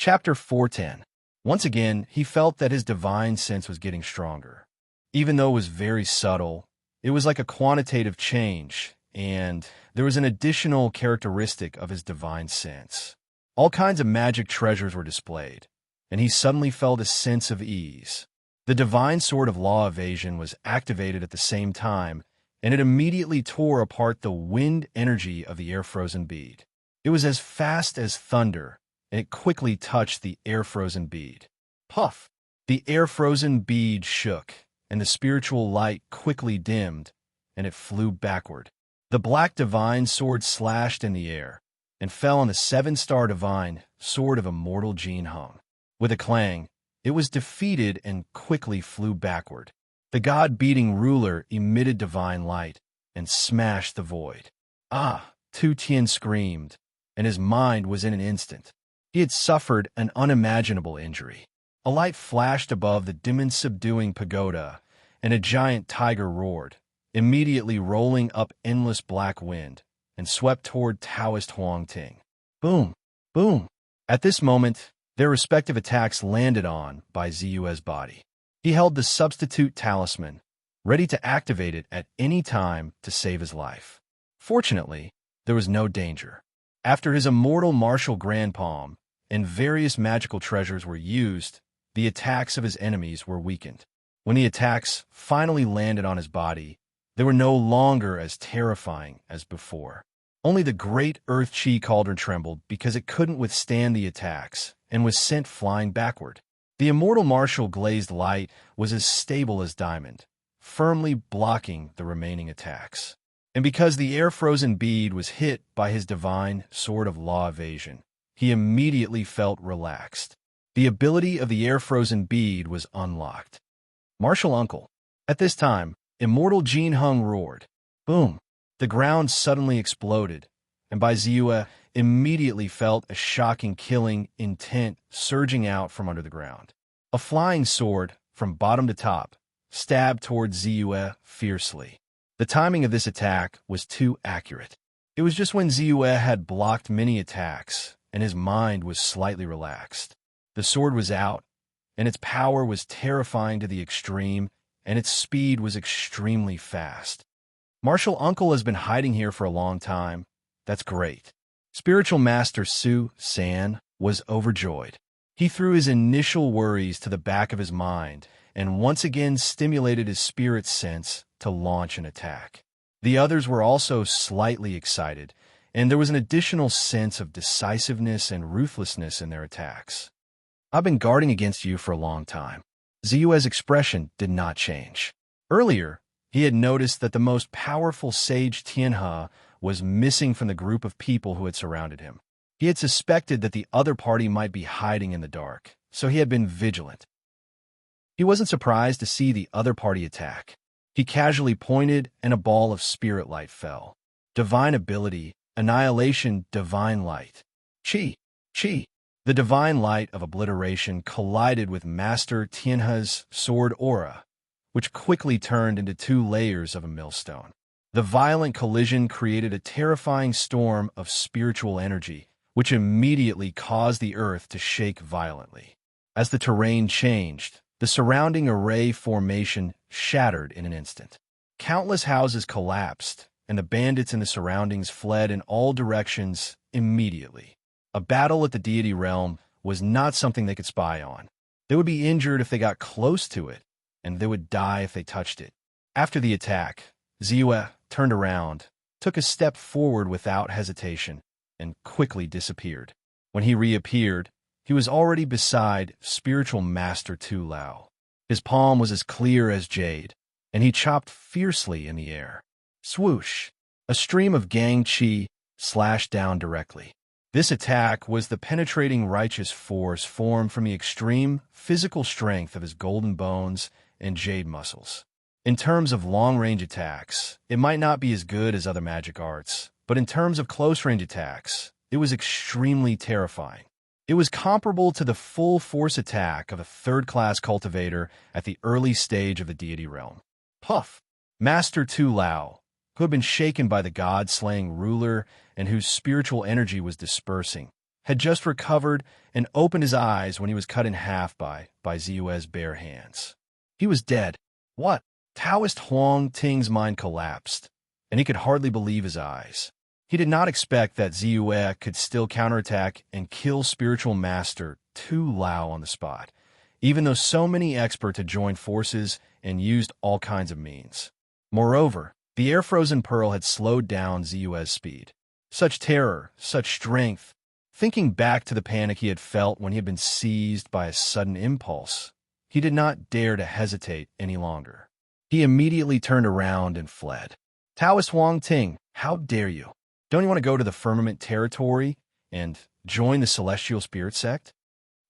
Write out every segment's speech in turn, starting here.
Chapter 410. Once again, he felt that his divine sense was getting stronger. Even though it was very subtle, it was like a quantitative change, and there was an additional characteristic of his divine sense. All kinds of magic treasures were displayed, and he suddenly felt a sense of ease. The divine sword of law evasion was activated at the same time, and it immediately tore apart the wind energy of the air-frozen bead. It was as fast as thunder, and it quickly touched the air-frozen bead. Puff! The air-frozen bead shook, and the spiritual light quickly dimmed, and it flew backward. The black divine sword slashed in the air, and fell on the 7-star divine sword of immortal Jin Hung. With a clang, it was defeated and quickly flew backward. The god-beating ruler emitted divine light and smashed the void. Ah! Tu Tian screamed, and his mind was in an instant. He had suffered an unimaginable injury. A light flashed above the demon-subduing pagoda, and a giant tiger roared, immediately rolling up endless black wind, and swept toward Taoist Huang Ting. Boom! Boom! At this moment, their respective attacks landed on by Ziyue's body. He held the substitute talisman, ready to activate it at any time to save his life. Fortunately, there was no danger. After his immortal martial grand palm and various magical treasures were used, the attacks of his enemies were weakened. When the attacks finally landed on his body, they were no longer as terrifying as before. Only the great earth chi cauldron trembled because it couldn't withstand the attacks and was sent flying backward. The immortal martial glazed light was as stable as diamond, firmly blocking the remaining attacks. And because the air-frozen bead was hit by his divine sword of law evasion, he immediately felt relaxed. The ability of the air-frozen bead was unlocked. Martial Uncle. At this time, immortal Jin Hung roared. Boom! The ground suddenly exploded, and Bai Ziyue immediately felt a shocking killing intent surging out from under the ground. A flying sword, from bottom to top, stabbed toward Ziyue fiercely. The timing of this attack was too accurate. It was just when Ziyue had blocked many attacks, and his mind was slightly relaxed. The sword was out, and its power was terrifying to the extreme, and its speed was extremely fast. Martial Uncle has been hiding here for a long time. That's great. Spiritual Master Su San was overjoyed. He threw his initial worries to the back of his mind and once again stimulated his spirit sense to launch an attack. The others were also slightly excited, and there was an additional sense of decisiveness and ruthlessness in their attacks. I've been guarding against you for a long time. Ziyue's expression did not change. Earlier, he had noticed that the most powerful sage Tianhe was missing from the group of people who had surrounded him. He had suspected that the other party might be hiding in the dark, so he had been vigilant. He wasn't surprised to see the other party attack. He casually pointed, and a ball of spirit light fell. Divine ability, annihilation, divine light. Chi. The divine light of obliteration collided with Master Tianhe's sword aura, which quickly turned into 2 layers of a millstone. The violent collision created a terrifying storm of spiritual energy, which immediately caused the earth to shake violently. As the terrain changed, the surrounding array formation shattered in an instant. Countless houses collapsed, and the bandits in the surroundings fled in all directions immediately. A battle at the deity realm was not something they could spy on. They would be injured if they got close to it, and they would die if they touched it. After the attack, Ziyue turned around, took a step forward without hesitation, and quickly disappeared. When he reappeared, he was already beside Spiritual Master Tu Lao. His palm was as clear as jade, and he chopped fiercely in the air. Swoosh! A stream of Gang Chi slashed down directly. This attack was the penetrating righteous force formed from the extreme physical strength of his golden bones and jade muscles. In terms of long-range attacks, it might not be as good as other magic arts, but in terms of close-range attacks, it was extremely terrifying. It was comparable to the full force attack of a third-class cultivator at the early stage of the deity realm. Puff! Master Tu Lao, who had been shaken by the god-slaying ruler and whose spiritual energy was dispersing, had just recovered and opened his eyes when he was cut in half by Ziyue's bare hands. He was dead. What? Taoist Huang Ting's mind collapsed, and he could hardly believe his eyes. He did not expect that Ziyue could still counterattack and kill spiritual master Tu Lao on the spot, even though so many experts had joined forces and used all kinds of means. Moreover, the air-frozen pearl had slowed down Ziyue's speed. Such terror, such strength. Thinking back to the panic he had felt when he had been seized by a sudden impulse, he did not dare to hesitate any longer. He immediately turned around and fled. Taoist Huang Ting, how dare you? Don't you want to go to the firmament territory and join the celestial spirit sect?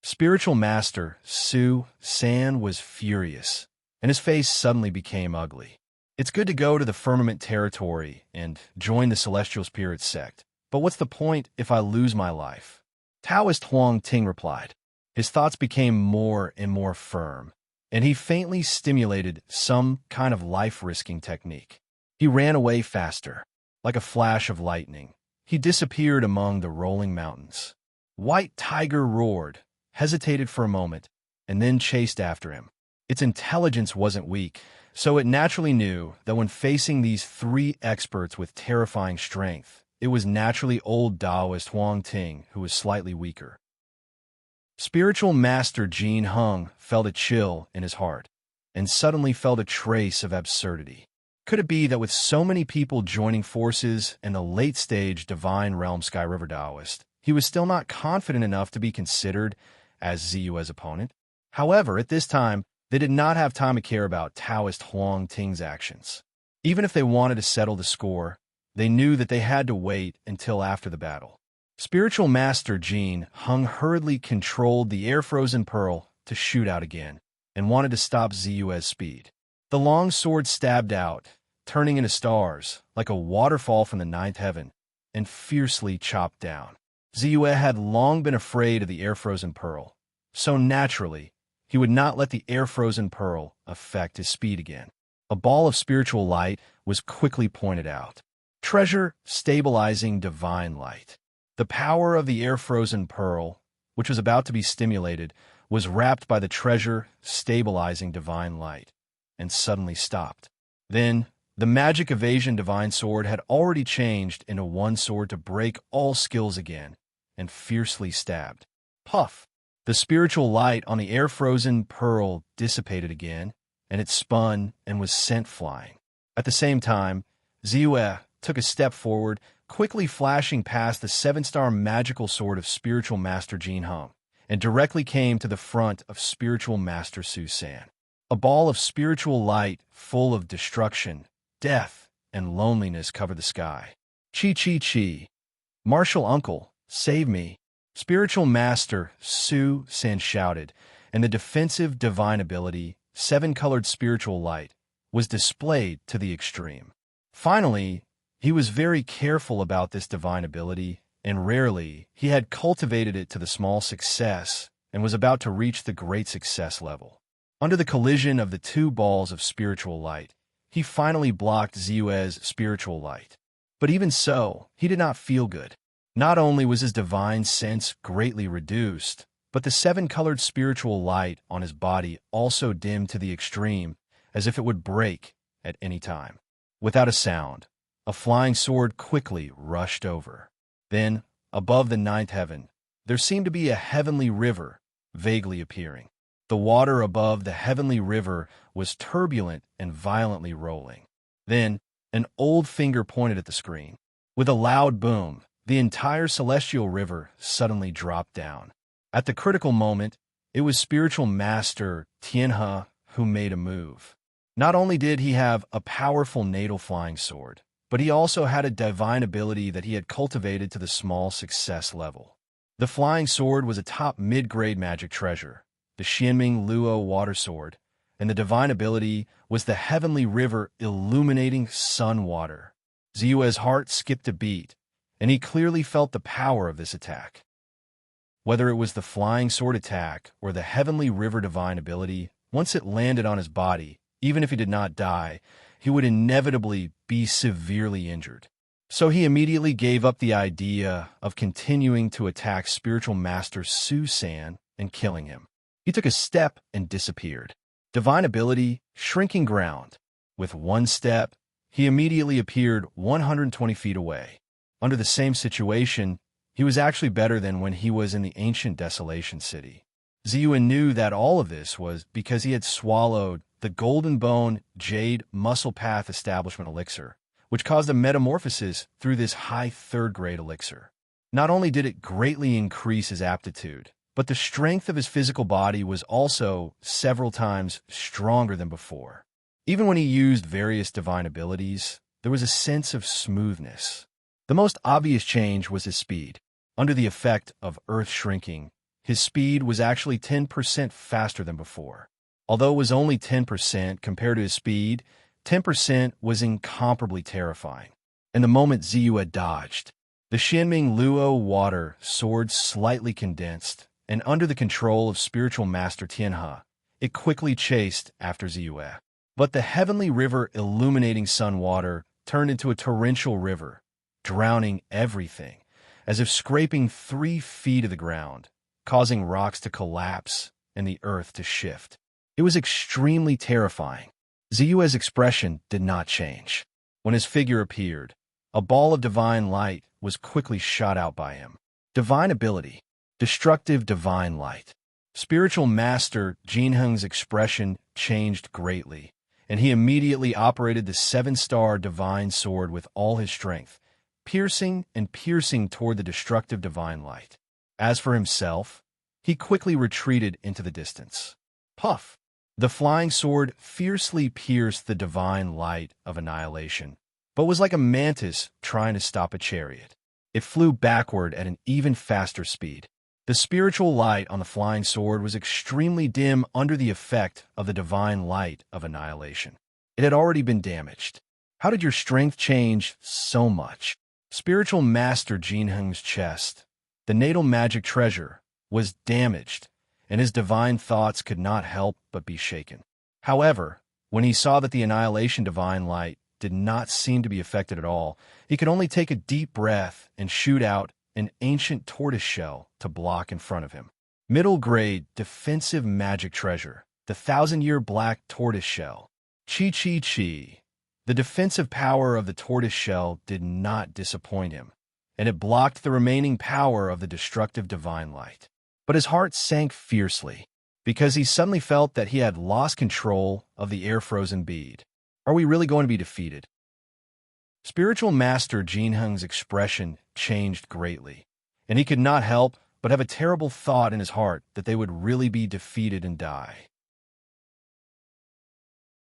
Spiritual master Su San was furious, and his face suddenly became ugly. It's good to go to the firmament territory and join the celestial spirit sect, but what's the point if I lose my life? Taoist Huang Ting replied. His thoughts became more and more firm, and he faintly stimulated some kind of life-risking technique. He ran away faster. Like a flash of lightning, he disappeared among the rolling mountains. White Tiger roared, hesitated for a moment, and then chased after him. Its intelligence wasn't weak, so it naturally knew that when facing these three experts with terrifying strength, it was naturally old Taoist Huang Ting who was slightly weaker. Spiritual Master Jin Hung felt a chill in his heart, and suddenly felt a trace of absurdity. Could it be that with so many people joining forces and the late-stage Divine Realm Sky River Taoist, he was still not confident enough to be considered as Ziyue's opponent? However, at this time, they did not have time to care about Taoist Huang Ting's actions. Even if they wanted to settle the score, they knew that they had to wait until after the battle. Spiritual Master Jin Hung hurriedly controlled the air-frozen pearl to shoot out again, and wanted to stop Ziyue's speed. The long sword stabbed out, turning into stars, like a waterfall from the ninth heaven, and fiercely chopped down. Ziyue had long been afraid of the air-frozen pearl, so naturally, he would not let the air-frozen pearl affect his speed again. A ball of spiritual light was quickly pointed out. Treasure stabilizing divine light. The power of the air-frozen pearl, which was about to be stimulated, was wrapped by the treasure stabilizing divine light, and suddenly stopped. Then, the magic evasion divine sword had already changed into one sword to break all skills again, and fiercely stabbed. Puff! The spiritual light on the air-frozen pearl dissipated again, and it spun and was sent flying. At the same time, Ziyue took a step forward, quickly flashing past the 7-star magical sword of Spiritual Master Jin Hung, and directly came to the front of Spiritual Master Su San. A ball of spiritual light full of destruction, death, and loneliness covered the sky. Chi chi chi. Martial uncle, save me. Spiritual Master Su San shouted, and the defensive divine ability, 7-colored spiritual light, was displayed to the extreme. Finally, he was very careful about this divine ability, and rarely he had cultivated it to the small success and was about to reach the great success level. Under the collision of the two balls of spiritual light, he finally blocked Ziyue's spiritual light. But even so, he did not feel good. Not only was his divine sense greatly reduced, but the 7-colored spiritual light on his body also dimmed to the extreme, as if it would break at any time. Without a sound, a flying sword quickly rushed over. Then, above the ninth heaven, there seemed to be a heavenly river vaguely appearing. The water above the heavenly river was turbulent and violently rolling. Then, an old finger pointed at the screen. With a loud boom, the entire celestial river suddenly dropped down. At the critical moment, it was Spiritual Master Tianhe who made a move. Not only did he have a powerful natal flying sword, but he also had a divine ability that he had cultivated to the small success level. The flying sword was a top mid-grade magic treasure, the Xianming Luo water sword, and the divine ability was the heavenly river illuminating sun water. Ziyue's heart skipped a beat, and he clearly felt the power of this attack. Whether it was the flying sword attack or the heavenly river divine ability, once it landed on his body, even if he did not die, he would inevitably be severely injured. So he immediately gave up the idea of continuing to attack spiritual master Susan and killing him. He took a step and disappeared. Divine ability, shrinking ground. With one step, he immediately appeared 120 feet away. Under the same situation, he was actually better than when he was in the ancient desolation city. Ziyue knew that all of this was because he had swallowed the Golden Bone Jade Muscle Path Establishment Elixir, which caused a metamorphosis through this high third-grade elixir. Not only did it greatly increase his aptitude, but the strength of his physical body was also several times stronger than before. Even when he used various divine abilities, there was a sense of smoothness. The most obvious change was his speed. Under the effect of earth shrinking, his speed was actually 10% faster than before. Although it was only 10% compared to his speed, 10% was incomparably terrifying. And the moment Ziyue dodged, the Shinming Luo water sword slightly condensed, and under the control of spiritual master Tianhe, it quickly chased after Ziyue. But the heavenly river illuminating sun water turned into a torrential river, drowning everything, as if scraping 3 feet of the ground, causing rocks to collapse and the earth to shift. It was extremely terrifying. Ziyue's expression did not change. When his figure appeared, a ball of divine light was quickly shot out by him. Divine ability, destructive divine light. Spiritual master Jinheng's expression changed greatly, and he immediately operated the 7-star divine sword with all his strength, piercing and piercing toward the destructive divine light. As for himself, he quickly retreated into the distance. Puff! The flying sword fiercely pierced the divine light of annihilation, but was like a mantis trying to stop a chariot. It flew backward at an even faster speed. The spiritual light on the flying sword was extremely dim under the effect of the divine light of annihilation. It had already been damaged. How did your strength change so much? Spiritual master Jinheng's chest, the natal magic treasure, was damaged, and his divine thoughts could not help but be shaken. However, when he saw that the annihilation divine light did not seem to be affected at all, he could only take a deep breath and shoot out an ancient tortoise shell to block in front of him. Middle grade defensive magic treasure, the 1,000-year black tortoise shell. Chi. The defensive power of the tortoise shell did not disappoint him, and it blocked the remaining power of the destructive divine light. But his heart sank fiercely, because he suddenly felt that he had lost control of the air-frozen bead. Are we really going to be defeated? Spiritual master Jinheng's expression changed greatly, and he could not help but have a terrible thought in his heart that they would really be defeated and die.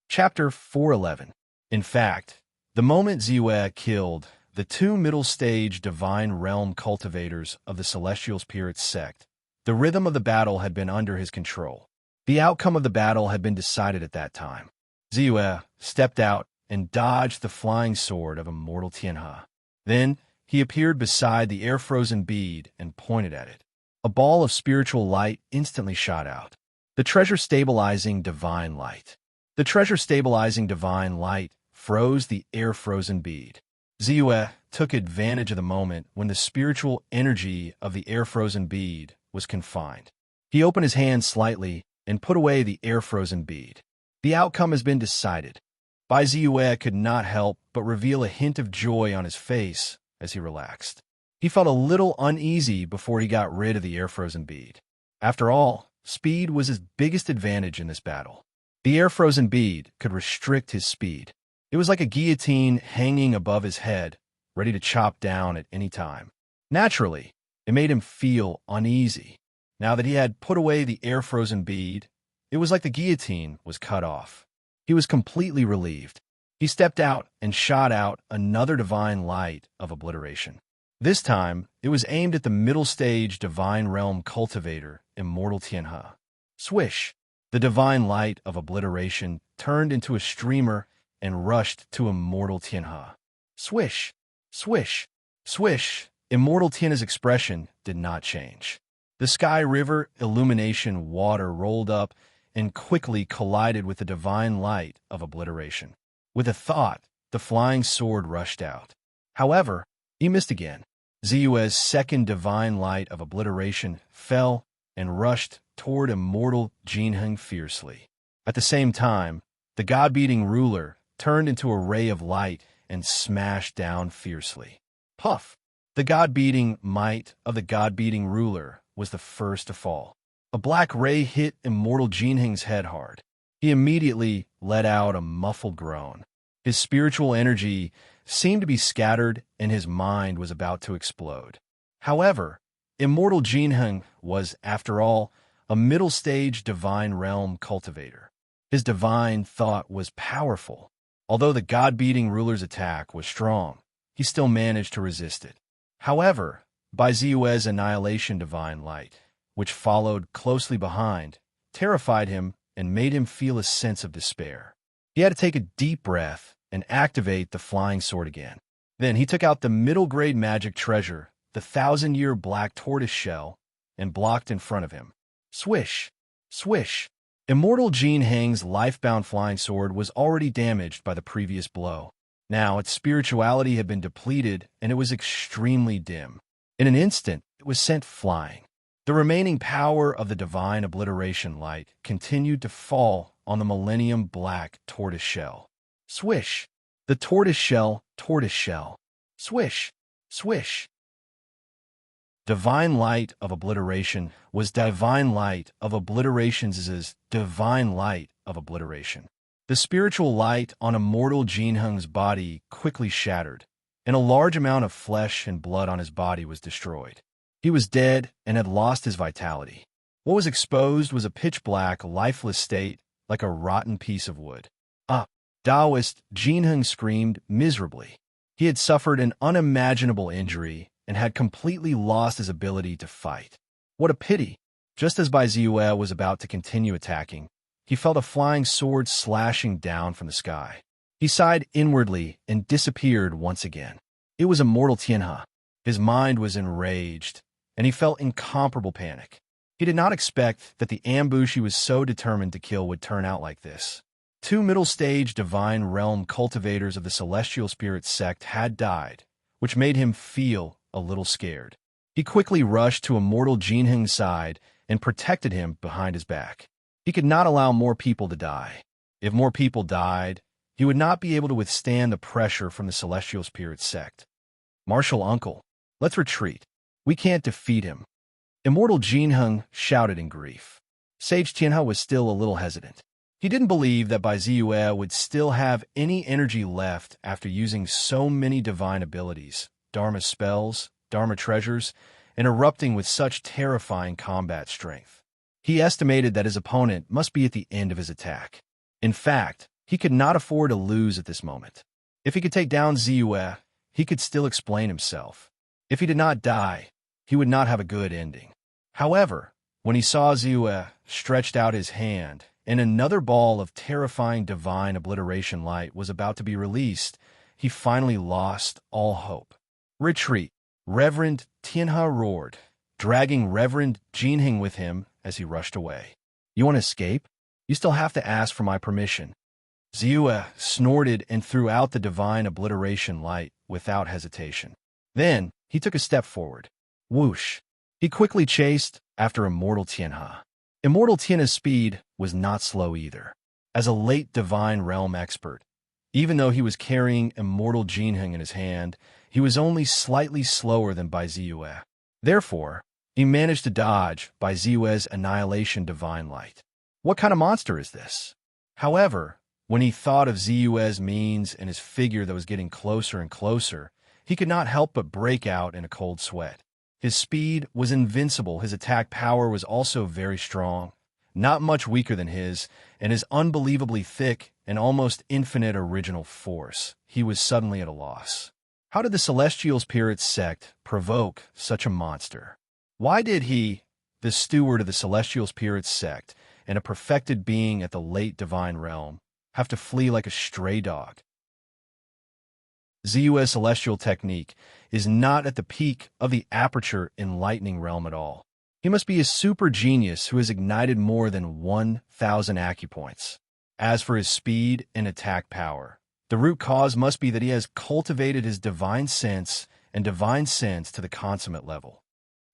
Chapter 411. In fact, the moment Ziyue killed the 2 middle-stage divine realm cultivators of the Celestial Spirits sect, the rhythm of the battle had been under his control. The outcome of the battle had been decided at that time. Ziyue stepped out and dodged the flying sword of immortal Tianhe. Then he appeared beside the air-frozen bead and pointed at it. A ball of spiritual light instantly shot out. The treasure-stabilizing divine light. The treasure-stabilizing divine light froze the air-frozen bead. Ziyue took advantage of the moment when the spiritual energy of the air-frozen bead was confined. He opened his hand slightly and put away the air-frozen bead. The outcome has been decided. Bai Ziyue could not help but reveal a hint of joy on his face as he relaxed. He felt a little uneasy before he got rid of the air-frozen bead. After all, speed was his biggest advantage in this battle. The air-frozen bead could restrict his speed. It was like a guillotine hanging above his head, ready to chop down at any time. Naturally, it made him feel uneasy. Now that he had put away the air-frozen bead, it was like the guillotine was cut off. He was completely relieved. He stepped out and shot out another divine light of obliteration. This time, it was aimed at the middle-stage divine realm cultivator, immortal Tianhe. Swish! The divine light of obliteration turned into a streamer and rushed to immortal Tianhe. Swish! Swish! Swish! Immortal Tianhe's expression did not change. The sky river illumination water rolled up and quickly collided with the divine light of obliteration. With a thought, the flying sword rushed out. However, he missed again. Ziyue's second divine light of obliteration fell and rushed toward immortal Jinheng fiercely. At the same time, the god-beating ruler turned into a ray of light and smashed down fiercely. Puff! The god-beating might of the god-beating ruler was the first to fall. A black ray hit immortal Jinheng's head hard. He immediately let out a muffled groan. His spiritual energy seemed to be scattered and his mind was about to explode. However, immortal Jinheng was, after all, a middle-stage divine realm cultivator. His divine thought was powerful. Although the god-beating ruler's attack was strong, he still managed to resist it. However, by Ziyue's annihilation divine light, which followed closely behind, terrified him and made him feel a sense of despair. He had to take a deep breath and activate the flying sword again. Then he took out the middle-grade magic treasure, the 1,000-year black tortoise shell, and blocked in front of him. Swish! Swish! Immortal Jinheng's life-bound flying sword was already damaged by the previous blow. Now its spirituality had been depleted and it was extremely dim. In an instant, it was sent flying. The remaining power of the divine obliteration light continued to fall on the millennium black tortoise shell. Swish! The tortoise shell, swish! Swish! Divine light of obliteration was divine light of obliteration's divine light of obliteration. The spiritual light on immortal Jinheng's body quickly shattered, and a large amount of flesh and blood on his body was destroyed. He was dead and had lost his vitality. What was exposed was a pitch-black, lifeless state, like a rotten piece of wood. Taoist Jinheng screamed miserably. He had suffered an unimaginable injury and had completely lost his ability to fight. What a pity! Just as Bai Ziyue was about to continue attacking, he felt a flying sword slashing down from the sky. He sighed inwardly and disappeared once again. It was immortal Tianhe. His mind was enraged, and he felt incomparable panic. He did not expect that the ambush he was so determined to kill would turn out like this. 2 middle-stage divine realm cultivators of the celestial spirit sect had died, which made him feel a little scared. He quickly rushed to immortal Jinheng's side and protected him behind his back. He could not allow more people to die. If more people died, he would not be able to withstand the pressure from the celestial spirit sect. Martial uncle, let's retreat. We can't defeat him. Immortal Jinheng shouted in grief. Sage Tianhe was still a little hesitant. He didn't believe that Bai Ziyue would still have any energy left after using so many divine abilities, Dharma spells, Dharma treasures, and erupting with such terrifying combat strength. He estimated that his opponent must be at the end of his attack. In fact, he could not afford to lose at this moment. If he could take down Ziyue, he could still explain himself. If he did not die, he would not have a good ending. However, when he saw Ziyue stretched out his hand, and another ball of terrifying divine obliteration light was about to be released, he finally lost all hope. Retreat! Reverend Tianhe roared, dragging Reverend Jinheng with him as he rushed away. You want to escape? You still have to ask for my permission. Ziyue snorted and threw out the divine obliteration light without hesitation. Then he took a step forward. Whoosh! He quickly chased after immortal Tianhe. Immortal Tianhe's speed was not slow either. As a late divine realm expert, even though he was carrying immortal Jinheng in his hand, he was only slightly slower than Bai Ziyue. Therefore, he managed to dodge Bai Ziyue's annihilation divine light. What kind of monster is this? However, when he thought of Ziyue's means and his figure that was getting closer and closer, he could not help but break out in a cold sweat. His speed was invincible, his attack power was also very strong, not much weaker than his, and his unbelievably thick and almost infinite original force. He was suddenly at a loss. How did the Celestial Spirits sect provoke such a monster? Why did he, the steward of the Celestial Spirits sect and a perfected being at the late divine realm, have to flee like a stray dog? Ziyue's celestial technique is not at the peak of the aperture enlightening realm at all. He must be a super genius who has ignited more than 1,000 acupoints. As for his speed and attack power, The root cause must be that he has cultivated his divine sense and divine sense to the consummate level.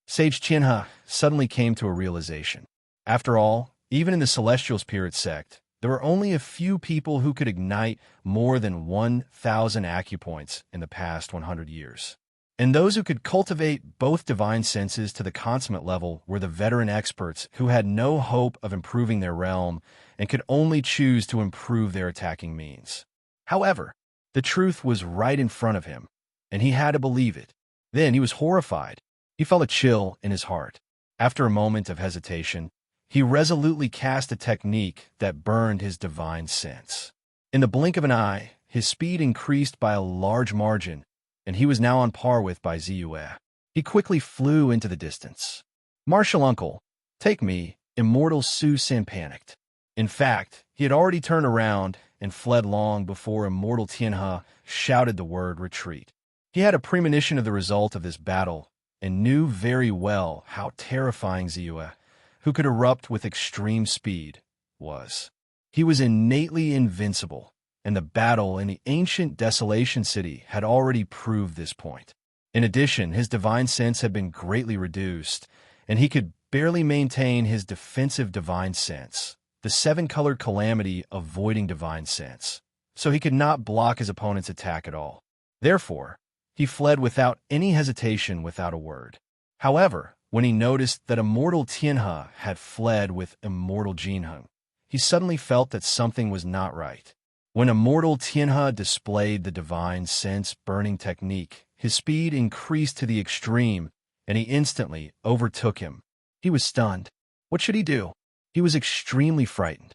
Sage Tianhe suddenly came to a realization. After all, even in the Celestial Spirit sect, there were only a few people who could ignite more than 1,000 acupoints in the past 100 years. And those who could cultivate both divine senses to the consummate level were the veteran experts who had no hope of improving their realm and could only choose to improve their attacking means. However, the truth was right in front of him, and he had to believe it. Then he was horrified. He felt a chill in his heart. After a moment of hesitation, he resolutely cast a technique that burned his divine sense. In the blink of an eye, his speed increased by a large margin, and he was now on par with Bai Ziyue. He quickly flew into the distance. "Martial uncle, take me," Immortal Su San panicked. In fact, he had already turned around and fled long before Immortal Tianhe shouted the word retreat. He had a premonition of the result of this battle and knew very well how terrifying Ziyue, who could erupt with extreme speed, was. He was innately invincible, and the battle in the ancient Desolation City had already proved this point. In addition, his divine sense had been greatly reduced, and he could barely maintain his defensive divine sense, the seven-colored calamity avoiding divine sense, so he could not block his opponent's attack at all. Therefore, he fled without any hesitation, without a word. However, when he noticed that Immortal Tianhe had fled with Immortal Jinheng, he suddenly felt that something was not right. When Immortal Tianhe displayed the divine sense burning technique, his speed increased to the extreme, and he instantly overtook him. He was stunned. What should he do? He was extremely frightened.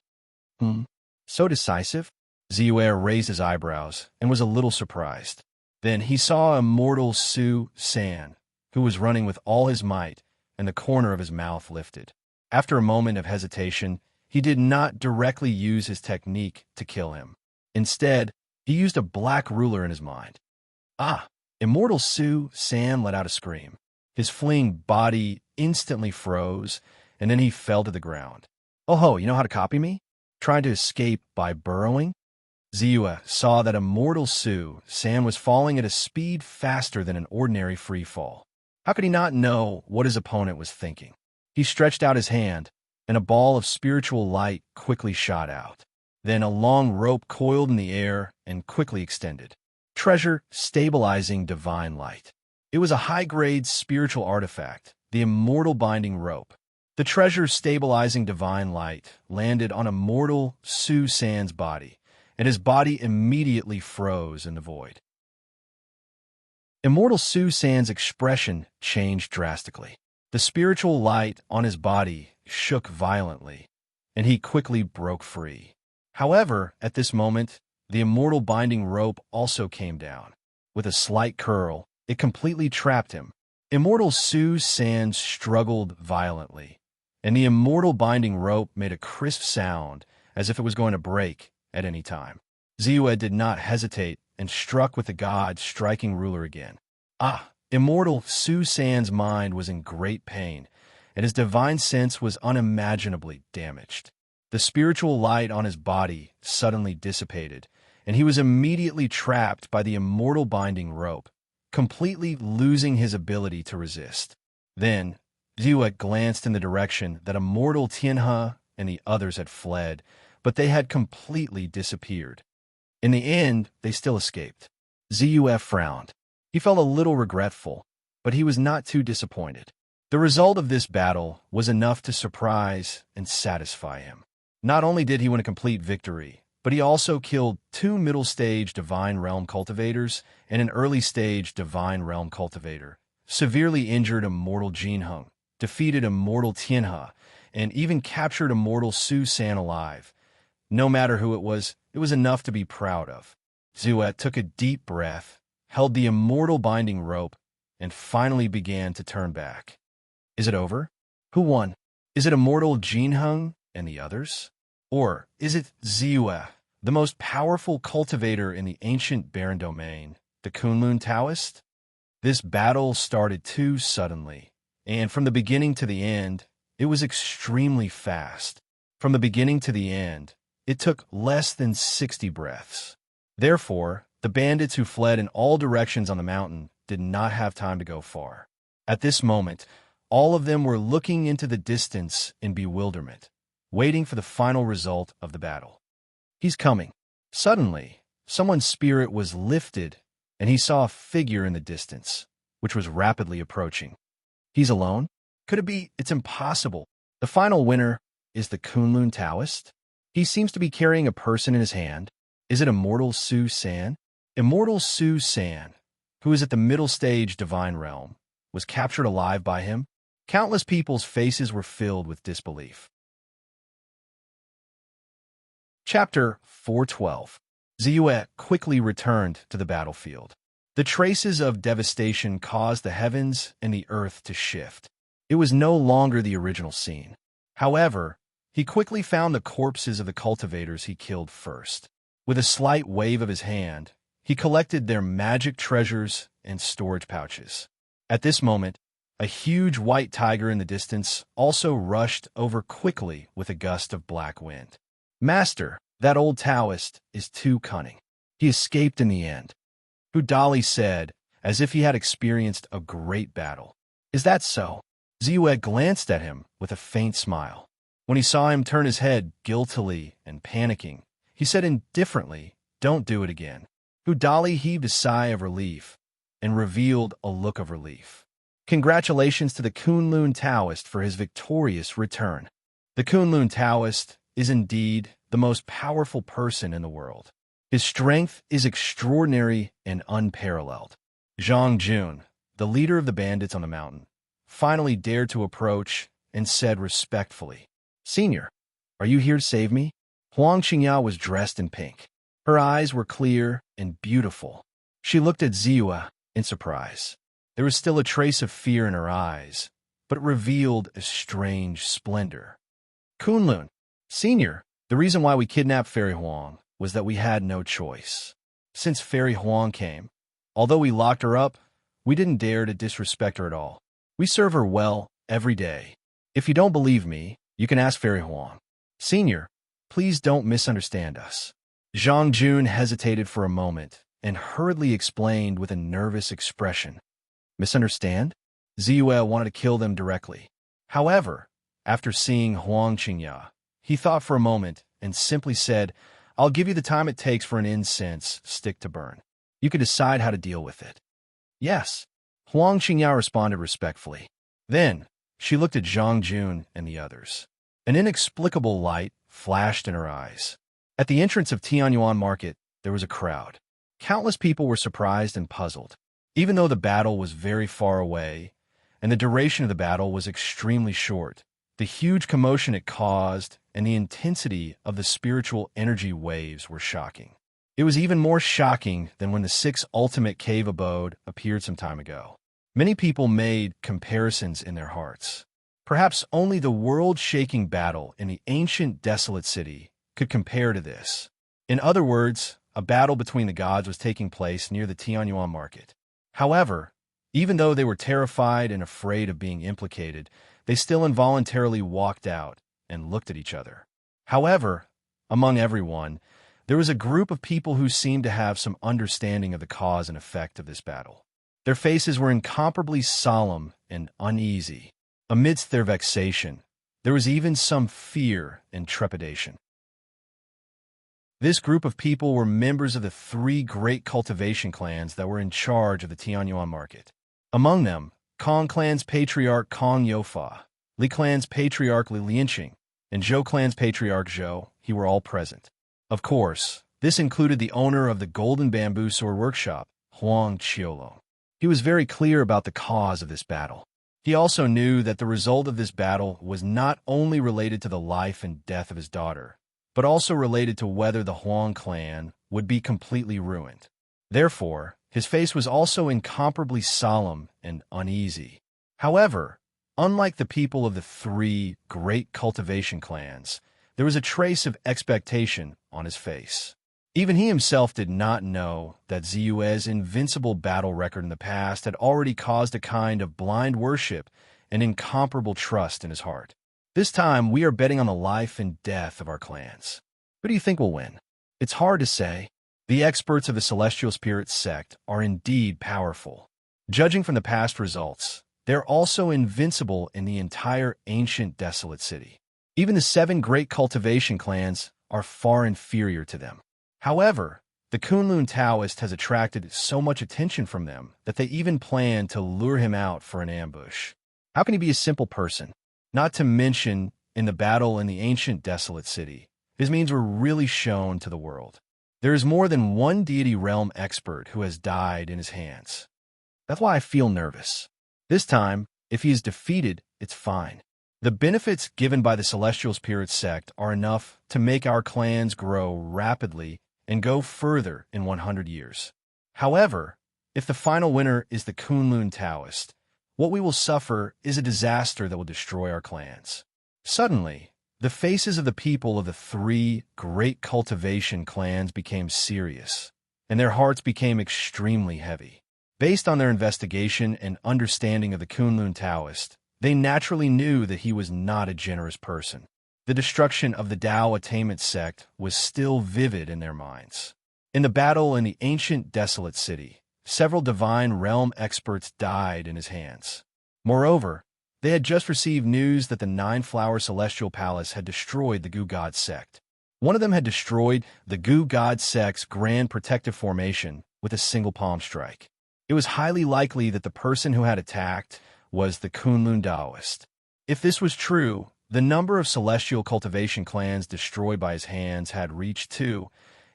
So decisive? Ziyue raised his eyebrows and was a little surprised. Then he saw Immortal Su San, who was running with all his might, and the corner of his mouth lifted. After a moment of hesitation, he did not directly use his technique to kill him. Instead, he used a black ruler in his mind. "Ah!" Immortal Su San let out a scream. His fleeing body instantly froze, and then he fell to the ground. "Oh ho, you know how to copy me? Trying to escape by burrowing?" Ziyue saw that Immortal Su San was falling at a speed faster than an ordinary free fall. How could he not know what his opponent was thinking? He stretched out his hand, and a ball of spiritual light quickly shot out. Then a long rope coiled in the air and quickly extended. Treasure Stabilizing Divine Light. It was a high-grade spiritual artifact, the Immortal Binding Rope. The Treasure Stabilizing Divine Light landed on Immortal Su San's body, and his body immediately froze in the void. Immortal Su San's expression changed drastically. The spiritual light on his body shook violently, and he quickly broke free. However, at this moment, the Immortal Binding Rope also came down. With a slight curl, it completely trapped him. Immortal Su San struggled violently, and the Immortal Binding Rope made a crisp sound as if it was going to break at any time. Ziyue did not hesitate and struck with the god's striking ruler again. Immortal Su San's mind was in great pain, and his divine sense was unimaginably damaged. The spiritual light on his body suddenly dissipated, and he was immediately trapped by the Immortal Binding Rope, completely losing his ability to resist. Then, Ziyue glanced in the direction that Immortal Tianhe and the others had fled, but they had completely disappeared. In the end, they still escaped. Ziyue frowned. He felt a little regretful, but he was not too disappointed. The result of this battle was enough to surprise and satisfy him. Not only did he win a complete victory, but he also killed 2 middle-stage Divine Realm cultivators and an early-stage Divine Realm cultivator, severely injured Immortal Jinheng, defeated Immortal Tianhe, and even captured Immortal Su San alive. No matter who it was enough to be proud of. Ziyue took a deep breath, held the Immortal Binding Rope, and finally began to turn back. Is it over? Who won? Is it Immortal Jinheng and the others? Or is it Ziyue, the most powerful cultivator in the ancient barren domain, the Kunlun Taoist? This battle started too suddenly, and from the beginning to the end, it was extremely fast. From the beginning to the end, it took less than 60 breaths. Therefore, the bandits who fled in all directions on the mountain did not have time to go far. At this moment, all of them were looking into the distance in bewilderment, waiting for the final result of the battle. He's coming. Suddenly, someone's spirit was lifted, and he saw a figure in the distance, which was rapidly approaching. He's alone? Could it be? It's impossible. The final winner is the Kunlun Taoist. He seems to be carrying a person in his hand. Is it Immortal Su San? Immortal Su San, who is at the middle stage divine realm, was captured alive by him. Countless people's faces were filled with disbelief. Chapter 412. Ziyue quickly returned to the battlefield. The traces of devastation caused the heavens and the earth to shift. It was no longer the original scene. However, he quickly found the corpses of the cultivators he killed first. With a slight wave of his hand, he collected their magic treasures and storage pouches. At this moment, a huge white tiger in the distance also rushed over quickly with a gust of black wind. Master, that old Taoist is too cunning. He escaped in the end, Hudali said, as if he had experienced a great battle. Is that so? Ziyue glanced at him with a faint smile. When he saw him turn his head guiltily and panicking, he said indifferently, "Don't do it again." Hudali heaved a sigh of relief and revealed a look of relief. Congratulations to the Kunlun Taoist for his victorious return. The Kunlun Taoist is indeed the most powerful person in the world. His strength is extraordinary and unparalleled. Zhang Jun, the leader of the bandits on the mountain, finally dared to approach and said respectfully, "Senior, are you here to save me?" Huang Qingya was dressed in pink. Her eyes were clear and beautiful. She looked at Ziyue in surprise. There was still a trace of fear in her eyes, but it revealed a strange splendor. Kunlun, Senior, the reason why we kidnapped Fairy Huang was that we had no choice. Since Fairy Huang came, although we locked her up, we didn't dare to disrespect her at all. We serve her well every day. If you don't believe me, you can ask Fairy Huang. Senior, please don't misunderstand us. Zhang Jun hesitated for a moment and hurriedly explained with a nervous expression. Misunderstand? Ziyue wanted to kill them directly. However, after seeing Huang Qingya, he thought for a moment and simply said, "I'll give you the time it takes for an incense stick to burn. You can decide how to deal with it." "Yes," Huang Qingya responded respectfully. Then, she looked at Zhang Jun and the others. An inexplicable light flashed in her eyes. At the entrance of Tianyuan Market, there was a crowd. Countless people were surprised and puzzled. Even though the battle was very far away, and the duration of the battle was extremely short, the huge commotion it caused and the intensity of the spiritual energy waves were shocking. It was even more shocking than when the 6 ultimate cave abode appeared some time ago. Many people made comparisons in their hearts. Perhaps only the world-shaking battle in the ancient desolate city could compare to this. In other words, a battle between the gods was taking place near the Tianyuan Market. However, even though they were terrified and afraid of being implicated, they still involuntarily walked out and looked at each other. However, among everyone, there was a group of people who seemed to have some understanding of the cause and effect of this battle. Their faces were incomparably solemn and uneasy. Amidst their vexation, there was even some fear and trepidation. This group of people were members of the 3 great cultivation clans that were in charge of the Tianyuan Market. Among them, Kong Clan's patriarch Kong Youfa, Li Clan's patriarch Li Lianqing, and Zhou Clan's patriarch Zhou, he were all present. Of course, this included the owner of the Golden Bamboo Sword Workshop, Huang Qiolong. He was very clear about the cause of this battle. He also knew that the result of this battle was not only related to the life and death of his daughter, but also related to whether the Huang clan would be completely ruined. Therefore, his face was also incomparably solemn and uneasy. However, unlike the people of the 3 great cultivation clans, there was a trace of expectation on his face. Even he himself did not know that Ziyue's invincible battle record in the past had already caused a kind of blind worship and incomparable trust in his heart. This time, we are betting on the life and death of our clans. Who do you think will win? It's hard to say. The experts of the Celestial Spirits sect are indeed powerful. Judging from the past results, they're also invincible in the entire ancient desolate city. Even the 7 great cultivation clans are far inferior to them. However, the Kunlun Taoist has attracted so much attention from them that they even plan to lure him out for an ambush. How can he be a simple person? Not to mention, in the battle in the ancient desolate city, his means were really shown to the world. There is more than one deity realm expert who has died in his hands. That's why I feel nervous. This time, if he is defeated, it's fine. The benefits given by the Celestial Spirits sect are enough to make our clans grow rapidly and go further in 100 years. However, if the final winner is the Kunlun Taoist, what we will suffer is a disaster that will destroy our clans. Suddenly, the faces of the people of the 3 great cultivation clans became serious, and their hearts became extremely heavy. Based on their investigation and understanding of the Kunlun Taoist, they naturally knew that he was not a generous person. The destruction of the Tao Attainment sect was still vivid in their minds. In the battle in the ancient desolate city, several divine realm experts died in his hands. Moreover, they had just received news that the 9-flower celestial palace had destroyed the Gu God sect. One of them had destroyed the Gu God sect's grand protective formation with a single palm strike. It was highly likely that the person who had attacked was the Kunlun Taoist. If this was true, the number of celestial cultivation clans destroyed by his hands had reached 2,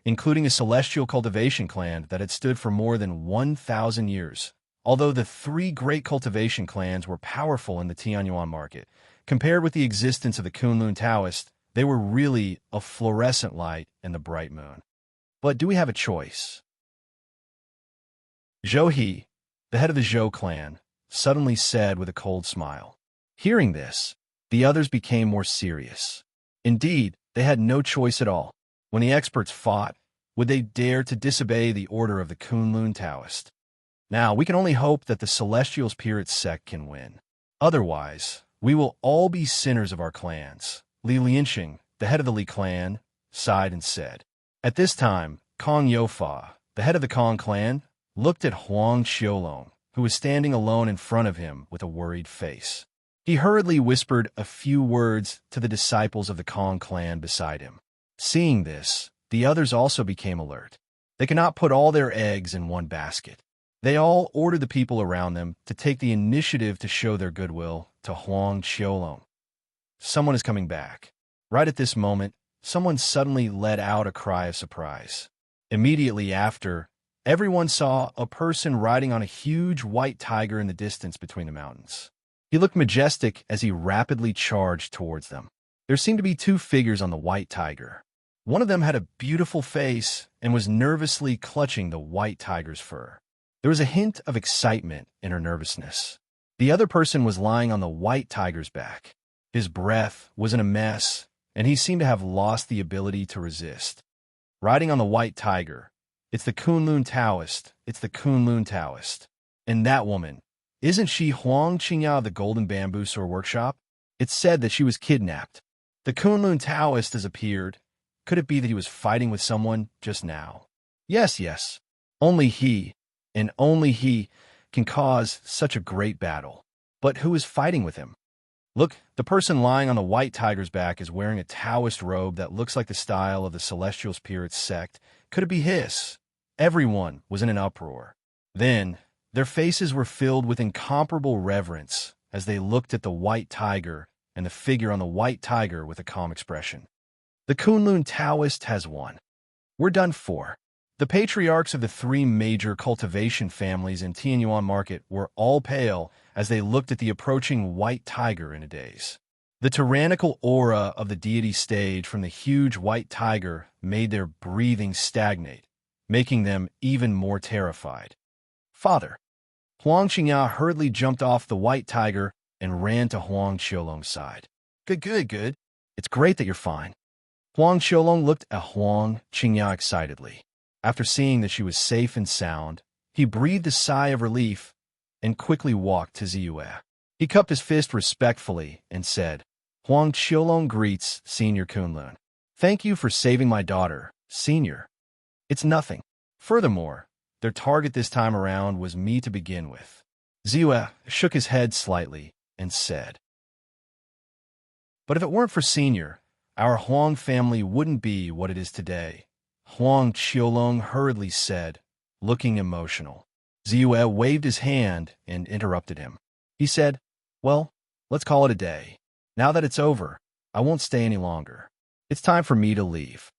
including a celestial cultivation clan that had stood for more than 1,000 years. Although the 3 great cultivation clans were powerful in the Tianyuan market, compared with the existence of the Kunlun Taoist, they were really a fluorescent light in the bright moon. But do we have a choice? Zhou He, the head of the Zhou clan, suddenly said with a cold smile. Hearing this, the others became more serious. Indeed, they had no choice at all. When the experts fought, would they dare to disobey the order of the Kunlun Taoist? Now, we can only hope that the Celestial Spirits sect can win. Otherwise, we will all be sinners of our clans. Li Lianxing, the head of the Li clan, sighed and said. At this time, Kong Youfa, the head of the Kong clan, looked at Huang Qiulong, who was standing alone in front of him with a worried face. He hurriedly whispered a few words to the disciples of the Kong clan beside him. Seeing this, the others also became alert. They could not put all their eggs in one basket. They all ordered the people around them to take the initiative to show their goodwill to Huang Qiulong. Someone is coming back. Right at this moment, someone suddenly let out a cry of surprise. Immediately after, everyone saw a person riding on a huge white tiger in the distance between the mountains. He looked majestic as he rapidly charged towards them. There seemed to be 2 figures on the white tiger. One of them had a beautiful face and was nervously clutching the white tiger's fur. There was a hint of excitement in her nervousness. The other person was lying on the white tiger's back. His breath was in a mess, and he seemed to have lost the ability to resist. Riding on the white tiger, it's the Kunlun Taoist, it's the Kunlun Taoist. And that woman, isn't she Huang Qingya of the Golden Bamboo Sword Workshop? It's said that she was kidnapped. The Kunlun Taoist has appeared. Could it be that he was fighting with someone just now? Yes. Only he, and only he, can cause such a great battle. But who is fighting with him? Look, the person lying on the white tiger's back is wearing a Taoist robe that looks like the style of the Celestial Spirits sect. Could it be his? Everyone was in an uproar. Then, their faces were filled with incomparable reverence as they looked at the white tiger and the figure on the white tiger with a calm expression. The Kunlun Taoist has won. We're done for. The patriarchs of the 3 major cultivation families in Tianyuan Market were all pale as they looked at the approaching white tiger in a daze. The tyrannical aura of the deity stage from the huge white tiger made their breathing stagnate, making them even more terrified. Father. Huang Qingya hurriedly jumped off the white tiger and ran to Huang Qiulong's side. Good. It's great that you're fine. Huang Qiulong looked at Huang Qingya excitedly. After seeing that she was safe and sound, he breathed a sigh of relief and quickly walked to Ziyue. He cupped his fist respectfully and said, Huang Qiulong greets Senior Kunlun. Thank you for saving my daughter, Senior. It's nothing. Furthermore, their target this time around was me to begin with. Ziyue shook his head slightly and said, "But if it weren't for Senior, our Huang family wouldn't be what it is today," Huang Qiulong hurriedly said, looking emotional. Ziyue waved his hand and interrupted him. He said, "Well, let's call it a day. Now that it's over, I won't stay any longer. It's time for me to leave."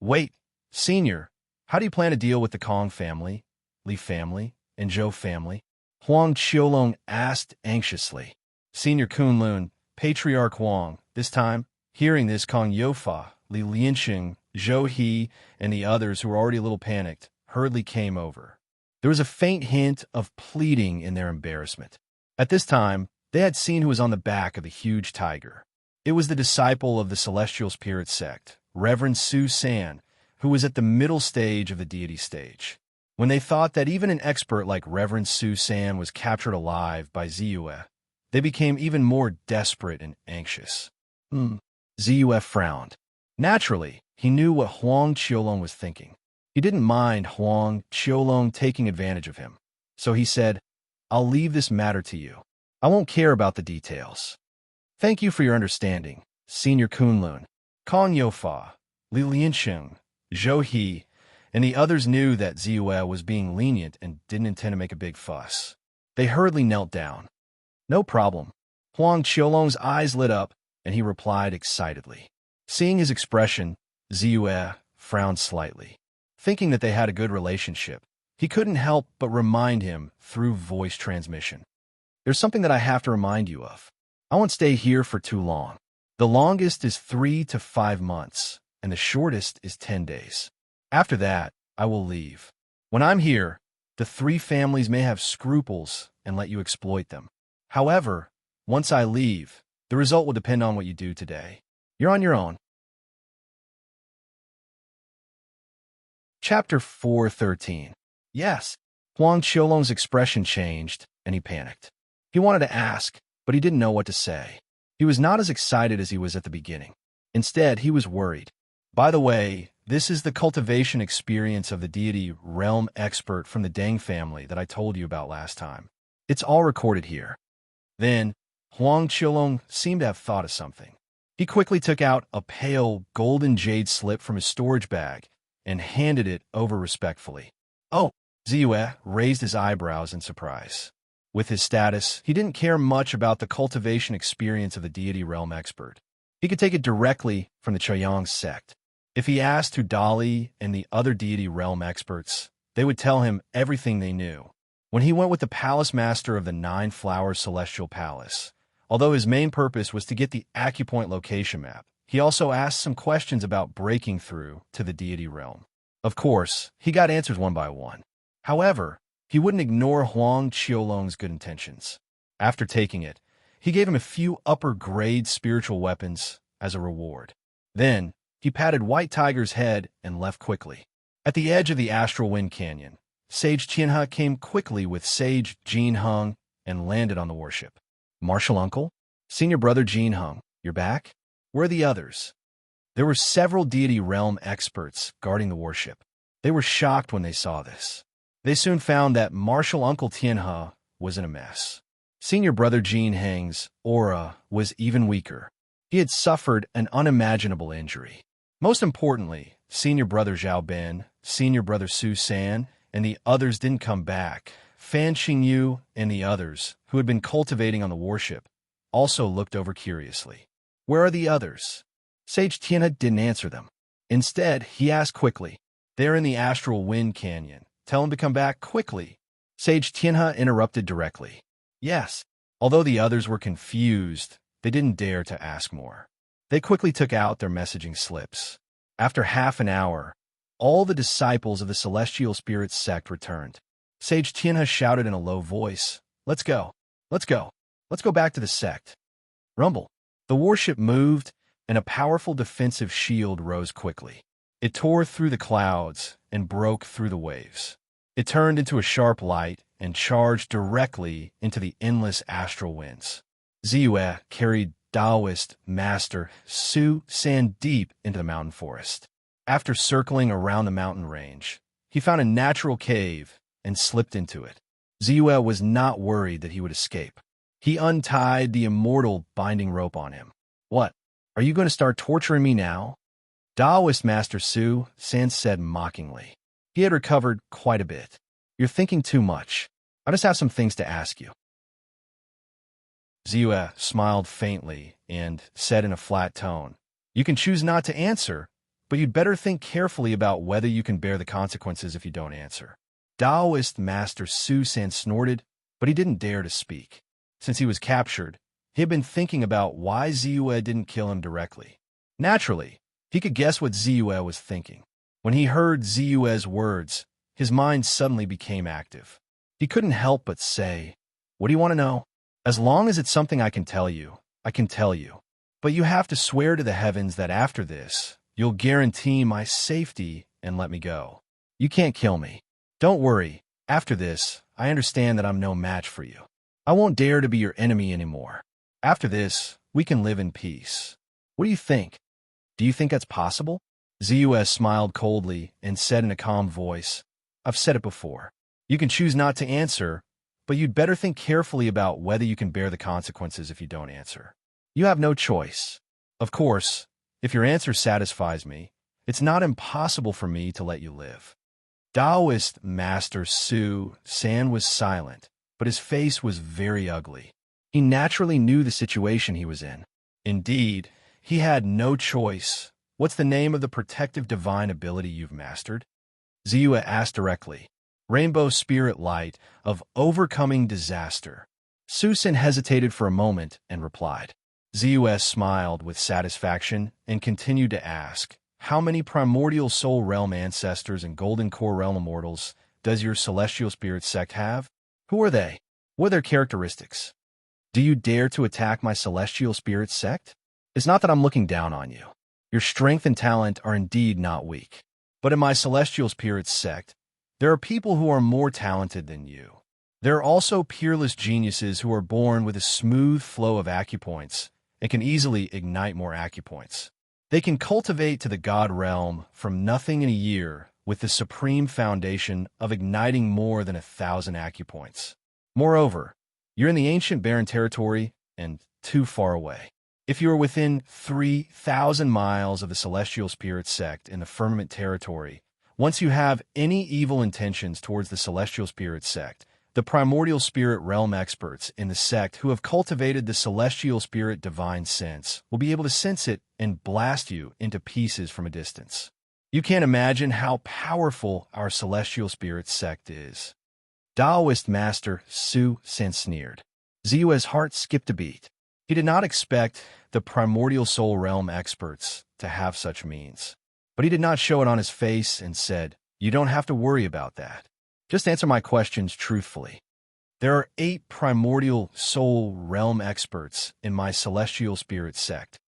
"Wait, Senior, how do you plan to deal with the Kong family, Li family, and Zhou family?" Huang Qiulong asked anxiously. Senior Kunlun, Patriarch Huang, this time, hearing this, Kong Youfa, Li Lianxing, Zhou He, and the others who were already a little panicked, hurriedly came over. There was a faint hint of pleading in their embarrassment. At this time, they had seen who was on the back of the huge tiger. It was the disciple of the Celestial Spirit sect, Reverend Su San, who was at the middle stage of the deity stage. When they thought that even an expert like Reverend Su San was captured alive by Ziyue, they became even more desperate and anxious. Ziyue frowned. Naturally, he knew what Huang Qiulong was thinking. He didn't mind Huang Qiulong taking advantage of him. So he said, "I'll leave this matter to you. I won't care about the details. Thank you for your understanding, Senior Kunlun." Kong Youfa, Li Lianxing, Zhou He, and the others knew that Ziyue was being lenient and didn't intend to make a big fuss. They hurriedly knelt down. "No problem." Huang Qiulong's eyes lit up, and he replied excitedly. Seeing his expression, Ziyue frowned slightly. Thinking that they had a good relationship, he couldn't help but remind him through voice transmission. "There's something that I have to remind you of. I won't stay here for too long. The longest is 3 to 5 months, and the shortest is 10 days. After that, I will leave. When I'm here, the 3 families may have scruples and let you exploit them. However, once I leave, the result will depend on what you do today. You're on your own." Chapter 413. Yes. Huang Qiulong's expression changed, and he panicked. He wanted to ask, but he didn't know what to say. He was not as excited as he was at the beginning. Instead, he was worried. "By the way, this is the cultivation experience of the deity realm expert from the Deng family that I told you about last time. It's all recorded here." Then, Huang Qiulong seemed to have thought of something. He quickly took out a pale golden jade slip from his storage bag and handed it over respectfully. "Oh," Ziyue raised his eyebrows in surprise. With his status, he didn't care much about the cultivation experience of the deity realm expert. He could take it directly from the Chaoyang sect. If he asked who Dali and the other deity realm experts, they would tell him everything they knew. When he went with the palace master of the 9-flower celestial palace, although his main purpose was to get the acupoint location map, he also asked some questions about breaking through to the deity realm. Of course, he got answers one by one. However, he wouldn't ignore Huang Qiulong's good intentions. After taking it, he gave him a few upper-grade spiritual weapons as a reward. Then, he patted White Tiger's head and left quickly. At the edge of the Astral Wind Canyon, Sage Qianhe came quickly with Sage Jin Heng and landed on the warship. "Martial Uncle? Senior Brother Jin Heng, you're back? Where are the others?" There were several deity realm experts guarding the warship. They were shocked when they saw this. They soon found that Martial Uncle Tianhe was in a mess. Senior Brother Jin Heng's aura was even weaker. He had suffered an unimaginable injury. Most importantly, Senior Brother Zhao Ben, Senior Brother Su San, and the others didn't come back. Fan Xingyu and the others, who had been cultivating on the warship, also looked over curiously. "Where are the others?" Sage Tianhe didn't answer them. Instead, he asked quickly, "They're in the Astral Wind Canyon. Tell them to come back quickly." Sage Tianhe interrupted directly. "Yes." Although the others were confused, they didn't dare to ask more. They quickly took out their messaging slips. After half an hour, all the disciples of the Celestial Spirit sect returned. Sage Tianhe shouted in a low voice, "Let's go. Let's go. Let's go back to the sect." Rumble. The warship moved, and a powerful defensive shield rose quickly. It tore through the clouds and broke through the waves. It turned into a sharp light and charged directly into the endless astral winds. Ziyue carried Taoist Master Su San deep into the mountain forest. After circling around the mountain range, he found a natural cave and slipped into it. Ziyue was not worried that he would escape. He untied the immortal binding rope on him. "What? Are you going to start torturing me now?" Taoist Master Su San said mockingly. He had recovered quite a bit. "You're thinking too much. I just have some things to ask you." Ziyue smiled faintly and said in a flat tone, "You can choose not to answer, but you'd better think carefully about whether you can bear the consequences if you don't answer." Taoist Master Su San snorted, but he didn't dare to speak. Since he was captured, he had been thinking about why Ziyue didn't kill him directly. Naturally, he could guess what Ziyue was thinking. When he heard Ziyue's words, his mind suddenly became active. He couldn't help but say, "What do you want to know? As long as it's something I can tell you, I can tell you. But you have to swear to the heavens that after this, you'll guarantee my safety and let me go. You can't kill me. Don't worry, after this, I understand that I'm no match for you. I won't dare to be your enemy anymore. After this, we can live in peace. What do you think? Do you think that's possible?" Ziyue smiled coldly and said in a calm voice, "I've said it before. You can choose not to answer, but you'd better think carefully about whether you can bear the consequences if you don't answer. You have no choice. Of course, if your answer satisfies me, it's not impossible for me to let you live." Taoist Master Su San was silent, but his face was very ugly. He naturally knew the situation he was in. Indeed, he had no choice. "What's the name of the protective divine ability you've mastered?" Ziyue asked directly. "Rainbow Spirit Light of Overcoming Disaster." Su San hesitated for a moment and replied. Ziyue smiled with satisfaction and continued to ask, "How many primordial soul realm ancestors and golden core realm immortals does your celestial spirit sect have? Who are they? What are their characteristics? Do you dare to attack my celestial spirit sect? It's not that I'm looking down on you. Your strength and talent are indeed not weak. But in my celestial spirit sect, there are people who are more talented than you. There are also peerless geniuses who are born with a smooth flow of acupoints and can easily ignite more acupoints. They can cultivate to the god realm from nothing in a year with the supreme foundation of igniting more than 1,000 acupoints. Moreover, you're in the ancient barren territory and too far away. If you are within 3,000 miles of the celestial spirit sect in the firmament territory, once you have any evil intentions towards the celestial spirit sect, the primordial spirit realm experts in the sect who have cultivated the celestial spirit divine sense will be able to sense it and blast you into pieces from a distance. You can't imagine how powerful our celestial spirit sect is." Taoist Master Su San sneered. Ziyue's heart skipped a beat. He did not expect the primordial soul realm experts to have such means. But he did not show it on his face and said, "You don't have to worry about that. Just answer my questions truthfully. There are 8 primordial soul realm experts in my celestial spirit sect.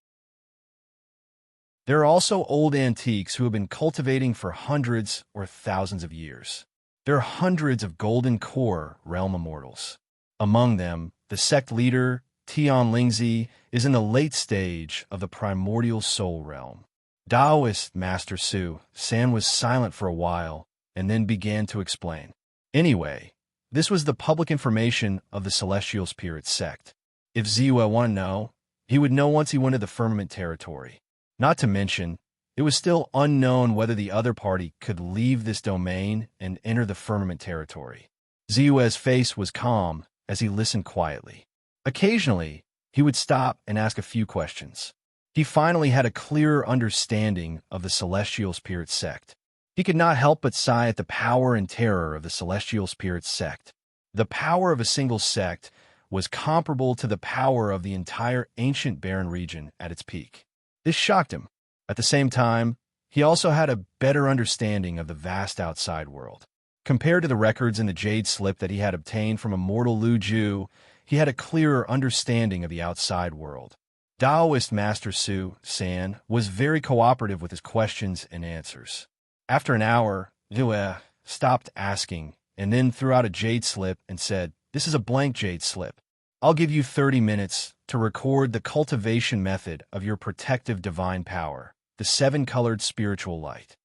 There are also old antiques who have been cultivating for hundreds or thousands of years. There are hundreds of golden core realm immortals. Among them, the sect leader, Tian Lingzi, is in the late stage of the primordial soul realm." Taoist Master Su San was silent for a while and then began to explain. "Anyway, this was the public information of the celestial spirit sect. If Ziyue wanted to know, he would know once he went to the firmament territory. Not to mention, it was still unknown whether the other party could leave this domain and enter the firmament territory." Ziyue's face was calm as he listened quietly. Occasionally, he would stop and ask a few questions. He finally had a clearer understanding of the celestial spirit sect. He could not help but sigh at the power and terror of the celestial spirit sect. The power of a single sect was comparable to the power of the entire ancient barren region at its peak. This shocked him. At the same time, he also had a better understanding of the vast outside world. Compared to the records in the jade slip that he had obtained from immortal Lu Ju, he had a clearer understanding of the outside world. Taoist Master Su San was very cooperative with his questions and answers. After an hour, Ziyue stopped asking and then threw out a jade slip and said, "This is a blank jade slip. I'll give you 30 minutes to record the cultivation method of your protective divine power, the 7-colored spiritual light."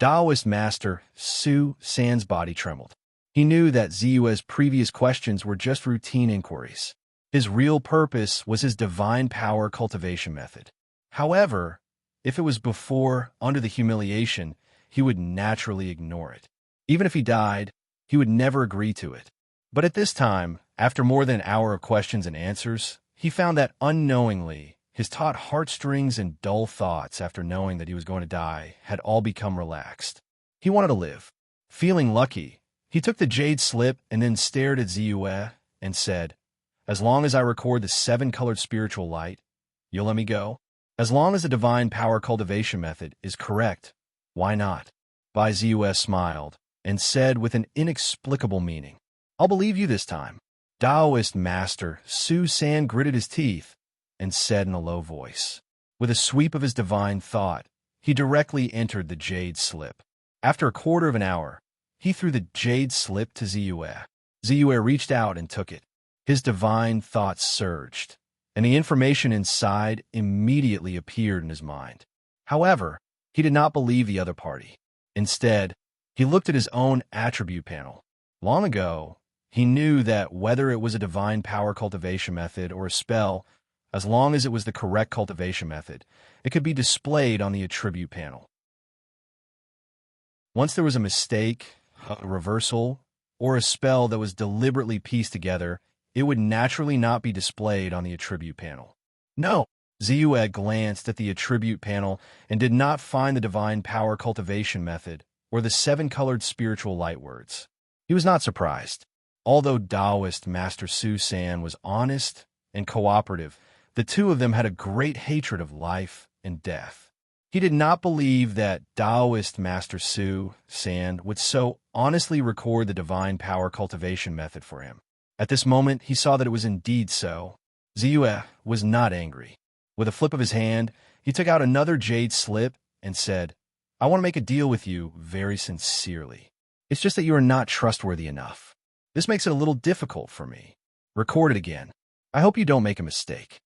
Taoist master Su San's body trembled. He knew that Ziyue's previous questions were just routine inquiries. His real purpose was his divine power cultivation method. However, if it was before, under the humiliation, he would naturally ignore it. Even if he died, he would never agree to it. But at this time, after more than an hour of questions and answers, he found that unknowingly, his taut heartstrings and dull thoughts after knowing that he was going to die had all become relaxed. He wanted to live. Feeling lucky, he took the jade slip and then stared at Ziyue and said, "As long as I record the 7-colored spiritual light, you'll let me go? As long as the divine power cultivation method is correct, why not?" Bai Ziyue smiled and said with an inexplicable meaning, "I'll believe you this time." Taoist master Su San gritted his teeth and said in a low voice. With a sweep of his divine thought, he directly entered the jade slip. After a quarter of an hour, he threw the jade slip to Ziyue. Ziyue reached out and took it. His divine thoughts surged, and the information inside immediately appeared in his mind. However, he did not believe the other party. Instead, he looked at his own attribute panel. Long ago, he knew that whether it was a divine power cultivation method or a spell, as long as it was the correct cultivation method, it could be displayed on the attribute panel. Once there was a mistake, a reversal, or a spell that was deliberately pieced together, it would naturally not be displayed on the attribute panel. No! Ziyue glanced at the attribute panel and did not find the divine power cultivation method or the 7-colored spiritual light words. He was not surprised. Although Taoist Master Su San was honest and cooperative, the two of them had a great hatred of life and death. He did not believe that Taoist Master Su San would so honestly record the divine power cultivation method for him. At this moment, he saw that it was indeed so. Ziyue was not angry. With a flip of his hand, he took out another jade slip and said, "I want to make a deal with you very sincerely. It's just that you are not trustworthy enough. This makes it a little difficult for me. Record it again. I hope you don't make a mistake."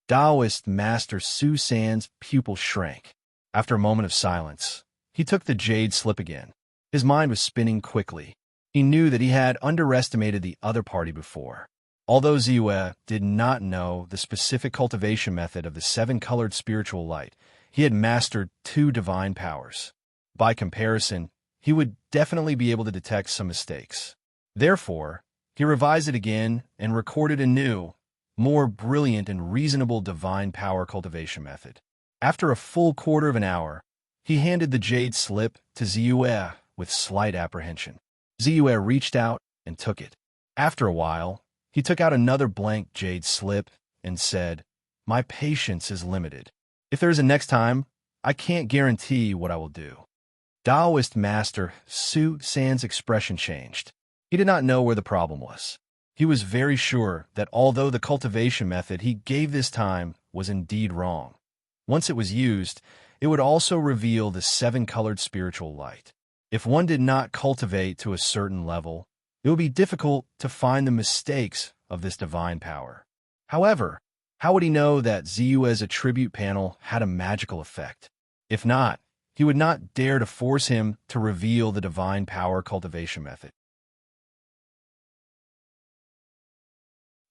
Taoist Master Su San's pupil shrank. After a moment of silence, he took the jade slip again. His mind was spinning quickly. He knew that he had underestimated the other party before. Although Ziyue did not know the specific cultivation method of the 7-colored spiritual light, he had mastered 2 divine powers. By comparison, he would definitely be able to detect some mistakes. Therefore, he revised it again and recorded a new, more brilliant and reasonable divine power cultivation method. After a full quarter of an hour, he handed the jade slip to Ziyue with slight apprehension. Ziyue reached out and took it. After a while, he took out another blank jade slip and said, "My patience is limited. If there is a next time, I can't guarantee what I will do." Taoist Master Su San's expression changed. He did not know where the problem was. He was very sure that although the cultivation method he gave this time was indeed wrong, once it was used, it would also reveal the 7-colored spiritual light. If one did not cultivate to a certain level, it would be difficult to find the mistakes of this divine power. However, how would he know that Ziyue's attribute panel had a magical effect? If not, he would not dare to force him to reveal the divine power cultivation method.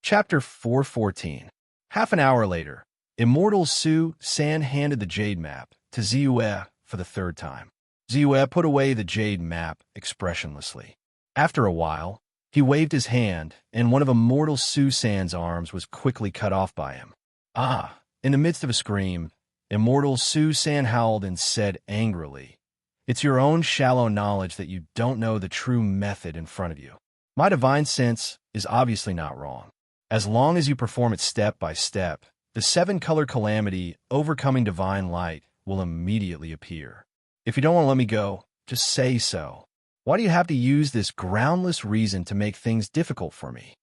Chapter 414. Half an hour later, Immortal Su San handed the jade map to Ziyue for the 3rd time. Ziyue put away the jade map expressionlessly. After a while, he waved his hand, and one of Immortal Su San's arms was quickly cut off by him. "Ah!" In the midst of a scream, Immortal Su San howled and said angrily, "It's your own shallow knowledge that you don't know the true method in front of you. My divine sense is obviously not wrong. As long as you perform it step by step, the 7-color calamity overcoming divine light will immediately appear. If you don't want to let me go, just say so. Why do you have to use this groundless reason to make things difficult for me?"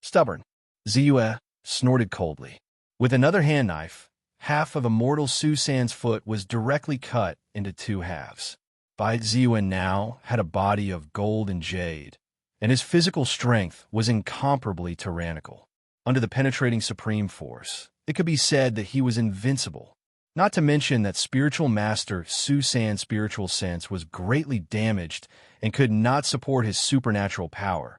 "Stubborn." Ziyue snorted coldly. With another hand knife, half of Immortal Su San's foot was directly cut into 2 halves. Bai Ziyue now had a body of gold and jade, and his physical strength was incomparably tyrannical. Under the penetrating supreme force, it could be said that he was invincible. Not to mention that spiritual master Su San's spiritual sense was greatly damaged and could not support his supernatural power.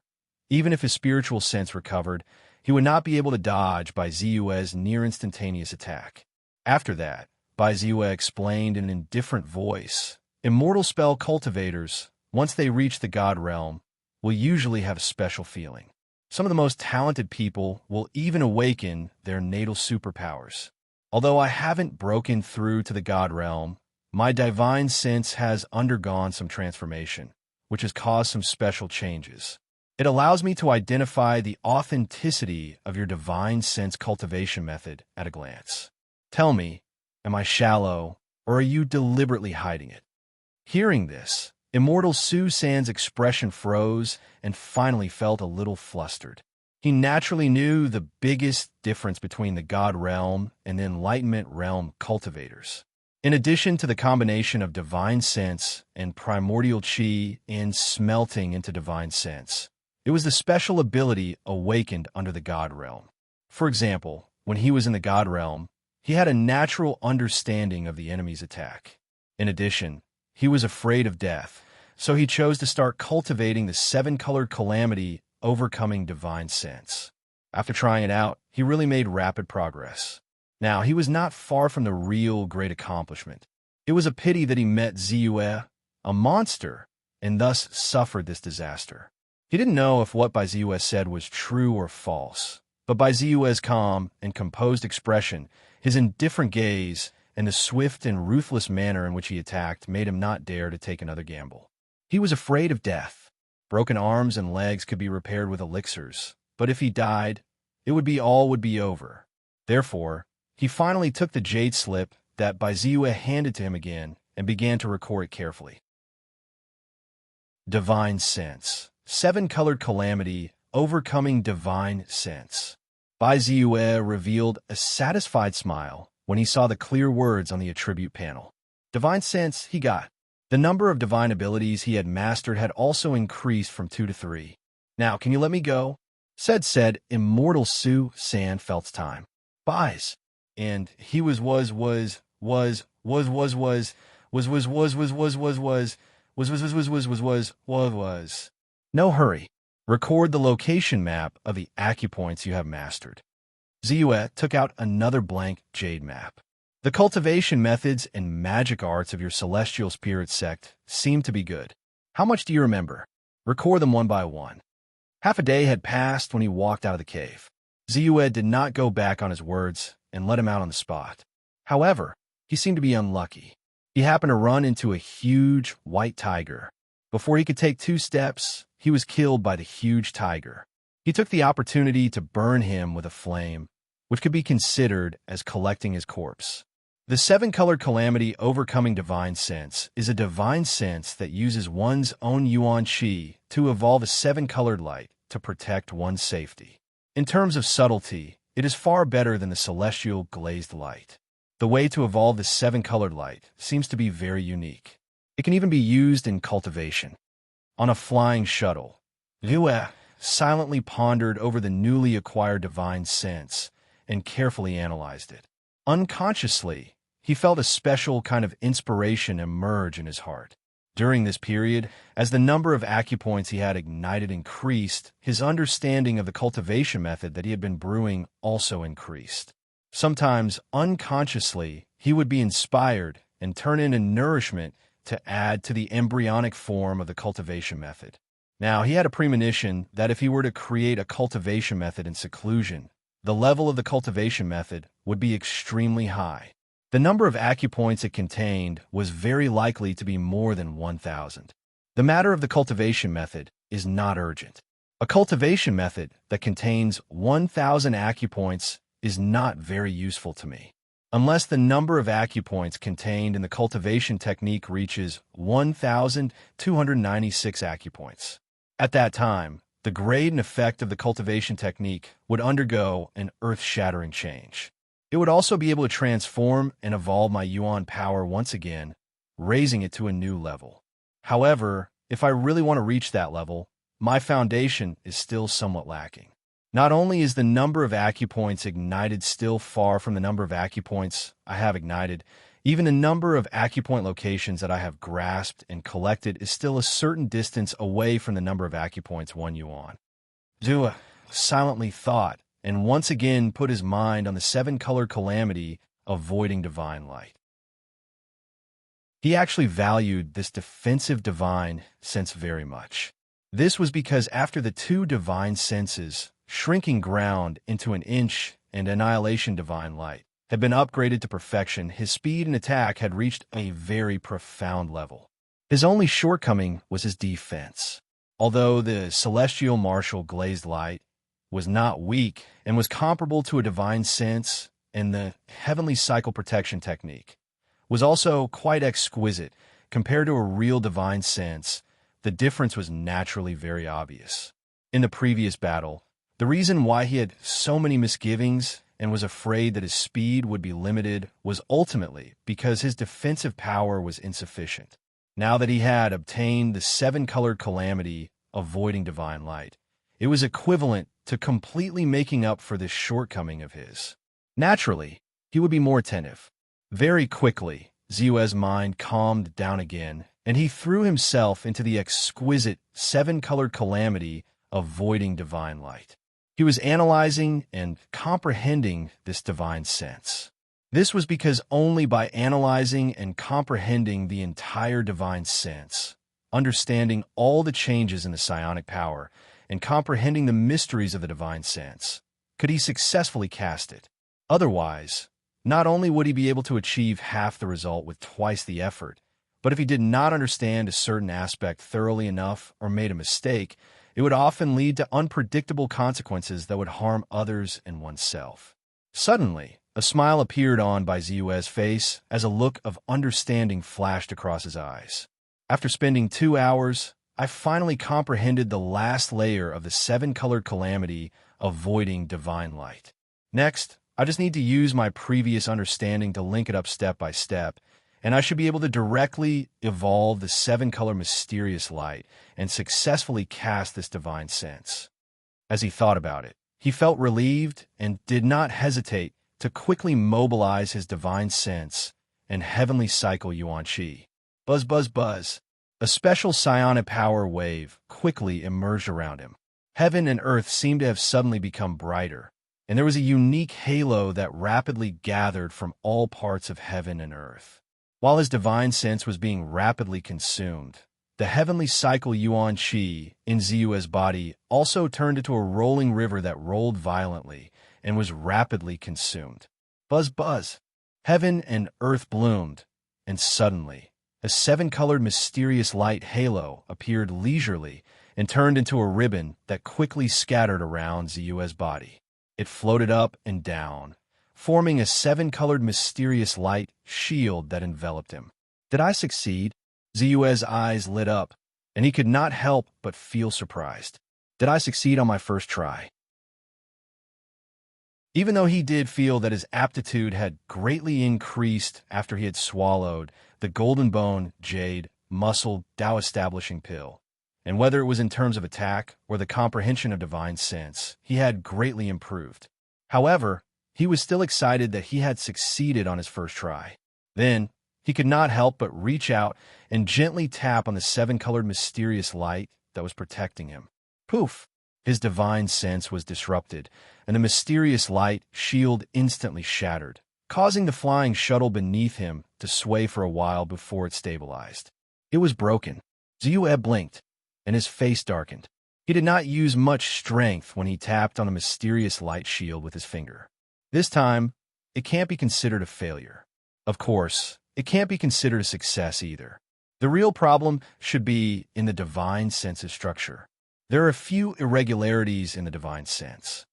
Even if his spiritual sense recovered, he would not be able to dodge Bai Ziyue's near-instantaneous attack. After that, Bai Ziyue explained in an indifferent voice, "Immortal spell cultivators, once they reach the God realm, will usually have a special feeling. Some of the most talented people will even awaken their natal superpowers. Although I haven't broken through to the God realm, my divine sense has undergone some transformation, which has caused some special changes. It allows me to identify the authenticity of your divine sense cultivation method at a glance. Tell me, am I shallow, or are you deliberately hiding it?" Hearing this, Immortal Su San's expression froze and finally felt a little flustered. He naturally knew the biggest difference between the God realm and the Enlightenment realm cultivators. In addition to the combination of divine sense and primordial chi and smelting into divine sense, it was the special ability awakened under the God realm. For example, when he was in the God realm, he had a natural understanding of the enemy's attack. In addition, he was afraid of death, so he chose to start cultivating the seven-colored calamity, overcoming divine sense. After trying it out, he really made rapid progress. Now, he was not far from the real great accomplishment. It was a pity that he met Ziyue, a monster, and thus suffered this disaster. He didn't know if what Bai Ziyue said was true or false, but Bai Ziyue's calm and composed expression, his indifferent gaze, and the swift and ruthless manner in which he attacked made him not dare to take another gamble. He was afraid of death. Broken arms and legs could be repaired with elixirs, but if he died, it would be over. Therefore, he finally took the jade slip that Bai Ziyue handed to him again and began to record it carefully. Divine Sense. Seven-colored calamity, overcoming divine sense. Bai Ziyue revealed a satisfied smile when he saw the clear words on the attribute panel. Divine sense he got. The number of divine abilities he had mastered had also increased from 2 to 3. "Now, can you let me go?" said Immortal Su San felt time. Bai's. And he was No hurry. Record the location map of the acupoints you have mastered. Ziyue took out another blank jade map. The cultivation methods and magic arts of your celestial spirit sect seem to be good. How much do you remember? Record them one by one. Half a day had passed when he walked out of the cave. Ziyue did not go back on his words and let him out on the spot. However, he seemed to be unlucky. He happened to run into a huge white tiger. Before he could take 2 steps, he was killed by the huge tiger. He took the opportunity to burn him with a flame, which could be considered as collecting his corpse. The seven-colored calamity overcoming divine sense is a divine sense that uses one's own yuan qi to evolve a seven-colored light to protect one's safety. In terms of subtlety, it is far better than the celestial glazed light. The way to evolve the seven-colored light seems to be very unique. It can even be used in cultivation. On a flying shuttle, Liu silently pondered over the newly acquired divine sense and carefully analyzed it. Unconsciously, he felt a special kind of inspiration emerge in his heart. During this period, as the number of acupoints he had ignited increased, his understanding of the cultivation method that he had been brewing also increased. Sometimes, unconsciously, he would be inspired and turn in a nourishment to add to the embryonic form of the cultivation method. Now, he had a premonition that if he were to create a cultivation method in seclusion, the level of the cultivation method would be extremely high. The number of acupoints it contained was very likely to be more than 1,000. The matter of the cultivation method is not urgent. A cultivation method that contains 1,000 acupoints is not very useful to me. Unless the number of acupoints contained in the cultivation technique reaches 1,296 acupoints. At that time, the grade and effect of the cultivation technique would undergo an earth-shattering change. It would also be able to transform and evolve my yuan power once again, raising it to a new level. However, if I really want to reach that level, my foundation is still somewhat lacking. Not only is the number of acupoints ignited still far from the number of acupoints I have ignited, even the number of acupoint locations that I have grasped and collected is still a certain distance away from the number of acupoints one yuan. Zhou silently thought, and once again put his mind on the seven-color calamity of voiding divine light. He actually valued this defensive divine sense very much. This was because after the two divine senses, shrinking ground into an inch and annihilation divine light, had been upgraded to perfection, his speed and attack had reached a very profound level. His only shortcoming was his defense. Although the celestial martial glazed light was not weak and was comparable to a divine sense, and the heavenly cycle protection technique was also quite exquisite compared to a real divine sense, the difference was naturally very obvious. In the previous battle, the reason why he had so many misgivings and was afraid that his speed would be limited was ultimately because his defensive power was insufficient. Now that he had obtained the seven-colored calamity of voiding divine light, it was equivalent to completely making up for this shortcoming of his. Naturally, he would be more attentive. Very quickly, Ziyue's mind calmed down again, and he threw himself into the exquisite seven-colored calamity of voiding divine light. He was analyzing and comprehending this divine sense. This was because only by analyzing and comprehending the entire divine sense, understanding all the changes in the psionic power, and comprehending the mysteries of the divine sense, could he successfully cast it. Otherwise, not only would he be able to achieve half the result with twice the effort, but if he did not understand a certain aspect thoroughly enough or made a mistake, it would often lead to unpredictable consequences that would harm others and oneself. Suddenly, a smile appeared on by Ziyue's face as a look of understanding flashed across his eyes. After spending 2 hours, I finally comprehended the last layer of the seven-colored calamity of voiding divine light. Next, I just need to use my previous understanding to link it up step by step, and I should be able to directly evolve the seven-color mysterious light and successfully cast this divine sense. As he thought about it, he felt relieved and did not hesitate to quickly mobilize his divine sense and heavenly cycle yuan qi. Buzz, buzz, buzz. A special psionic power wave quickly emerged around him. Heaven and earth seemed to have suddenly become brighter, and there was a unique halo that rapidly gathered from all parts of heaven and earth. While his divine sense was being rapidly consumed, the heavenly cycle yuan qi in Ziyue's body also turned into a rolling river that rolled violently and was rapidly consumed. Buzz, buzz. Heaven and earth bloomed, and suddenly, a seven-colored mysterious light halo appeared leisurely and turned into a ribbon that quickly scattered around Ziyue's body. It floated up and down, forming a seven-colored mysterious light shield that enveloped him. Did I succeed? Ziyue's eyes lit up, and he could not help but feel surprised. Did I succeed on my first try? Even though he did feel that his aptitude had greatly increased after he had swallowed the golden bone, jade, muscle, Tao-establishing pill, and whether it was in terms of attack or the comprehension of divine sense, he had greatly improved. However, he was still excited that he had succeeded on his first try. Then, he could not help but reach out and gently tap on the seven-colored mysterious light that was protecting him. Poof! His divine sense was disrupted, and the mysterious light shield instantly shattered, causing the flying shuttle beneath him to sway for a while before it stabilized. It was broken. Ziyue blinked, and his face darkened. He did not use much strength when he tapped on the mysterious light shield with his finger. This time, it can't be considered a failure. Of course, it can't be considered a success either. The real problem should be in the divine sense's structure. There are a few irregularities in the divine sense.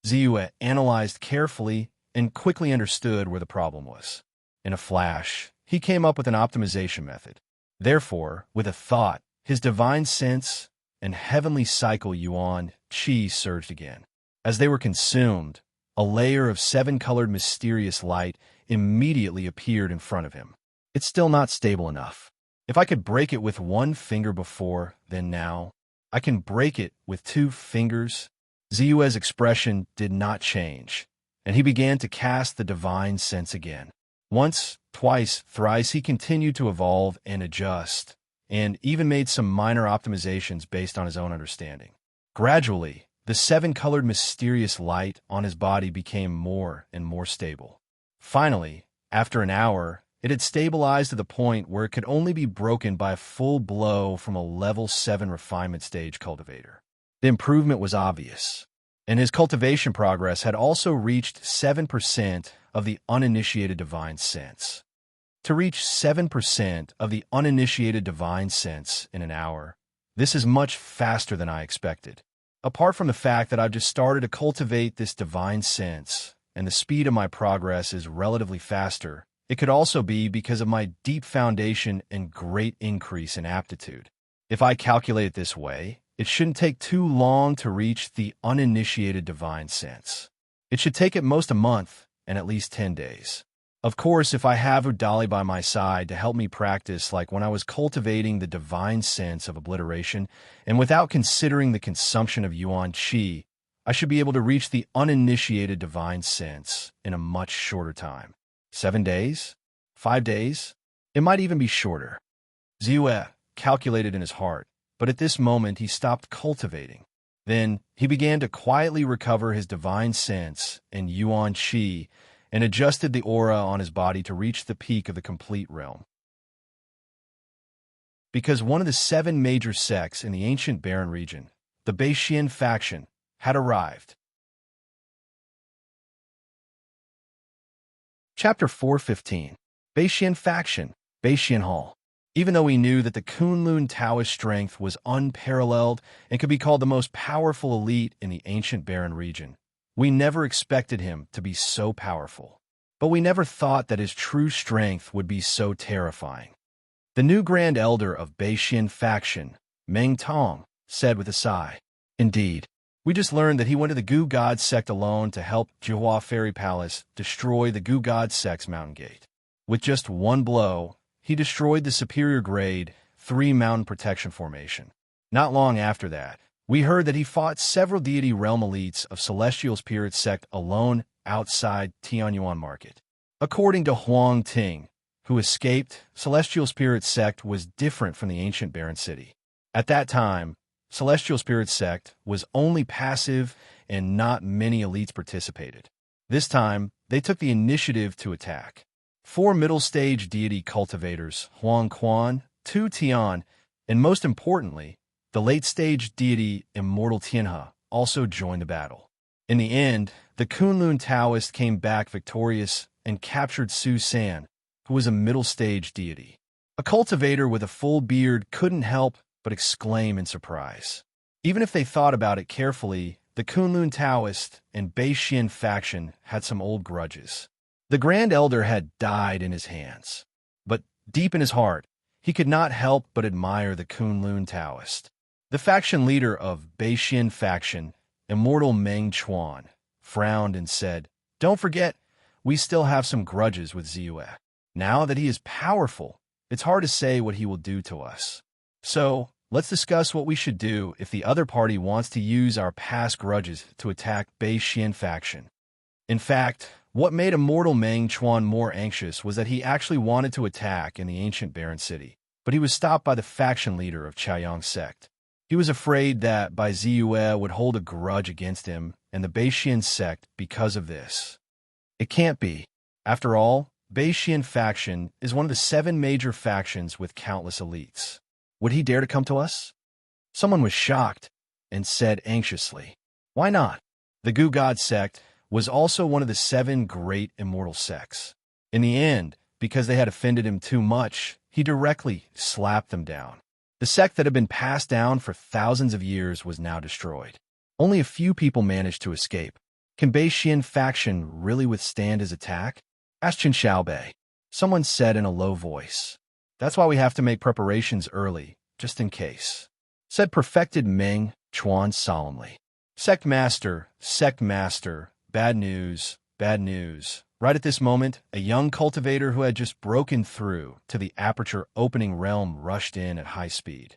Ziyue analyzed carefully and quickly understood where the problem was. In a flash, he came up with an optimization method. Therefore, with a thought, his divine sense and heavenly cycle yuan qi surged again. As they were consumed, a layer of seven-colored mysterious light immediately appeared in front of him. It's still not stable enough. If I could break it with one finger before, then now, I can break it with 2 fingers Ziyue's expression did not change, and he began to cast the divine sense again. Once, twice, thrice he continued to evolve and adjust, and even made some minor optimizations based on his own understanding. Gradually, the seven-colored mysterious light on his body became more and more stable. Finally, after an hour, it had stabilized to the point where it could only be broken by a full blow from a level 7 refinement stage cultivator. The improvement was obvious, and his cultivation progress had also reached 7% of the uninitiated divine sense. To reach 7% of the uninitiated divine sense in an hour, this is much faster than I expected. Apart from the fact that I've just started to cultivate this divine sense, and the speed of my progress is relatively faster, it could also be because of my deep foundation and great increase in aptitude. If I calculate it this way, it shouldn't take too long to reach the uninitiated divine sense. It should take at most a month and at least 10 days. Of course, if I have Udali by my side to help me practice like when I was cultivating the divine sense of obliteration, and without considering the consumption of yuan qi, I should be able to reach the uninitiated divine sense in a much shorter time. 7 days? 5 days? It might even be shorter. Ziyue calculated in his heart, but at this moment he stopped cultivating. Then he began to quietly recover his divine sense and yuan qi and adjusted the aura on his body to reach the peak of the complete realm. Because one of the 7 major sects in the ancient barren region, the Beixian faction, had arrived. Chapter 4:15. Beixian Faction, Beixian Hall. Even though we knew that the Kunlun Taoist strength was unparalleled and could be called the most powerful elite in the ancient barren region, we never expected him to be so powerful. But we never thought that his true strength would be so terrifying. The new Grand Elder of Beixian Faction, Meng Tong, said with a sigh, "Indeed. We just learned that he went to the Gu God sect alone to help Jihua Fairy Palace destroy the Gu God sect's mountain gate. With just one blow, he destroyed the superior grade 3 mountain protection formation. Not long after that, we heard that he fought several deity realm elites of Celestial Spirit sect alone outside Tianyuan Market. According to Huang Ting, who escaped, Celestial Spirit sect was different from the ancient barren city. At that time, Celestial Spirit sect was only passive and not many elites participated. This time, they took the initiative to attack. 4 middle-stage deity cultivators, Huang Quan, 2 Tian, and most importantly, the late-stage deity Immortal Tianhe also joined the battle. In the end, the Kunlun Taoist came back victorious and captured Su San, who was a middle-stage deity. A cultivator with a full beard couldn't help but exclaim in surprise. Even if they thought about it carefully, the Kunlun Taoist and Beixian faction had some old grudges. The Grand Elder had died in his hands, but deep in his heart, he could not help but admire the Kunlun Taoist. The faction leader of Beixian faction, Immortal Meng Chuan, frowned and said, "Don't forget, we still have some grudges with Ziyue. Now that he is powerful, it's hard to say what he will do to us. So, let's discuss what we should do if the other party wants to use our past grudges to attack Beixian faction." In fact, what made Immortal Meng Chuan more anxious was that he actually wanted to attack in the ancient barren city, but he was stopped by the faction leader of Chaoyang sect. He was afraid that Bai Ziyue would hold a grudge against him and the Beixian sect because of this. It can't be. After all, Beixian faction is one of the 7 major factions with countless elites. Would he dare to come to us? Someone was shocked and said anxiously, "Why not?" The Gu God sect was also one of the 7 great immortal sects. In the end, because they had offended him too much, he directly slapped them down. The sect that had been passed down for thousands of years was now destroyed. Only a few people managed to escape. Can Beixian faction really withstand his attack? Ask Qin Xiaobei. Someone said in a low voice. That's why we have to make preparations early, just in case. Said perfected Meng Chuan solemnly. Sect master, bad news, bad news. Right at this moment, a young cultivator who had just broken through to the aperture opening realm rushed in at high speed.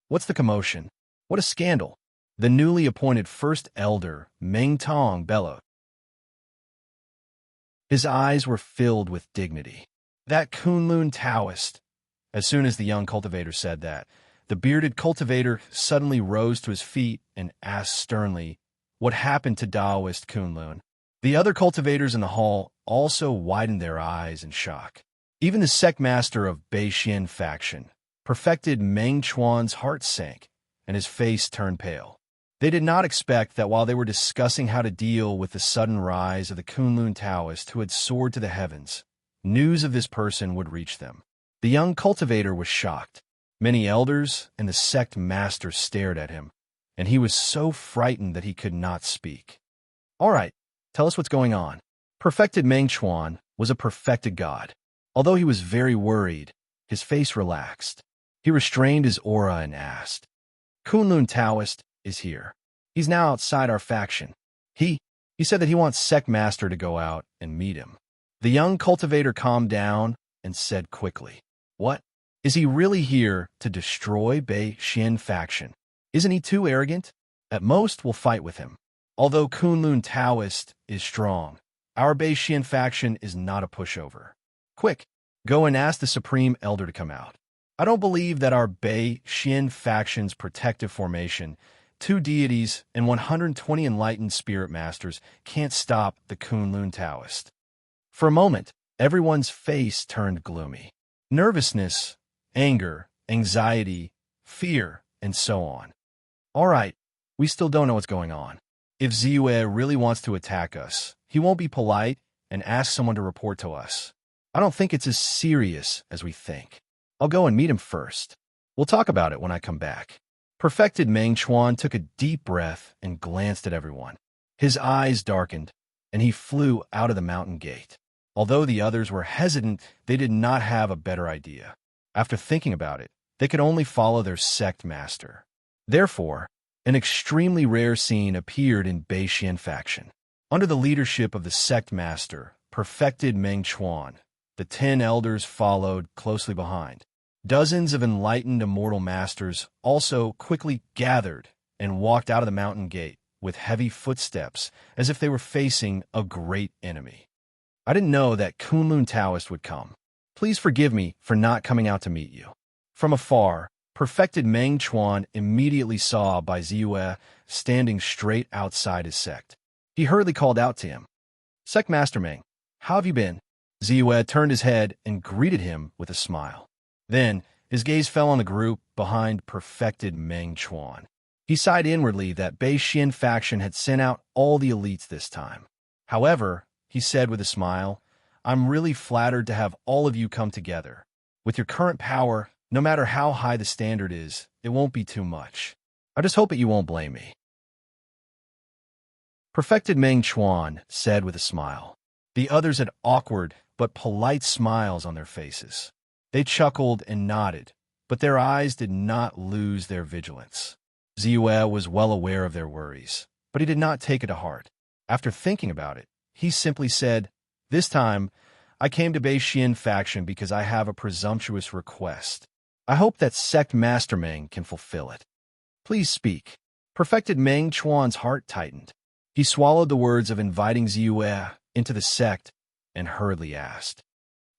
What's the commotion? What a scandal! The newly appointed first elder, Meng Tong, bellowed. His eyes were filled with dignity. That Kunlun Taoist. As soon as the young cultivator said that, the bearded cultivator suddenly rose to his feet and asked sternly, "What happened to Taoist Kunlun?" The other cultivators in the hall also widened their eyes in shock. Even the sect master of Beixian faction, perfected Meng Chuan's heart sank, and his face turned pale. They did not expect that while they were discussing how to deal with the sudden rise of the Kunlun Taoist who had soared to the heavens, news of this person would reach them. The young cultivator was shocked. Many elders and the sect master stared at him, and he was so frightened that he could not speak. "All right, tell us what's going on." Perfected Meng Chuan was a perfected god. Although he was very worried, his face relaxed. He restrained his aura and asked, "Kunlun Taoist is here. He's now outside our faction. He said that he wants sect master to go out and meet him." The young cultivator calmed down and said quickly, "What? Is he really here to destroy Beixian faction? Isn't he too arrogant? At most, we'll fight with him. Although Kunlun Taoist is strong, our Beixian faction is not a pushover. Quick, go and ask the Supreme Elder to come out. I don't believe that our Beixian faction's protective formation, 2 deities and 120 enlightened spirit masters, can't stop the Kunlun Taoist." For a moment, everyone's face turned gloomy. Nervousness, anger, anxiety, fear, and so on. "All right, we still don't know what's going on. If Ziyue really wants to attack us, he won't be polite and ask someone to report to us. I don't think it's as serious as we think. I'll go and meet him first. We'll talk about it when I come back." Perfected Meng Chuan took a deep breath and glanced at everyone. His eyes darkened, and he flew out of the mountain gate. Although the others were hesitant, they did not have a better idea. After thinking about it, they could only follow their sect master. Therefore, an extremely rare scene appeared in Beixian faction. Under the leadership of the sect master, perfected Meng Chuan, the 10 elders followed closely behind. Dozens of enlightened immortal masters also quickly gathered and walked out of the mountain gate with heavy footsteps as if they were facing a great enemy. "I didn't know that Kunlun Taoist would come. Please forgive me for not coming out to meet you." From afar, perfected Meng Chuan immediately saw Bai Ziyue standing straight outside his sect. He hurriedly called out to him, "Sect Master Meng, how have you been?" Ziyue turned his head and greeted him with a smile. Then, his gaze fell on the group behind perfected Meng Chuan. He sighed inwardly that Beixian faction had sent out all the elites this time. "However," he said with a smile, "I'm really flattered to have all of you come together. With your current power, no matter how high the standard is, it won't be too much. I just hope that you won't blame me." Perfected Meng Chuan said with a smile. The others had awkward but polite smiles on their faces. They chuckled and nodded, but their eyes did not lose their vigilance. Ziyue was well aware of their worries, but he did not take it to heart. After thinking about it, he simply said, "This time, I came to Beixian faction because I have a presumptuous request. I hope that Sect Master Meng can fulfill it. Please speak." Perfected Meng Chuan's heart tightened. He swallowed the words of inviting Ziyue into the sect and hurriedly asked,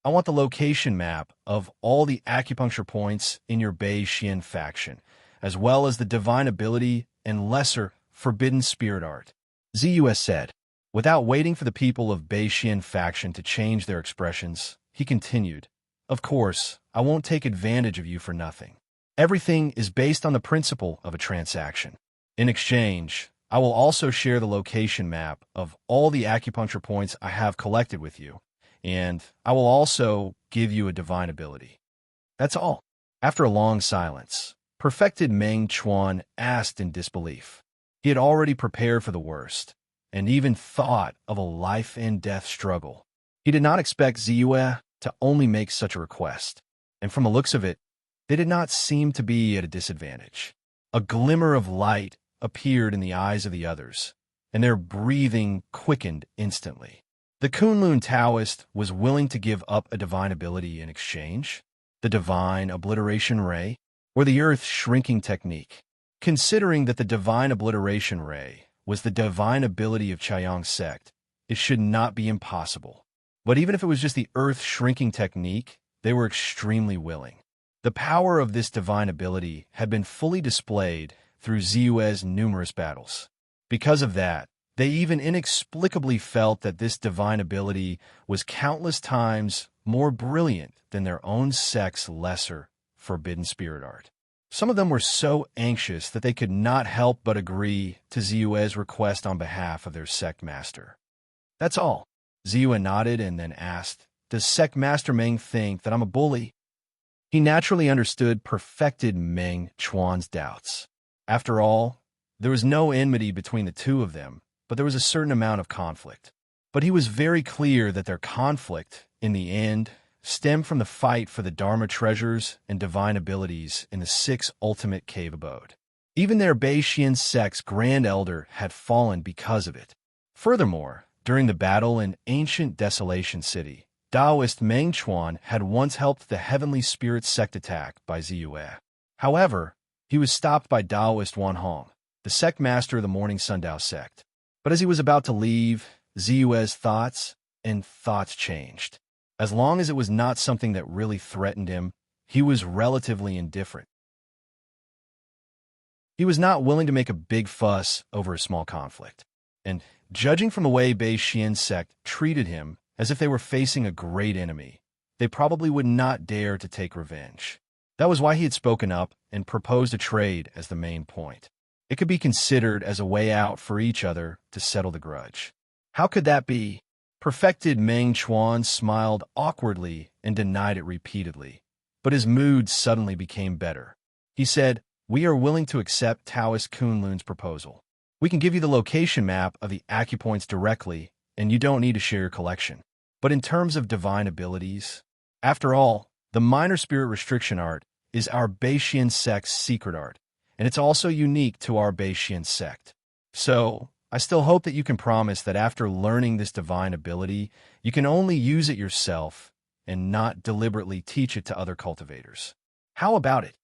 "I want the location map of all the acupuncture points in your Beixian faction, as well as the divine ability and lesser forbidden spirit art." Ziyue said. Without waiting for the people of Beixian faction to change their expressions, he continued, "Of course, I won't take advantage of you for nothing. Everything is based on the principle of a transaction. In exchange, I will also share the location map of all the acupuncture points I have collected with you, and I will also give you a divine ability. That's all." After a long silence, perfected Meng Chuan asked in disbelief. He had already prepared for the worst, and even thought of a life-and-death struggle. He did not expect Ziyue to only make such a request, and from the looks of it, they did not seem to be at a disadvantage. A glimmer of light appeared in the eyes of the others, and their breathing quickened instantly. The Kunlun Taoist was willing to give up a divine ability in exchange, the divine obliteration ray, or the earth shrinking technique. Considering that the divine obliteration ray was the divine ability of Chaeyong's sect, it should not be impossible. But even if it was just the earth-shrinking technique, they were extremely willing. The power of this divine ability had been fully displayed through Ziyue's numerous battles. Because of that, they even inexplicably felt that this divine ability was countless times more brilliant than their own sect's lesser, forbidden spirit art. Some of them were so anxious that they could not help but agree to Ziyue's request on behalf of their sect master. "That's all." Ziyue nodded and then asked, "Does sect master Meng think that I'm a bully?" He naturally understood perfected Meng Chuan's doubts. After all, there was no enmity between the two of them, but there was a certain amount of conflict. But he was very clear that their conflict, in the end, stemmed from the fight for the Dharma treasures and divine abilities in the 6 ultimate cave abode. Even their Beixian sect's grand elder had fallen because of it. Furthermore, during the battle in ancient Desolation City, Taoist Meng Chuan had once helped the Heavenly Spirit sect attack by Ziyue. However, he was stopped by Taoist Wan Hong, the sect master of the Morning Sundao sect. But as he was about to leave, Ziyue's thoughts changed. As long as it was not something that really threatened him, he was relatively indifferent. He was not willing to make a big fuss over a small conflict. And judging from the way Beixian sect treated him as if they were facing a great enemy, they probably would not dare to take revenge. That was why he had spoken up and proposed a trade as the main point. It could be considered as a way out for each other to settle the grudge. How could that be? Perfected Meng Chuan smiled awkwardly and denied it repeatedly, but his mood suddenly became better. He said, "We are willing to accept Taoist Kunlun's proposal. We can give you the location map of the acupoints directly, and you don't need to share your collection. But in terms of divine abilities, after all, the minor spirit restriction art is our Beixian sect's secret art, and it's also unique to our Beixian sect. So, I still hope that you can promise that after learning this divine ability, you can only use it yourself and not deliberately teach it to other cultivators. How about it?"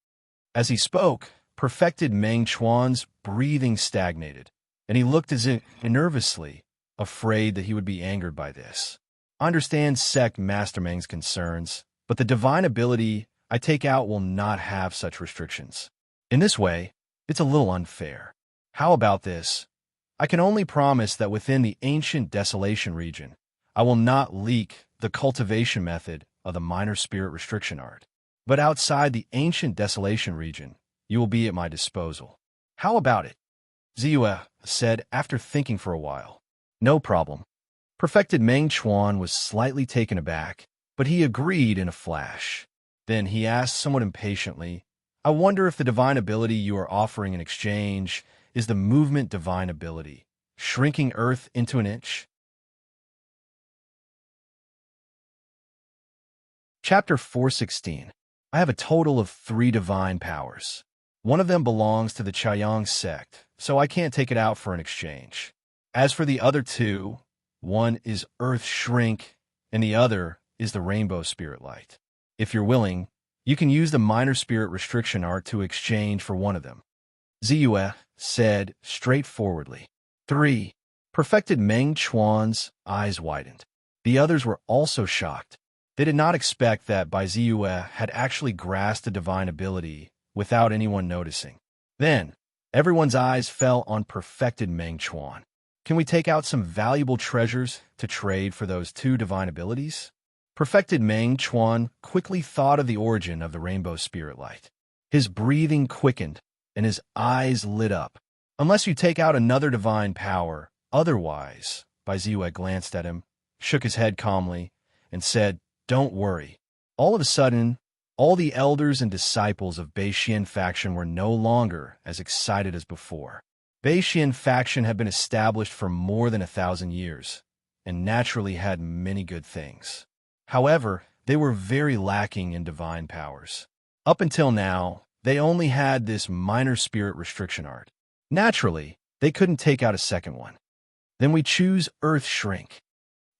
As he spoke, perfected Meng Chuan's breathing stagnated, and he looked as if nervously, afraid that he would be angered by this. "I understand sect Master Meng's concerns, but the divine ability I take out will not have such restrictions. In this way, it's a little unfair. How about this? I can only promise that within the ancient Desolation region, I will not leak the cultivation method of the minor spirit restriction art. But outside the ancient Desolation region, you will be at my disposal. How about it?" Ziyue said after thinking for a while. "No problem." Perfected Meng Chuan was slightly taken aback, but he agreed in a flash. Then he asked somewhat impatiently, "I wonder if the divine ability you are offering in exchange is the movement divine ability, shrinking Earth into an inch?" Chapter 416. I have a total of 3 divine powers. One of them belongs to the Chaeyong sect, so I can't take it out for an exchange. As for the other 2, one is Earth Shrink, and the other is the Rainbow Spirit Light. If you're willing, you can use the minor spirit restriction art to exchange for one of them." Ziyue said straightforwardly. 3. Perfected Meng Chuan's eyes widened. The others were also shocked. They did not expect that Bai Ziyue had actually grasped the divine ability without anyone noticing. Then, everyone's eyes fell on perfected Meng Chuan. "Can we take out some valuable treasures to trade for those 2 divine abilities?" Perfected Meng Chuan quickly thought of the origin of the Rainbow Spirit Light. His breathing quickened, and his eyes lit up. "Unless you take out another divine power, otherwise," Bai Ziyue glanced at him, shook his head calmly, and said, "Don't worry." All of a sudden, all the elders and disciples of Beixian faction were no longer as excited as before. Beixian faction had been established for more than 1,000 years, and naturally had many good things. However, they were very lacking in divine powers. Up until now, they only had this minor spirit restriction art. Naturally, they couldn't take out a second one. "Then we choose Earth Shrink."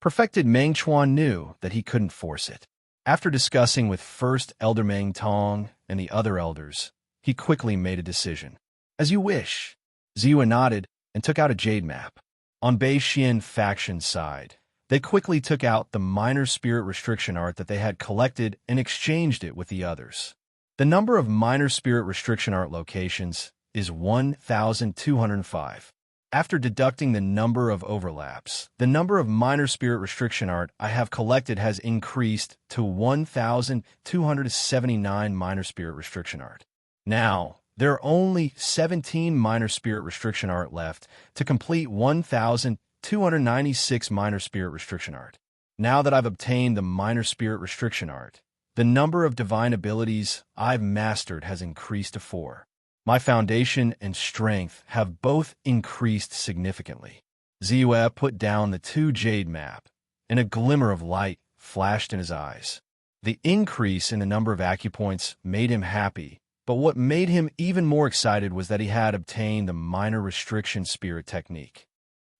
Perfected Meng Chuan knew that he couldn't force it. After discussing with first Elder Meng Tong and the other elders, he quickly made a decision. As you wish. Ziwa nodded and took out a jade map. On Bei Xian faction's side, they quickly took out the minor spirit restriction art that they had collected and exchanged it with the others. The number of minor spirit restriction art locations is 1,205. After deducting the number of overlaps, the number of minor spirit restriction art I have collected has increased to 1,279 minor spirit restriction art. Now, there are only 17 minor spirit restriction art left to complete 1,296 minor spirit restriction art. Now that I've obtained the minor spirit restriction art, the number of divine abilities I've mastered has increased to 4. My foundation and strength have both increased significantly. Ziwa put down the 2 jade map, and a glimmer of light flashed in his eyes. The increase in the number of acupoints made him happy, but what made him even more excited was that he had obtained the minor restriction spirit technique.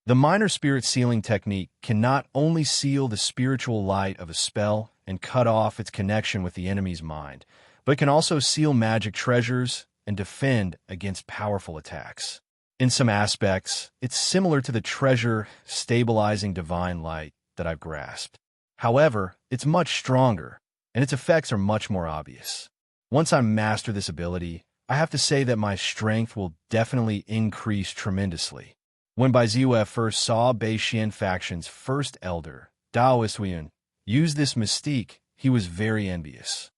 The minor spirit sealing technique can not only seal the spiritual light of a spell and cut off its connection with the enemy's mind, but can also seal magic treasures and defend against powerful attacks. In some aspects, it's similar to the treasure stabilizing divine light that I've grasped. However, it's much stronger, and its effects are much more obvious. Once I master this ability, I have to say that my strength will definitely increase tremendously. When Bai Ziwa first saw Bei Xian faction's first elder, Daoist Yuan, use this mystique, he was very envious.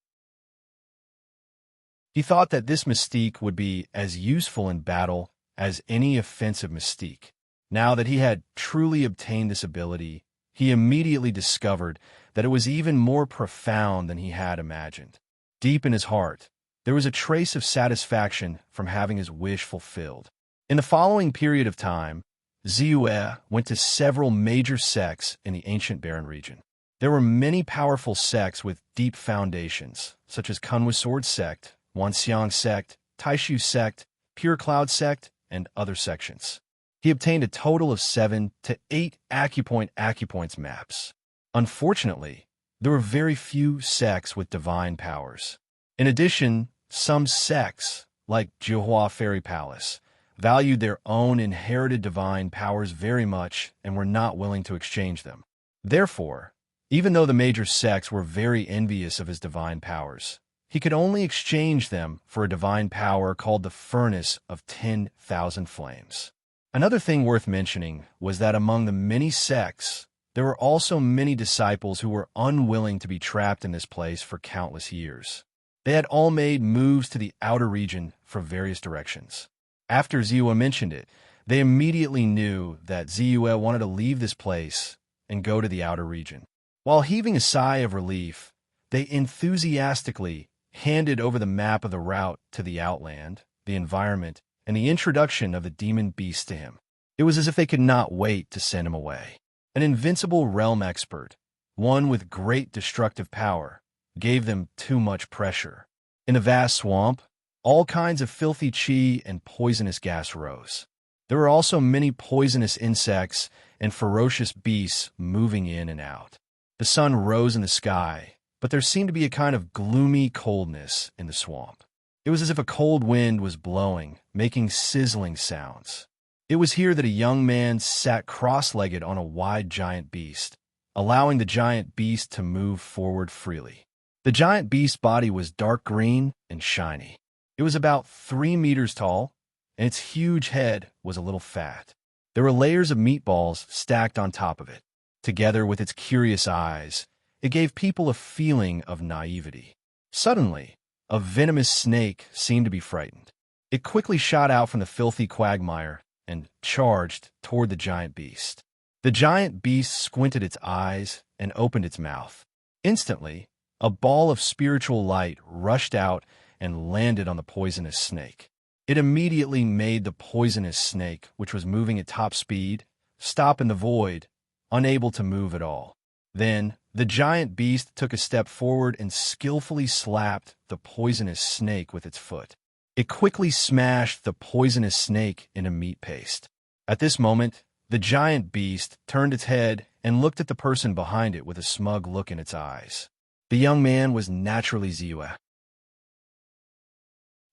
He thought that this mystique would be as useful in battle as any offensive mystique. Now that he had truly obtained this ability, he immediately discovered that it was even more profound than he had imagined. Deep in his heart, there was a trace of satisfaction from having his wish fulfilled. In the following period of time, Ziwa went to several major sects in the ancient Barren region. There were many powerful sects with deep foundations, such as Kunwa Sword Sect, Wanxiang Sect, Taishu Sect, Pure Cloud Sect, and other sections. He obtained a total of 7 to 8 acupoints maps. Unfortunately, there were very few sects with divine powers. In addition, some sects, like Jihua Fairy Palace, valued their own inherited divine powers very much and were not willing to exchange them. Therefore, even though the major sects were very envious of his divine powers, he could only exchange them for a divine power called the Furnace of 10,000 Flames. Another thing worth mentioning was that among the many sects, there were also many disciples who were unwilling to be trapped in this place for countless years. They had all made moves to the outer region from various directions. After Ziwa mentioned it, they immediately knew that Ziwa wanted to leave this place and go to the outer region. While heaving a sigh of relief, they enthusiastically handed over the map of the route to the outland, the environment, and the introduction of the demon beast to him. It was as if they could not wait to send him away. An invincible realm expert, one with great destructive power, gave them too much pressure. In the vast swamp, all kinds of filthy chi and poisonous gas rose. There were also many poisonous insects and ferocious beasts moving in and out. The sun rose in the sky, but there seemed to be a kind of gloomy coldness in the swamp. It was as if a cold wind was blowing, making sizzling sounds. It was here that a young man sat cross-legged on a wide giant beast, allowing the giant beast to move forward freely. The giant beast's body was dark green and shiny. It was about 3 meters tall, and its huge head was a little fat. There were layers of meatballs stacked on top of it. Together with its curious eyes, it gave people a feeling of naivety. Suddenly, a venomous snake seemed to be frightened. It quickly shot out from the filthy quagmire and charged toward the giant beast. The giant beast squinted its eyes and opened its mouth. Instantly, a ball of spiritual light rushed out and landed on the poisonous snake. It immediately made the poisonous snake, which was moving at top speed, stop in the void, unable to move at all. Then, the giant beast took a step forward and skillfully slapped the poisonous snake with its foot. It quickly smashed the poisonous snake into meat paste. At this moment, the giant beast turned its head and looked at the person behind it with a smug look in its eyes. The young man was naturally Ziwa.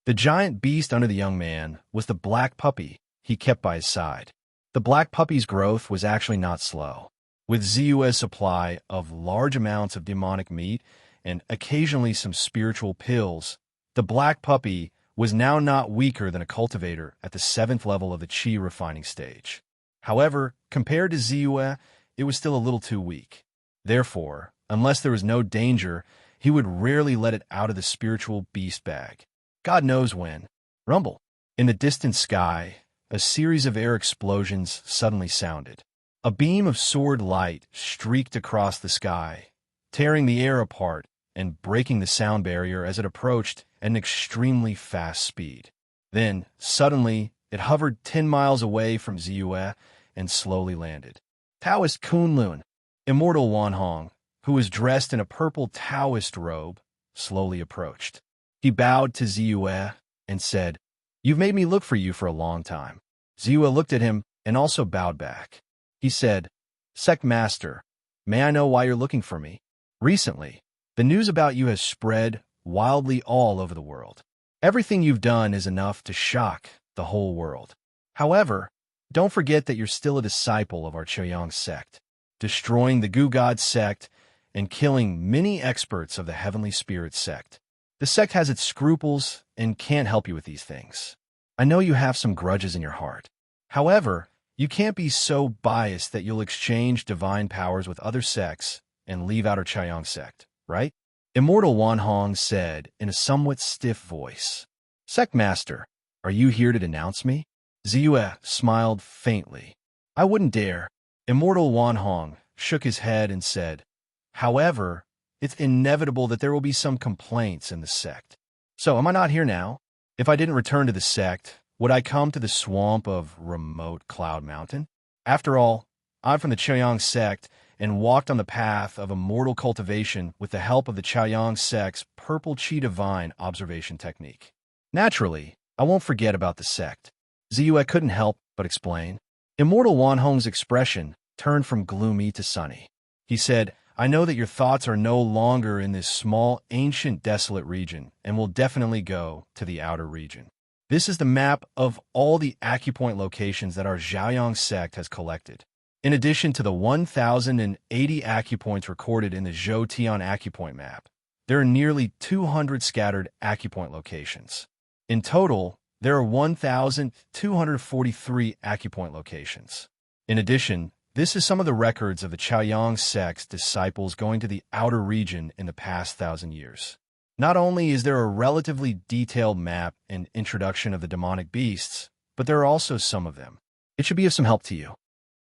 The giant beast under the young man was the black puppy he kept by his side. The black puppy's growth was actually not slow. With Ziyue's supply of large amounts of demonic meat and occasionally some spiritual pills, the black puppy was now not weaker than a cultivator at the 7th level of the chi refining stage. However, compared to Ziyue, it was still a little too weak. Therefore, unless there was no danger, he would rarely let it out of the spiritual beast bag. God knows when. Rumble. In the distant sky, a series of air explosions suddenly sounded. A beam of sword light streaked across the sky, tearing the air apart and breaking the sound barrier as it approached at an extremely fast speed. Then, suddenly, it hovered 10 miles away from Ziyue and slowly landed. Taoist Kunlun, immortal Wanhong, who was dressed in a purple Taoist robe, slowly approached. He bowed to Ziyue and said, "You've made me look for you for a long time." Ziyue looked at him and also bowed back. He said, "Sect Master, may I know why you're looking for me? Recently, the news about you has spread wildly all over the world. Everything you've done is enough to shock the whole world. However, don't forget that you're still a disciple of our Choyang sect, destroying the Gu God sect and killing many experts of the Heavenly Spirit sect. The sect has its scruples and can't help you with these things. I know you have some grudges in your heart. However, you can't be so biased that you'll exchange divine powers with other sects and leave out our Chaoyang sect, right?" Immortal Wanhong said in a somewhat stiff voice. "Sect Master, are you here to denounce me?" Ziyue smiled faintly. "I wouldn't dare." Immortal Wanhong shook his head and said, "However, it's inevitable that there will be some complaints in the sect. So am I not here now? If I didn't return to the sect, would I come to the swamp of remote Cloud Mountain? After all, I'm from the Chaoyang sect and walked on the path of immortal cultivation with the help of the Chaoyang sect's Purple Chi Divine observation technique. Naturally, I won't forget about the sect." Ziyue couldn't help but explain. Immortal Wanhong's expression turned from gloomy to sunny. He said, "I know that your thoughts are no longer in this small, ancient, desolate region and will definitely go to the outer region. This is the map of all the acupoint locations that our Zhaoyang sect has collected. In addition to the 1,080 acupoints recorded in the Zhou Tian acupoint map, there are nearly 200 scattered acupoint locations. In total, there are 1,243 acupoint locations. In addition, this is some of the records of the Chaoyang sect's disciples going to the outer region in the past 1,000 years. Not only is there a relatively detailed map and introduction of the demonic beasts, but there are also some of them. It should be of some help to you."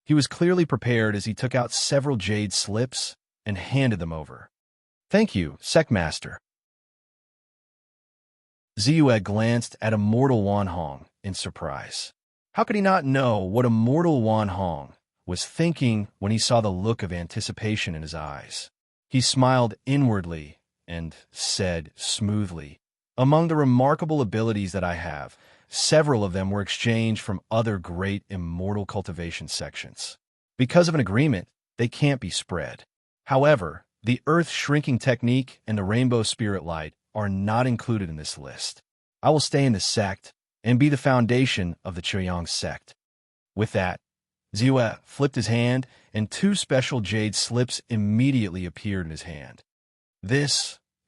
He was clearly prepared as he took out several jade slips and handed them over. "Thank you, Sect Master." Ziyue glanced at Immortal Wanhong in surprise. How could he not know what Immortal Wanhong was thinking when he saw the look of anticipation in his eyes? He smiled inwardly and said smoothly, "Among the remarkable abilities that I have, several of them were exchanged from other great immortal cultivation sections. Because of an agreement, they can't be spread. However, the Earth Shrinking Technique and the Rainbow Spirit Light are not included in this list. I will stay in the sect and be the foundation of the Choyang sect." With that, Ziyue flipped his hand and 2 special jade slips immediately appeared in his hand.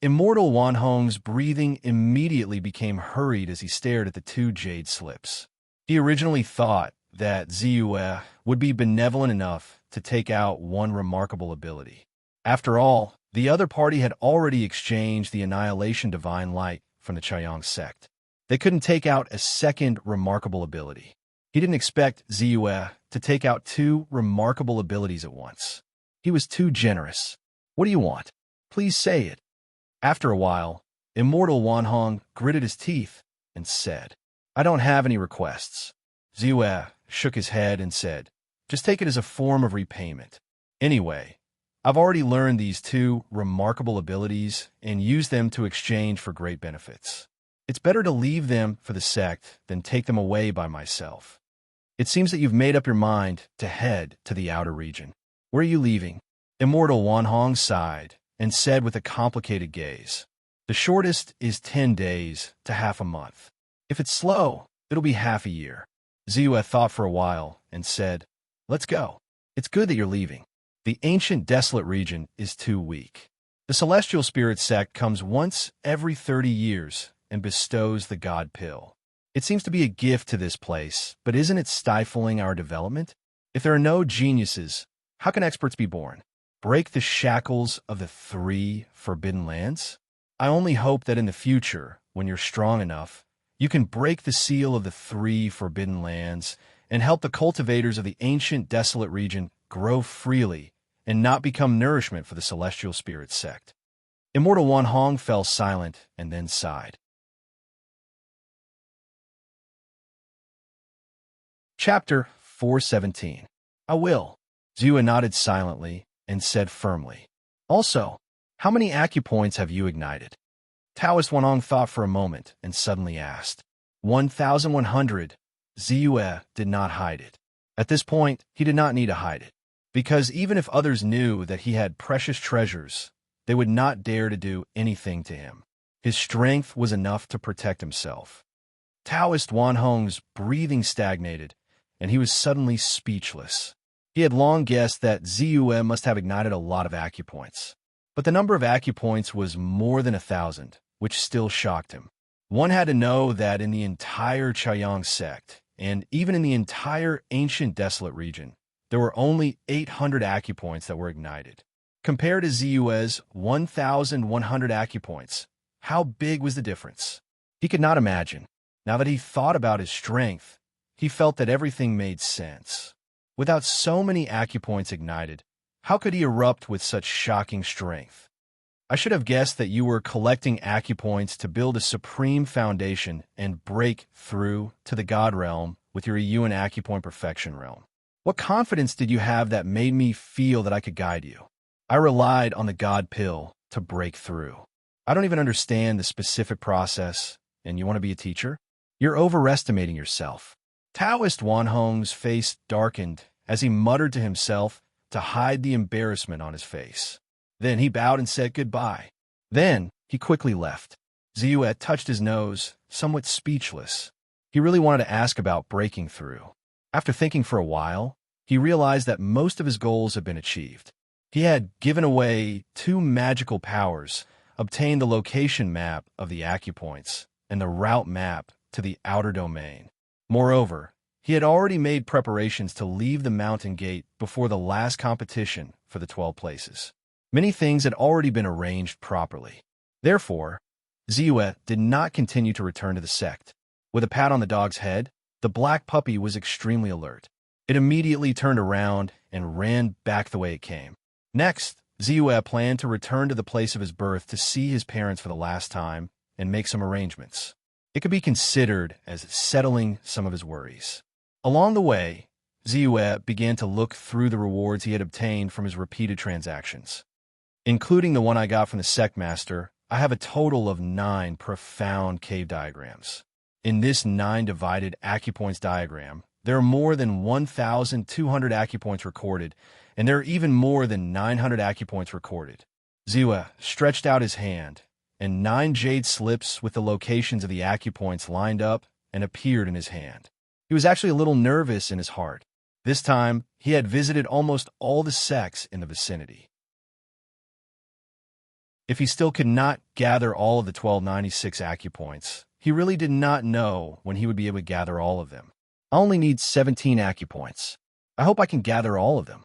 Immortal Wanhong's breathing immediately became hurried as he stared at the 2 jade slips. He originally thought that Ziyue would be benevolent enough to take out one remarkable ability. After all, the other party had already exchanged the Annihilation Divine Light from the Chaoyang sect. They couldn't take out a second remarkable ability. He didn't expect Ziyue to take out 2 remarkable abilities at once. He was too generous. "What do you want? Please say it." After a while, Immortal Wanhong gritted his teeth and said, "I don't have any requests." Ziyue shook his head and said, "Just take it as a form of repayment. Anyway, I've already learned these 2 remarkable abilities and used them to exchange for great benefits. It's better to leave them for the sect than take them away by myself. It seems that you've made up your mind to head to the outer region. Where are you leaving?" Immortal Wanhong sighed and said with a complicated gaze, The shortest is 10 days to half a month. If it's slow, it'll be half a year. Ziyue thought for a while and said, "Let's go. It's good that you're leaving. The ancient desolate region is too weak. The celestial spirit sect comes once every 30 years and bestows the god pill. It seems to be a gift to this place, but isn't it stifling our development? If there are no geniuses, how can experts be born? Break the shackles of the 3 forbidden lands? I only hope that in the future, when you're strong enough, you can break the seal of the 3 forbidden lands and help the cultivators of the ancient desolate region grow freely and not become nourishment for the celestial spirit sect." Immortal Wanhong fell silent and then sighed. Chapter 417. I will. Ziyue nodded silently and said firmly, "Also, how many acupoints have you ignited?" Taoist Wanhong thought for a moment and suddenly asked. 1,100. Ziyue did not hide it. At this point, he did not need to hide it, because even if others knew that he had precious treasures, they would not dare to do anything to him. His strength was enough to protect himself. Taoist Wanhong's breathing stagnated, and he was suddenly speechless. He had long guessed that Ziyue must have ignited a lot of acupoints, but the number of acupoints was more than 1,000, which still shocked him. One had to know that in the entire Chaoyang sect, and even in the entire ancient desolate region, there were only 800 acupoints that were ignited. Compared to Ziyue's 1,100 acupoints, how big was the difference? He could not imagine. Now that he thought about his strength, he felt that everything made sense. Without so many acupoints ignited, how could he erupt with such shocking strength? I should have guessed that you were collecting acupoints to build a supreme foundation and break through to the God realm with your Yuan acupoint perfection realm. What confidence did you have that made me feel that I could guide you? I relied on the God pill to break through. I don't even understand the specific process, and you want to be a teacher? You're overestimating yourself. Taoist Wanhong's face darkened as he muttered to himself to hide the embarrassment on his face. Then he bowed and said goodbye. Then he quickly left. Ziyue touched his nose, somewhat speechless. He really wanted to ask about breaking through. After thinking for a while, he realized that most of his goals had been achieved. He had given away 2 magical powers, obtained the location map of the acupoints, and the route map to the outer domain. Moreover, he had already made preparations to leave the mountain gate before the last competition for the 12 places. Many things had already been arranged properly. Therefore, Ziyue did not continue to return to the sect. With a pat on the dog's head, the black puppy was extremely alert. It immediately turned around and ran back the way it came. Next, Ziyue planned to return to the place of his birth to see his parents for the last time and make some arrangements. It could be considered as settling some of his worries. Along the way, Ziyue began to look through the rewards he had obtained from his repeated transactions. Including the one I got from the sect master, I have a total of 9 profound cave diagrams. In this 9 divided acupoints diagram, there are more than 1,200 acupoints recorded, and there are even more than 900 acupoints recorded. Ziyue stretched out his hand, and 9 jade slips with the locations of the acupoints lined up and appeared in his hand. He was actually a little nervous in his heart. This time, he had visited almost all the sects in the vicinity. If he still could not gather all of the 1296 acupoints, he really did not know when he would be able to gather all of them. I only need 17 acupoints. I hope I can gather all of them.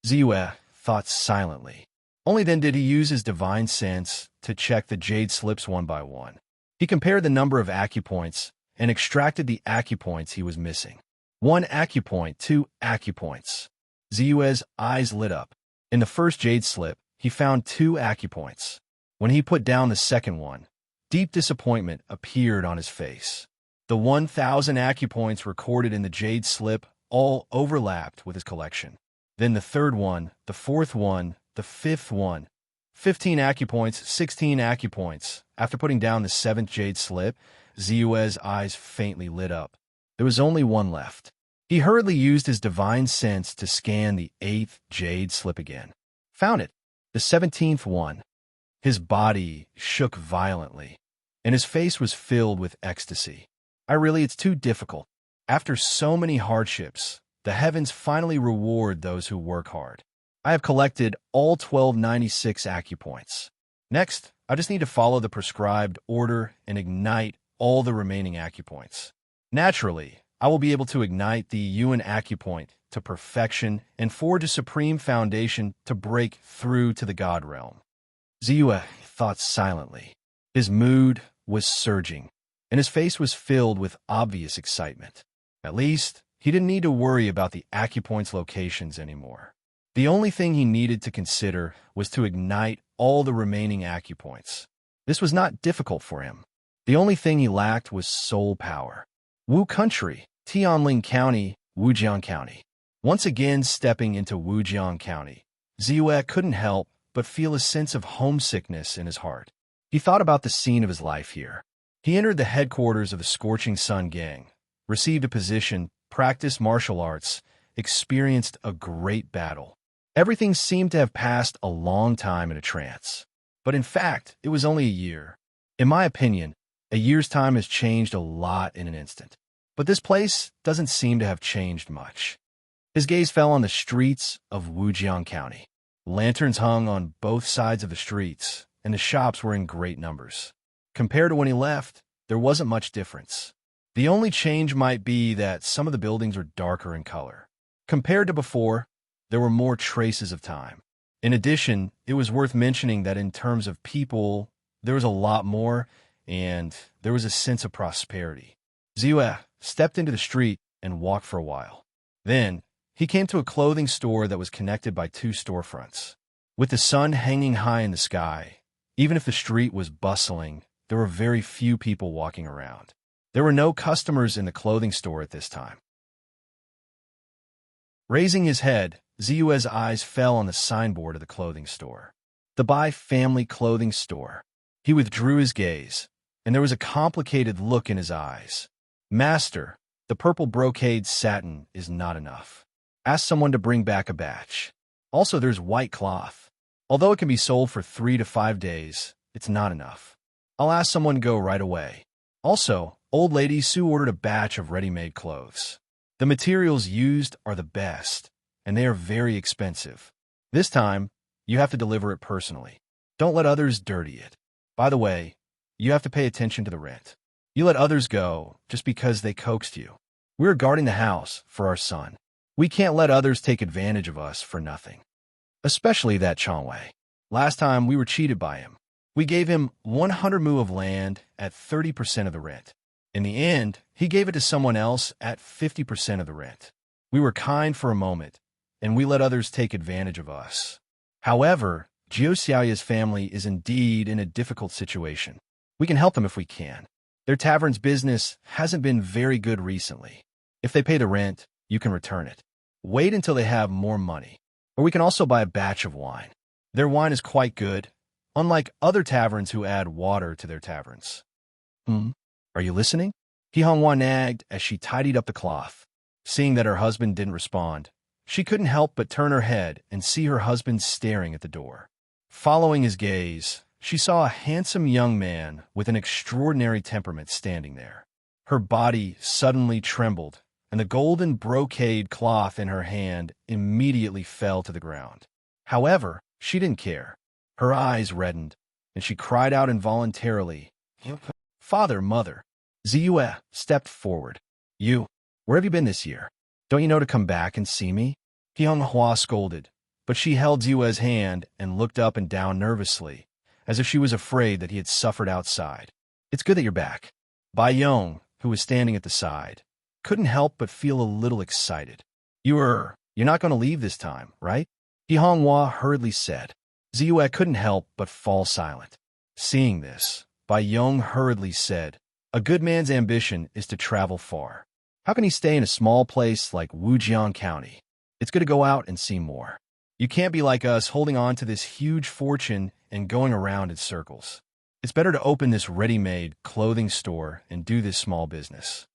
Ziyue thought silently. Only then did he use his divine sense to check the jade slips one by one. He compared the number of acupoints and extracted the acupoints he was missing. 1 acupoint, 2 acupoints. Ziyue's eyes lit up. In the first jade slip, he found 2 acupoints. When he put down the second one, deep disappointment appeared on his face. The 1,000 acupoints recorded in the jade slip all overlapped with his collection. Then the third one, the fourth one, the fifth one. 15 acupoints, 16 acupoints. After putting down the 7th jade slip, Ziyue's eyes faintly lit up. There was only one left. He hurriedly used his divine sense to scan the 8th jade slip again. Found it. The 17th one. His body shook violently, and his face was filled with ecstasy. It's too difficult. After so many hardships, the heavens finally reward those who work hard. I have collected all 1296 acupoints. Next, I just need to follow the prescribed order and ignite all the remaining acupoints. Naturally, I will be able to ignite the Yuan acupoint to perfection and forge a supreme foundation to break through to the God realm. Ziyue thought silently. His mood was surging, and his face was filled with obvious excitement. At least, he didn't need to worry about the acupoint's locations anymore. The only thing he needed to consider was to ignite all the remaining acupoints. This was not difficult for him. The only thing he lacked was soul power. Wu Country, Tianling County, Wujiang County. Once again stepping into Wujiang County, Ziyue couldn't help but feel a sense of homesickness in his heart. He thought about the scene of his life here. He entered the headquarters of the Scorching Sun Gang, received a position, practiced martial arts, experienced a great battle. Everything seemed to have passed a long time in a trance. But in fact, it was only a year. In my opinion, a year's time has changed a lot in an instant. But this place doesn't seem to have changed much. His gaze fell on the streets of Wujiang County. Lanterns hung on both sides of the streets, and the shops were in great numbers. Compared to when he left, there wasn't much difference. The only change might be that some of the buildings are darker in color. Compared to before, there were more traces of time. In addition, it was worth mentioning that in terms of people, there was a lot more, and there was a sense of prosperity. Ziyue stepped into the street and walked for a while. Then, he came to a clothing store that was connected by two storefronts. With the sun hanging high in the sky, even if the street was bustling, there were very few people walking around. There were no customers in the clothing store at this time. Raising his head, Ziyue's eyes fell on the signboard of the clothing store. The Bai Family Clothing Store. He withdrew his gaze, and there was a complicated look in his eyes. Master, the purple brocade satin is not enough. Ask someone to bring back a batch. Also, there's white cloth. Although it can be sold for 3 to 5 days, it's not enough. I'll ask someone to go right away. Also, old lady Sue ordered a batch of ready-made clothes. The materials used are the best, and they are very expensive. This time, you have to deliver it personally. Don't let others dirty it. By the way, you have to pay attention to the rent. You let others go just because they coaxed you. We're guarding the house for our son. We can't let others take advantage of us for nothing. Especially that Changwei. Last time, we were cheated by him. We gave him 100 mu of land at 30% of the rent. In the end, he gave it to someone else at 50% of the rent. We were kind for a moment, and we let others take advantage of us. However, Jiu Xiaoya's family is indeed in a difficult situation. We can help them if we can. Their tavern's business hasn't been very good recently. If they pay the rent, you can return it. Wait until they have more money. Or we can also buy a batch of wine. Their wine is quite good, unlike other taverns who add water to their taverns. Are you listening? Hihonghua nagged as she tidied up the cloth. Seeing that her husband didn't respond, she couldn't help but turn her head and see her husband staring at the door. Following his gaze, she saw a handsome young man with an extraordinary temperament standing there. Her body suddenly trembled, and the golden brocade cloth in her hand immediately fell to the ground. However, she didn't care. Her eyes reddened, and she cried out involuntarily, "Father, mother!" Ziyue stepped forward. Where have you been this year? Don't you know to come back and see me? Hihonghua scolded, but she held Ziyue's hand and looked up and down nervously, as if she was afraid that he had suffered outside. It's good that you're back. Bai Yong, who was standing at the side, couldn't help but feel a little excited. You're not going to leave this time, right? Hihonghua hurriedly said. Ziyue couldn't help but fall silent. Seeing this, Bai Yong hurriedly said, "A good man's ambition is to travel far. How can he stay in a small place like Wujiang County? It's good to go out and see more. You can't be like us holding on to this huge fortune and going around in circles. It's better to open this ready-made clothing store and do this small business.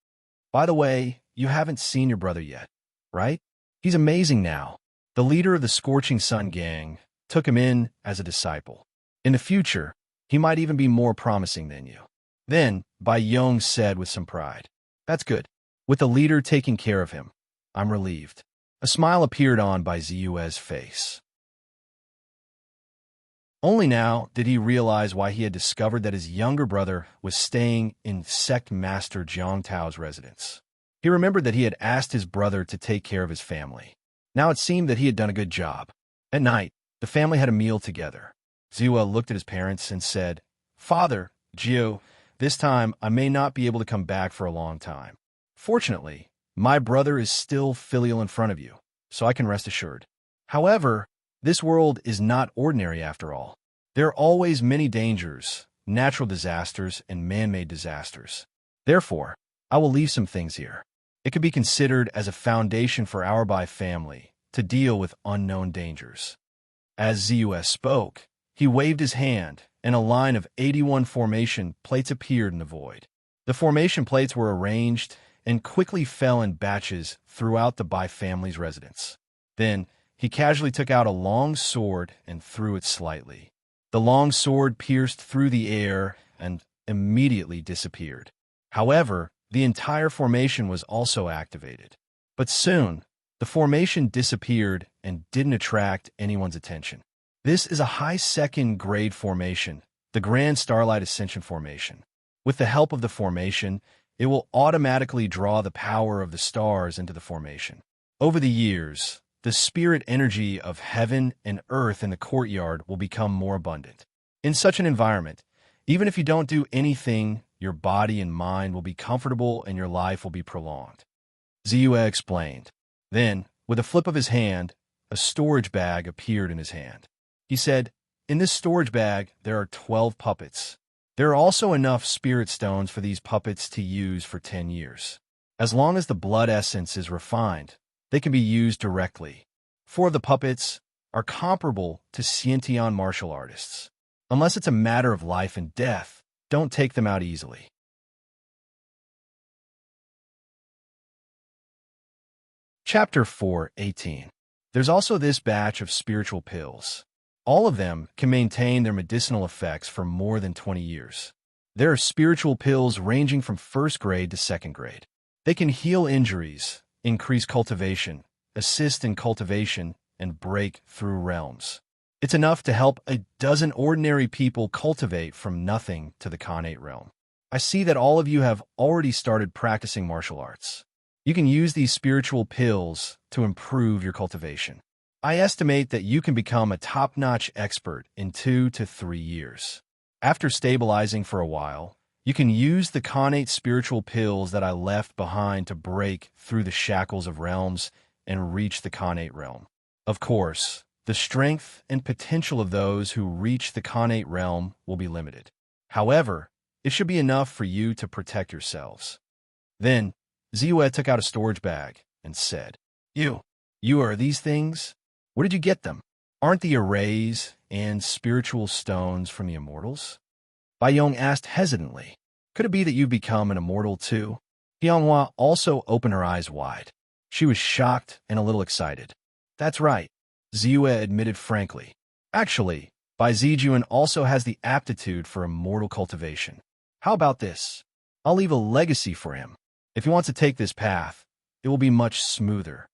By the way, you haven't seen your brother yet, right? He's amazing now." The leader of the Scorching Sun Gang took him in as a disciple. In the future, he might even be more promising than you. Then, Bai Yong said with some pride, "That's good. With the leader taking care of him, I'm relieved." A smile appeared on Bai Ziyue's face. Only now did he realize why he had discovered that his younger brother was staying in sect master Jiang Tao's residence. He remembered that he had asked his brother to take care of his family. Now it seemed that he had done a good job. At night, the family had a meal together. Ziyue looked at his parents and said, "Father, Jiu, this time I may not be able to come back for a long time. Fortunately, my brother is still filial in front of you, so I can rest assured. However, this world is not ordinary after all. There are always many dangers, natural disasters, and man-made disasters. Therefore, I will leave some things here. It could be considered as a foundation for our Bai family to deal with unknown dangers." As Ziyue spoke, he waved his hand, and a line of 81 formation plates appeared in the void. The formation plates were arranged and quickly fell in batches throughout the Bai family's residence. Then, he casually took out a long sword and threw it slightly. The long sword pierced through the air and immediately disappeared. However, the entire formation was also activated. But soon, the formation disappeared and didn't attract anyone's attention. This is a high second-grade formation, the Grand Starlight Ascension Formation. With the help of the formation, it will automatically draw the power of the stars into the formation. Over the years, the spirit energy of heaven and earth in the courtyard will become more abundant. In such an environment, even if you don't do anything, your body and mind will be comfortable and your life will be prolonged. Ziyue explained. Then, with a flip of his hand, a storage bag appeared in his hand. He said, "In this storage bag, there are 12 puppets. There are also enough spirit stones for these puppets to use for 10 years. As long as the blood essence is refined, they can be used directly. 4 of the puppets are comparable to Xiantian martial artists. Unless it's a matter of life and death, don't take them out easily." Chapter 4:18. There's also this batch of spiritual pills. All of them can maintain their medicinal effects for more than 20 years. There are spiritual pills ranging from first grade to second grade. They can heal injuries, increase cultivation, assist in cultivation, and break through realms. It's enough to help a dozen ordinary people cultivate from nothing to the Khanate realm. I see that all of you have already started practicing martial arts. You can use these spiritual pills to improve your cultivation. I estimate that you can become a top-notch expert in 2 to 3 years. After stabilizing for a while, you can use the Khanate spiritual pills that I left behind to break through the shackles of realms and reach the Khanate realm. Of course, the strength and potential of those who reach the Khanate realm will be limited. However, it should be enough for you to protect yourselves." Then, Ziyue took out a storage bag and said, You are these things? Where did you get them? Aren't the arrays and spiritual stones from the immortals?" Bai Yong asked hesitantly. "Could it be that you've become an immortal too?" Tianhua also opened her eyes wide. She was shocked and a little excited. "That's right," Ziyue admitted frankly. "Actually, Bai Zijuan also has the aptitude for immortal cultivation. How about this? I'll leave a legacy for him. If he wants to take this path, it will be much smoother."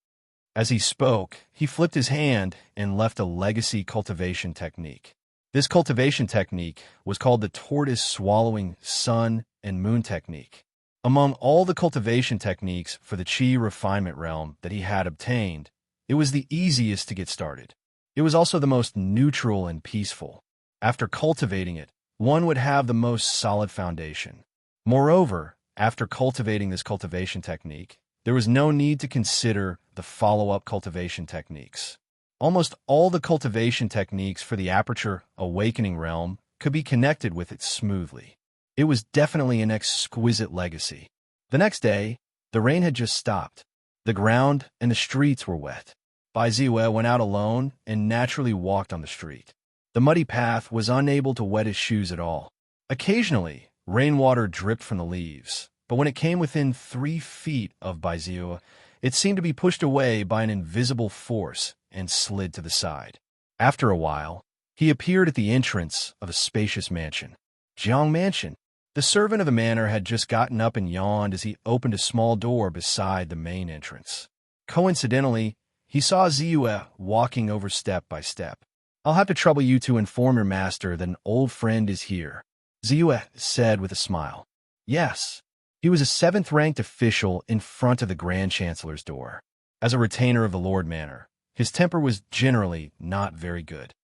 As he spoke, he flipped his hand and left a legacy cultivation technique. This cultivation technique was called the tortoise swallowing sun and moon technique. Among all the cultivation techniques for the Qi refinement realm that he had obtained, it was the easiest to get started. It was also the most neutral and peaceful. After cultivating it, one would have the most solid foundation. Moreover, after cultivating this cultivation technique, there was no need to consider the follow-up cultivation techniques. Almost all the cultivation techniques for the Aperture Awakening realm could be connected with it smoothly. It was definitely an exquisite legacy. The next day, the rain had just stopped. The ground and the streets were wet. Bai Ziyue went out alone and naturally walked on the street. The muddy path was unable to wet his shoes at all. Occasionally, rainwater dripped from the leaves, but when it came within 3 feet of Bai Ziyue, it seemed to be pushed away by an invisible force and slid to the side. After a while, He appeared at the entrance of a spacious mansion. Jiang Mansion. The servant of the manor had just gotten up and yawned as he opened a small door beside the main entrance. Coincidentally, he saw Ziyue walking over step by step. "I'll have to trouble you to inform your master that an old friend is here," Ziyue said with a smile. Yes, he was a 7th-ranked official in front of the Grand Chancellor's door. As a retainer of the Lord Manor, his temper was generally not very good.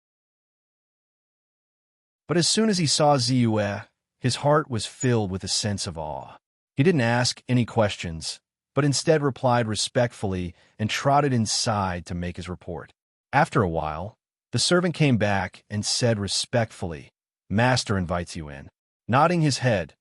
But as soon as he saw Ziyue, his heart was filled with a sense of awe. He didn't ask any questions, but instead replied respectfully and trotted inside to make his report. After a while, the servant came back and said respectfully, "Master invites you in." Nodding his head,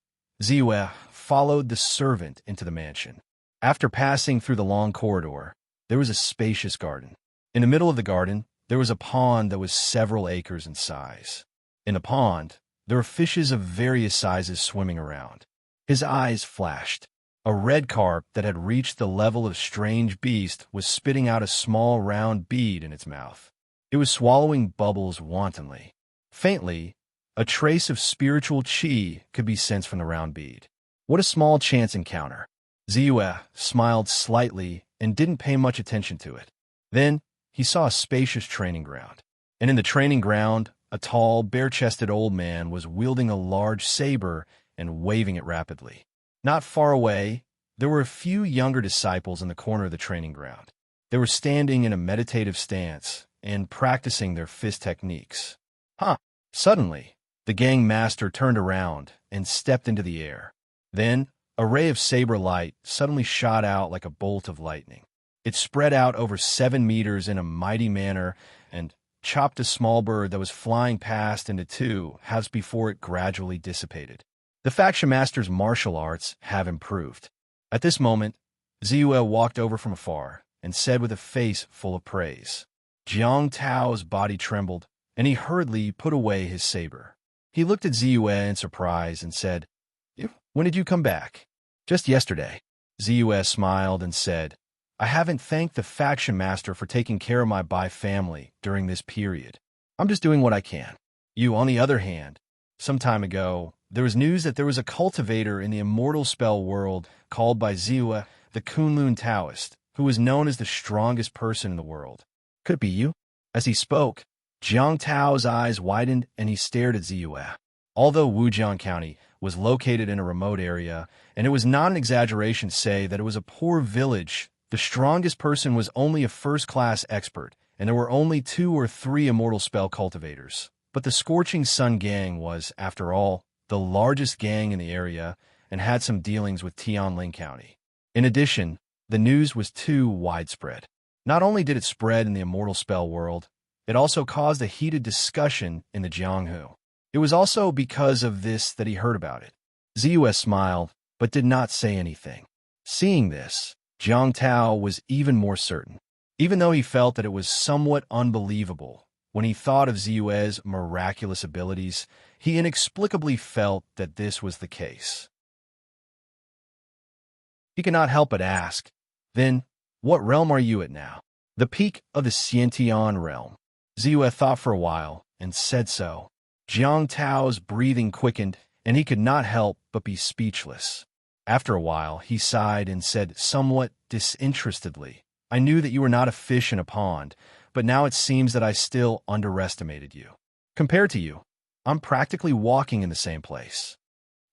Ziyue followed the servant into the mansion. After passing through the long corridor, there was a spacious garden. In the middle of the garden, there was a pond that was several acres in size. In the pond, there were fishes of various sizes swimming around. His eyes flashed. A red carp that had reached the level of strange beast was spitting out a small round bead in its mouth. It was swallowing bubbles wantonly. Faintly, a trace of spiritual qi could be sensed from the round bead. What a small chance encounter. Ziyue smiled slightly and didn't pay much attention to it. Then he saw a spacious training ground. And in the training ground, a tall, bare-chested old man was wielding a large saber and waving it rapidly. Not far away, there were a few younger disciples in the corner of the training ground. They were standing in a meditative stance and practicing their fist techniques. Suddenly, the gang master turned around and stepped into the air. Then, a ray of saber light suddenly shot out like a bolt of lightning. It spread out over 7 meters in a mighty manner and chopped a small bird that was flying past into two halves before it gradually dissipated. The faction master's martial arts have improved. At this moment, Ziyue walked over from afar and said with a face full of praise. Jiang Tao's body trembled, and he hurriedly put away his saber. He looked at Ziyue in surprise and said, "When did you come back?" "Just yesterday." Ziyue smiled and said, "I haven't thanked the faction master for taking care of my Bai family during this period. I'm just doing what I can." You, on the other hand, some time ago, there was news that there was a cultivator in the immortal spell world called by Ziyue the Kunlun Taoist, who was known as the strongest person in the world. Could it be you? As he spoke, Jiang Tao's eyes widened and he stared at Ziyue. Although Wujiang County was located in a remote area, and it was not an exaggeration to say that it was a poor village, the strongest person was only a first-class expert, and there were only 2 or 3 immortal spell cultivators. But the Scorching Sun Gang was, after all, the largest gang in the area and had some dealings with Tianling County. In addition, the news was too widespread. Not only did it spread in the immortal spell world, it also caused a heated discussion in the Jianghu. It was also because of this that he heard about it. Ziyue smiled, but did not say anything. Seeing this, Jiang Tao was even more certain, even though he felt that it was somewhat unbelievable. When he thought of Ziyue's miraculous abilities, he inexplicably felt that this was the case. He could not help but ask, "Then, what realm are you at now?" "The peak of the Xiantian realm." Ziyue thought for a while and said so. Jiang Tao's breathing quickened, and he could not help but be speechless. After a while, he sighed and said somewhat disinterestedly, "I knew that you were not a fish in a pond, but now it seems that I still underestimated you. Compared to you, I'm practically walking in the same place.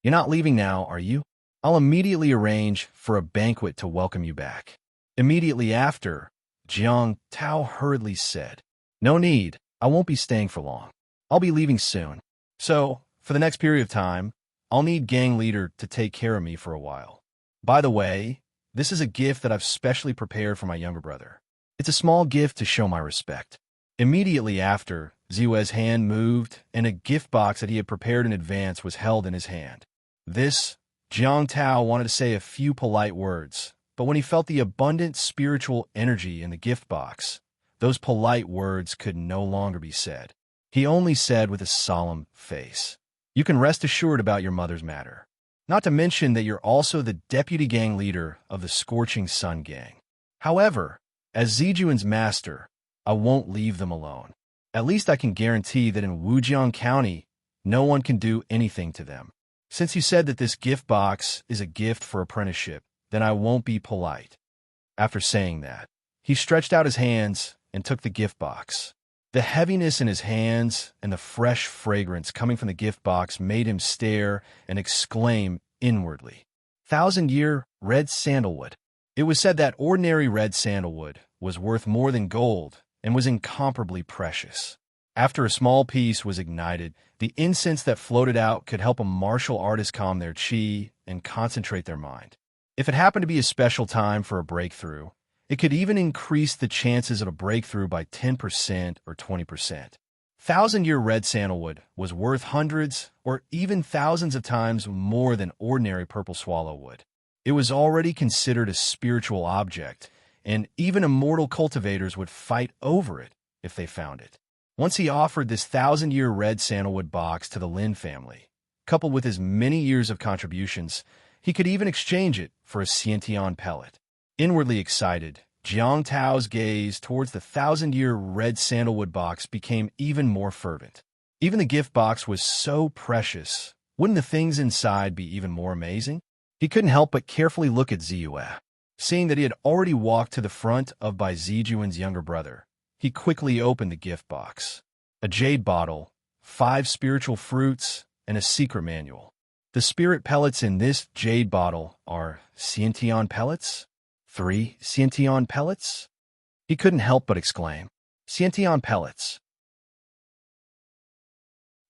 You're not leaving now, are you? I'll immediately arrange for a banquet to welcome you back." Immediately after, Jiang Tao hurriedly said, "No need, I won't be staying for long. I'll be leaving soon. So, for the next period of time, I'll need gang leader to take care of me for a while. By the way, this is a gift that I've specially prepared for my younger brother. It's a small gift to show my respect." Immediately after, Ziyue's hand moved, and a gift box that he had prepared in advance was held in his hand. This, Jiang Tao wanted to say a few polite words, but when he felt the abundant spiritual energy in the gift box, those polite words could no longer be said. He only said with a solemn face, "You can rest assured about your mother's matter. Not to mention that you're also the deputy gang leader of the Scorching Sun Gang. However, as Zijuan's master, I won't leave them alone. At least I can guarantee that in Wujiang County, no one can do anything to them. Since you said that this gift box is a gift for apprenticeship, then I won't be polite." After saying that, he stretched out his hands and took the gift box. The heaviness in his hands and the fresh fragrance coming from the gift box made him stare and exclaim inwardly, "1,000-year red sandalwood." It was said that ordinary red sandalwood was worth more than gold and was incomparably precious. After a small piece was ignited, the incense that floated out could help a martial artist calm their chi and concentrate their mind. If it happened to be a special time for a breakthrough, it could even increase the chances of a breakthrough by 10% or 20%. 1,000-year red sandalwood was worth hundreds or even thousands of times more than ordinary purple swallowwood. It was already considered a spiritual object, and even immortal cultivators would fight over it if they found it. Once he offered this 1,000-year red sandalwood box to the Lin family, coupled with his many years of contributions, he could even exchange it for a Xiantian pellet. Inwardly excited, Jiang Tao's gaze towards the 1,000-year red sandalwood box became even more fervent. Even the gift box was so precious, wouldn't the things inside be even more amazing? He couldn't help but carefully look at Ziyue. Seeing that he had already walked to the front of Bai Zijuan's younger brother, he quickly opened the gift box. A jade bottle, 5 spiritual fruits, and a secret manual. The spirit pellets in this jade bottle are Xiantian pellets? 3 Xiantian pellets? He couldn't help but exclaim, "Xiantian pellets."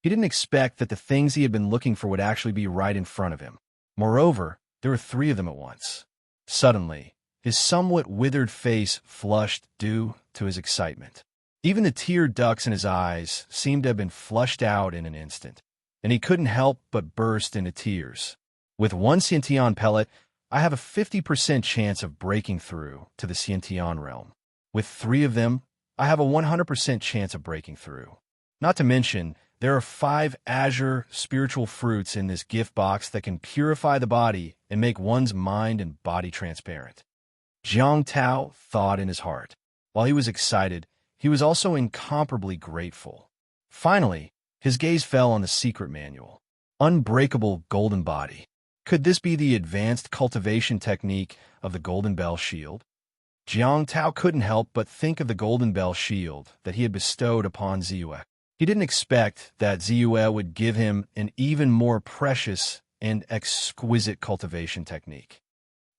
He didn't expect that the things he had been looking for would actually be right in front of him. Moreover, there were 3 of them at once. Suddenly, his somewhat withered face flushed due to his excitement. Even the tear ducts in his eyes seemed to have been flushed out in an instant, and he couldn't help but burst into tears. "With 1 Xiantian pellet, I have a 50% chance of breaking through to the Xiantian realm. With 3 of them, I have a 100% chance of breaking through. Not to mention, there are 5 azure spiritual fruits in this gift box that can purify the body and make one's mind and body transparent." Jiang Tao thought in his heart. While he was excited, he was also incomparably grateful. Finally, his gaze fell on the secret manual. Unbreakable golden body. Could this be the advanced cultivation technique of the Golden Bell Shield? Jiang Tao couldn't help but think of the Golden Bell Shield that he had bestowed upon Ziyue. He didn't expect that Ziyue would give him an even more precious and exquisite cultivation technique.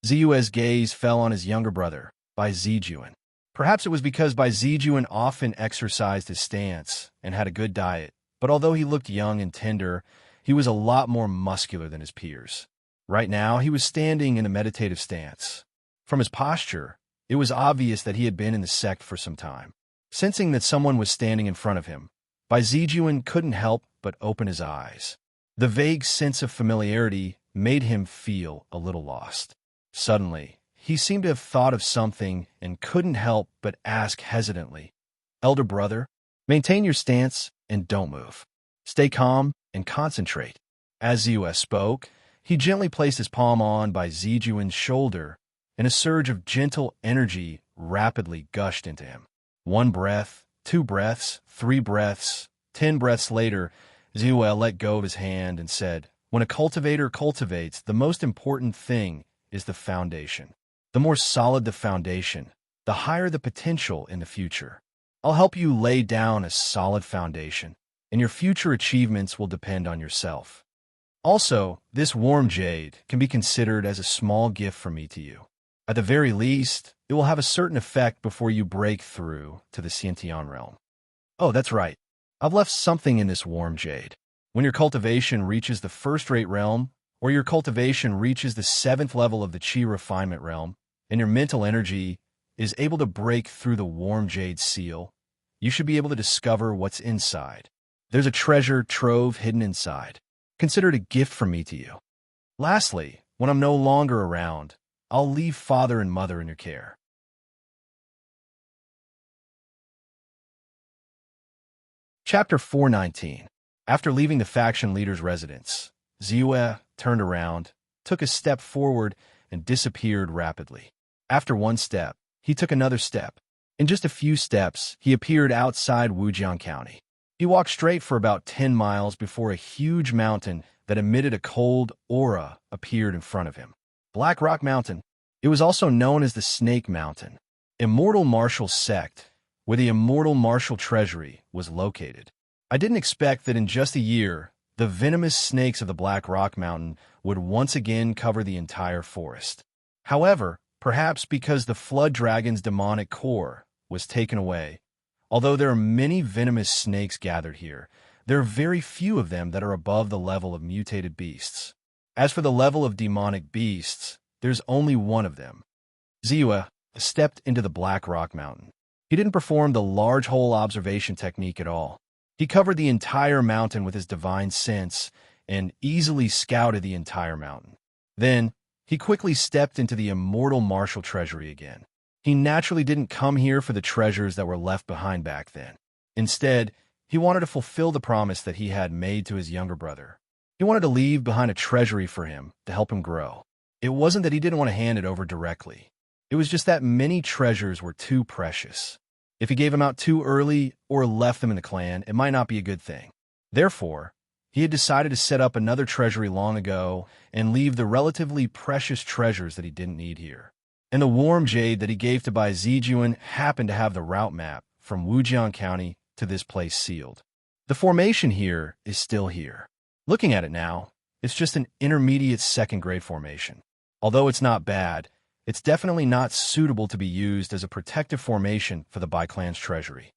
Ziyue's gaze fell on his younger brother, Bai Zijuan. Perhaps it was because Bai Zijuan often exercised his stance and had a good diet, but although he looked young and tender, he was a lot more muscular than his peers. Right now, he was standing in a meditative stance. From his posture, it was obvious that he had been in the sect for some time. Sensing that someone was standing in front of him, Bai Zijuan couldn't help but open his eyes. The vague sense of familiarity made him feel a little lost. Suddenly, he seemed to have thought of something and couldn't help but ask hesitantly, "Elder brother, maintain your stance and don't move. Stay calm and concentrate." As Ziyue spoke, he gently placed his palm on Bai Zijuan's shoulder, and a surge of gentle energy rapidly gushed into him. 1 breath, 2 breaths, 3 breaths, 10 breaths later, Ziyue let go of his hand and said, "When a cultivator cultivates, the most important thing is the foundation. The more solid the foundation, the higher the potential in the future. I'll help you lay down a solid foundation, and your future achievements will depend on yourself. Also, this warm jade can be considered as a small gift from me to you. At the very least, it will have a certain effect before you break through to the Xiantian realm. Oh, that's right. I've left something in this warm jade. When your cultivation reaches the first-rate realm, or your cultivation reaches the 7th level of the Qi refinement realm, and your mental energy is able to break through the warm jade seal, you should be able to discover what's inside. There's a treasure trove hidden inside. Consider it a gift from me to you. Lastly, when I'm no longer around, I'll leave father and mother in your care." Chapter 419. After leaving the faction leader's residence, Ziyue turned around, took a step forward, and disappeared rapidly. After 1 step, he took another step. In just a few steps, he appeared outside Wujiang County. He walked straight for about 10 miles before a huge mountain that emitted a cold aura appeared in front of him. Black Rock Mountain. It was also known as the Snake Mountain. Immortal Martial Sect, where the Immortal Martial Treasury was located. I didn't expect that in just a year, the venomous snakes of the Black Rock Mountain would once again cover the entire forest. However, perhaps because the Flood Dragon's demonic core was taken away, although there are many venomous snakes gathered here, there are very few of them that are above the level of mutated beasts. As for the level of demonic beasts, there's only one of them. Ziyue stepped into the Black Rock Mountain. He didn't perform the large hole observation technique at all. He covered the entire mountain with his divine sense and easily scouted the entire mountain. Then, he quickly stepped into the Immortal Martial Treasury again. He naturally didn't come here for the treasures that were left behind back then. Instead, he wanted to fulfill the promise that he had made to his younger brother. He wanted to leave behind a treasury for him to help him grow. It wasn't that he didn't want to hand it over directly. It was just that many treasures were too precious. If he gave them out too early or left them in the clan, it might not be a good thing. Therefore, he had decided to set up another treasury long ago and leave the relatively precious treasures that he didn't need here. And the warm jade that he gave to Bai Zijuan happened to have the route map from Wujiang County to this place sealed. The formation here is still here. Looking at it now, it's just an intermediate second-grade formation. Although it's not bad, it's definitely not suitable to be used as a protective formation for the Bai clan's treasury.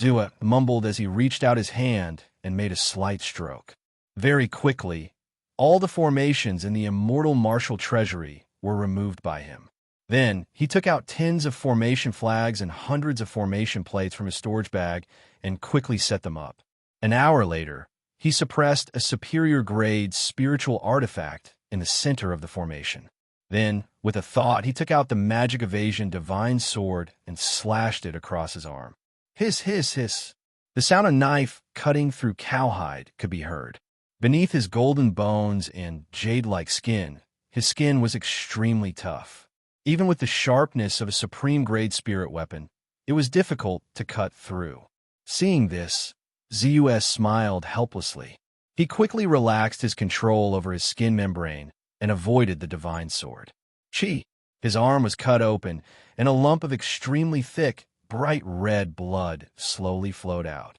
Ziyue mumbled as he reached out his hand and made a slight stroke. Very quickly, all the formations in the Immortal Martial Treasury were removed by him. Then, he took out tens of formation flags and hundreds of formation plates from his storage bag and quickly set them up. An hour later, he suppressed a superior-grade spiritual artifact in the center of the formation. Then, with a thought, he took out the Magic Evasion Divine Sword and slashed it across his arm. Hiss, hiss, hiss. The sound of knife cutting through cowhide could be heard. Beneath his golden bones and jade-like skin, his skin was extremely tough. Even with the sharpness of a supreme-grade spirit weapon, it was difficult to cut through. Seeing this, Ziyue smiled helplessly. He quickly relaxed his control over his skin membrane and avoided the divine sword. Chi! His arm was cut open, and a lump of extremely thick, bright red blood slowly flowed out.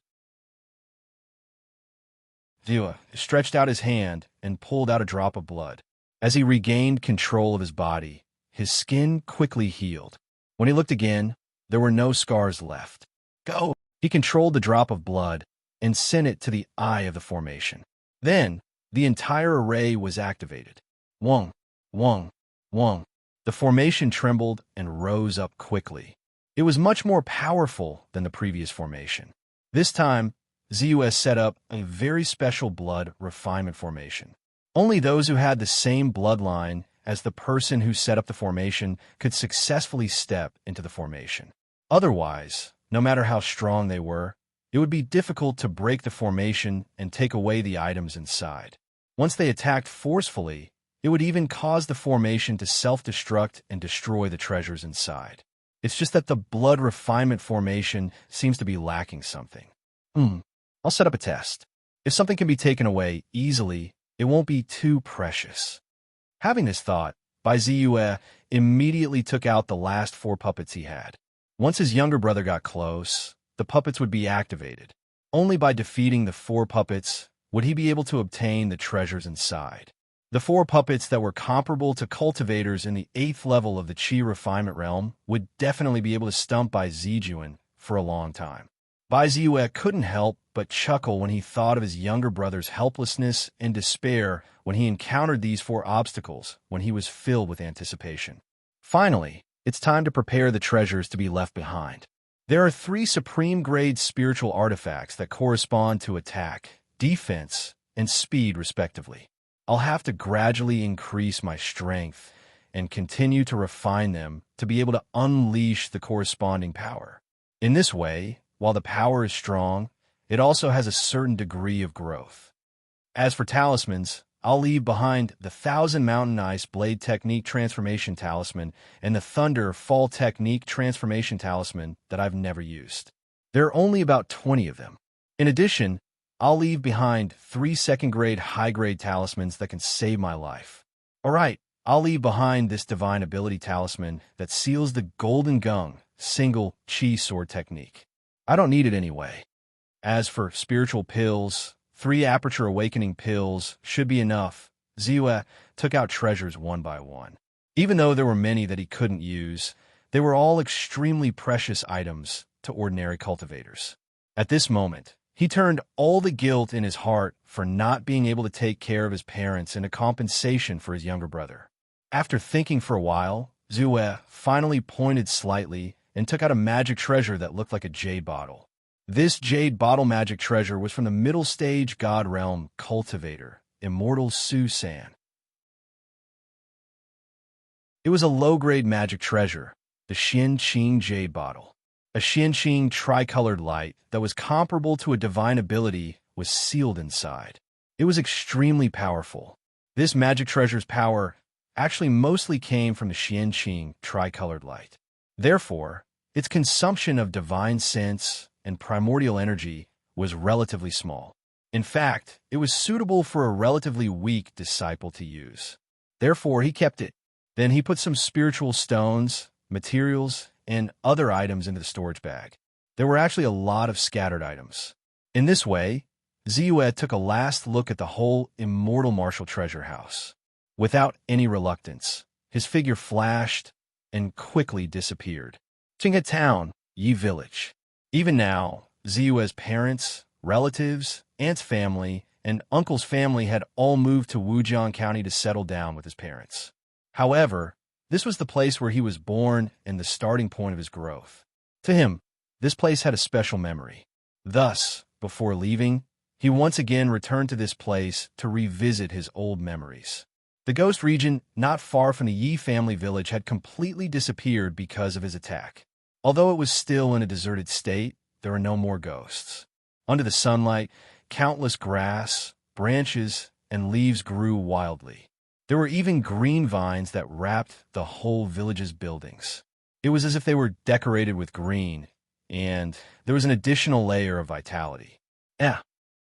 Ziyue stretched out his hand and pulled out a drop of blood. As he regained control of his body, his skin quickly healed. When he looked again, there were no scars left. Go! He controlled the drop of blood and sent it to the eye of the formation. Then, the entire array was activated. Wong, wong, wong. The formation trembled and rose up quickly. It was much more powerful than the previous formation. This time, Ziyue set up a very special blood refinement formation. Only those who had the same bloodline as the person who set up the formation could successfully step into the formation. Otherwise, no matter how strong they were, it would be difficult to break the formation and take away the items inside. Once they attacked forcefully, it would even cause the formation to self-destruct and destroy the treasures inside. It's just that the blood refinement formation seems to be lacking something. I'll set up a test. If something can be taken away easily, it won't be too precious. Having this thought, Bai Ziyue immediately took out the last 4 puppets he had. Once his younger brother got close, the puppets would be activated. Only by defeating the 4 puppets would he be able to obtain the treasures inside. The 4 puppets that were comparable to cultivators in the 8th level of the Qi refinement realm would definitely be able to stump Bai Zijuan for a long time. Bai Ziyue couldn't help but chuckle when he thought of his younger brother's helplessness and despair when he encountered these 4 obstacles when he was filled with anticipation. Finally, it's time to prepare the treasures to be left behind. There are 3 supreme-grade spiritual artifacts that correspond to attack, defense, and speed respectively. I'll have to gradually increase my strength and continue to refine them to be able to unleash the corresponding power. In this way, while the power is strong, it also has a certain degree of growth. As for talismans, I'll leave behind the Thousand Mountain Ice Blade Technique Transformation Talisman and the Thunder Fall Technique Transformation Talisman that I've never used. There are only about 20 of them. In addition, I'll leave behind 3 second-grade high-grade talismans that can save my life. Alright, I'll leave behind this Divine Ability Talisman that seals the Golden Gung single chi sword technique. I don't need it anyway. As for spiritual pills, 3 Aperture Awakening pills should be enough. Ziyue took out treasures one by one. Even though there were many that he couldn't use, they were all extremely precious items to ordinary cultivators. At this moment, he turned all the guilt in his heart for not being able to take care of his parents into compensation for his younger brother. After thinking for a while, Ziyue finally pointed slightly and took out a magic treasure that looked like a jade bottle. This jade bottle magic treasure was from the middle stage god realm cultivator, Immortal Su-san. It was a low-grade magic treasure, the Xin-Qing jade bottle. A Xin-Qing tricolored light that was comparable to a divine ability was sealed inside. It was extremely powerful. This magic treasure's power actually mostly came from the Xin-Qing tricolored light. Therefore, its consumption of divine sense and primordial energy was relatively small. In fact, it was suitable for a relatively weak disciple to use. Therefore, he kept it. Then he put some spiritual stones, materials, and other items into the storage bag. There were actually a lot of scattered items. In this way, Ziyue took a last look at the whole Immortal Martial Treasure House. Without any reluctance, his figure flashed and quickly disappeared. Qinghe Town, Yi Village. Even now, Ziyue's parents, relatives, aunt's family, and uncle's family had all moved to Wujiang County to settle down with his parents. However, this was the place where he was born and the starting point of his growth. To him, this place had a special memory. Thus, before leaving, he once again returned to this place to revisit his old memories. The ghost region not far from the Yi family village had completely disappeared because of his attack. Although it was still in a deserted state, there were no more ghosts. Under the sunlight, countless grass, branches, and leaves grew wildly. There were even green vines that wrapped the whole village's buildings. It was as if they were decorated with green, and there was an additional layer of vitality.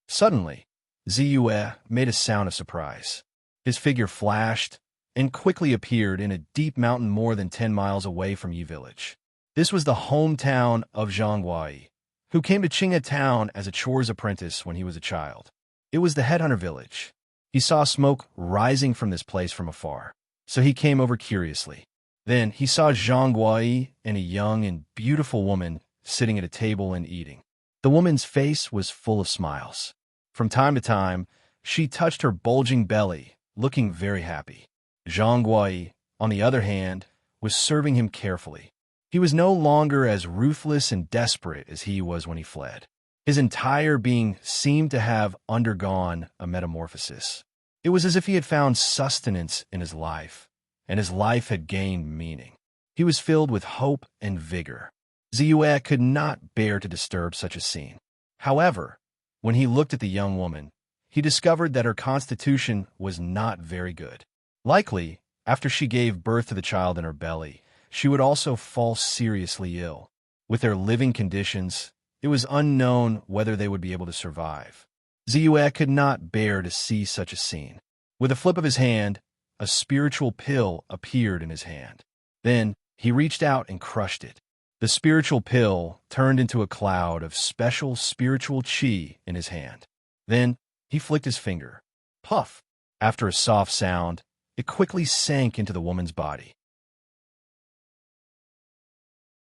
Suddenly, Ziyue made a sound of surprise. His figure flashed and quickly appeared in a deep mountain more than 10 miles away from Yi Village. This was the hometown of Zhang Guai, who came to Qinghe Town as a chores apprentice when he was a child. It was the headhunter village. He saw smoke rising from this place from afar, so he came over curiously. Then he saw Zhang Guai and a young and beautiful woman sitting at a table and eating. The woman's face was full of smiles. From time to time, she touched her bulging belly, looking very happy. Zhang Guai, on the other hand, was serving him carefully. He was no longer as ruthless and desperate as he was when he fled. His entire being seemed to have undergone a metamorphosis. It was as if he had found sustenance in his life, and his life had gained meaning. He was filled with hope and vigor. Ziyue could not bear to disturb such a scene. However, when he looked at the young woman, he discovered that her constitution was not very good. Likely, after she gave birth to the child in her belly, she would also fall seriously ill. With their living conditions, it was unknown whether they would be able to survive. Ziyue could not bear to see such a scene. With a flip of his hand, a spiritual pill appeared in his hand. Then he reached out and crushed it. The spiritual pill turned into a cloud of special spiritual chi in his hand. Then he flicked his finger. Puff! After a soft sound, it quickly sank into the woman's body.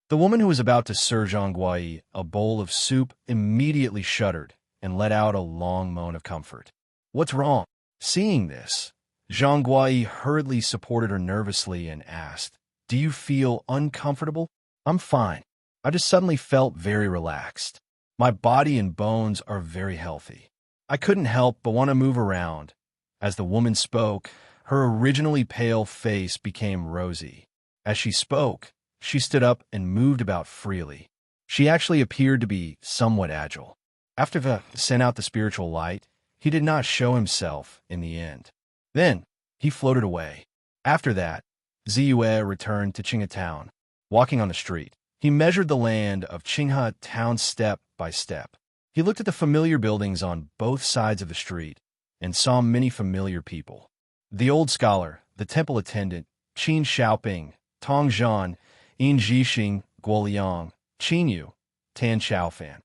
The woman who was about to serve Zhang Guai a bowl of soup immediately shuddered and let out a long moan of comfort. What's wrong? Seeing this, Zhang Guai hurriedly supported her nervously and asked, Do you feel uncomfortable? I'm fine. I just suddenly felt very relaxed. My body and bones are very healthy. I couldn't help but want to move around. As the woman spoke, her originally pale face became rosy. As she spoke, she stood up and moved about freely. She actually appeared to be somewhat agile. After the sent out the spiritual light, he did not show himself in the end. Then, he floated away. After that, Ziyue returned to Qinghe town. Walking on the street, he measured the land of Qinghe town step by step. He looked at the familiar buildings on both sides of the street and saw many familiar people. The old scholar, the temple attendant, Qin Xiaoping, Tong Zhan, Yin Jixing, Guoliang, Qin Yu, Tan Xiaofan.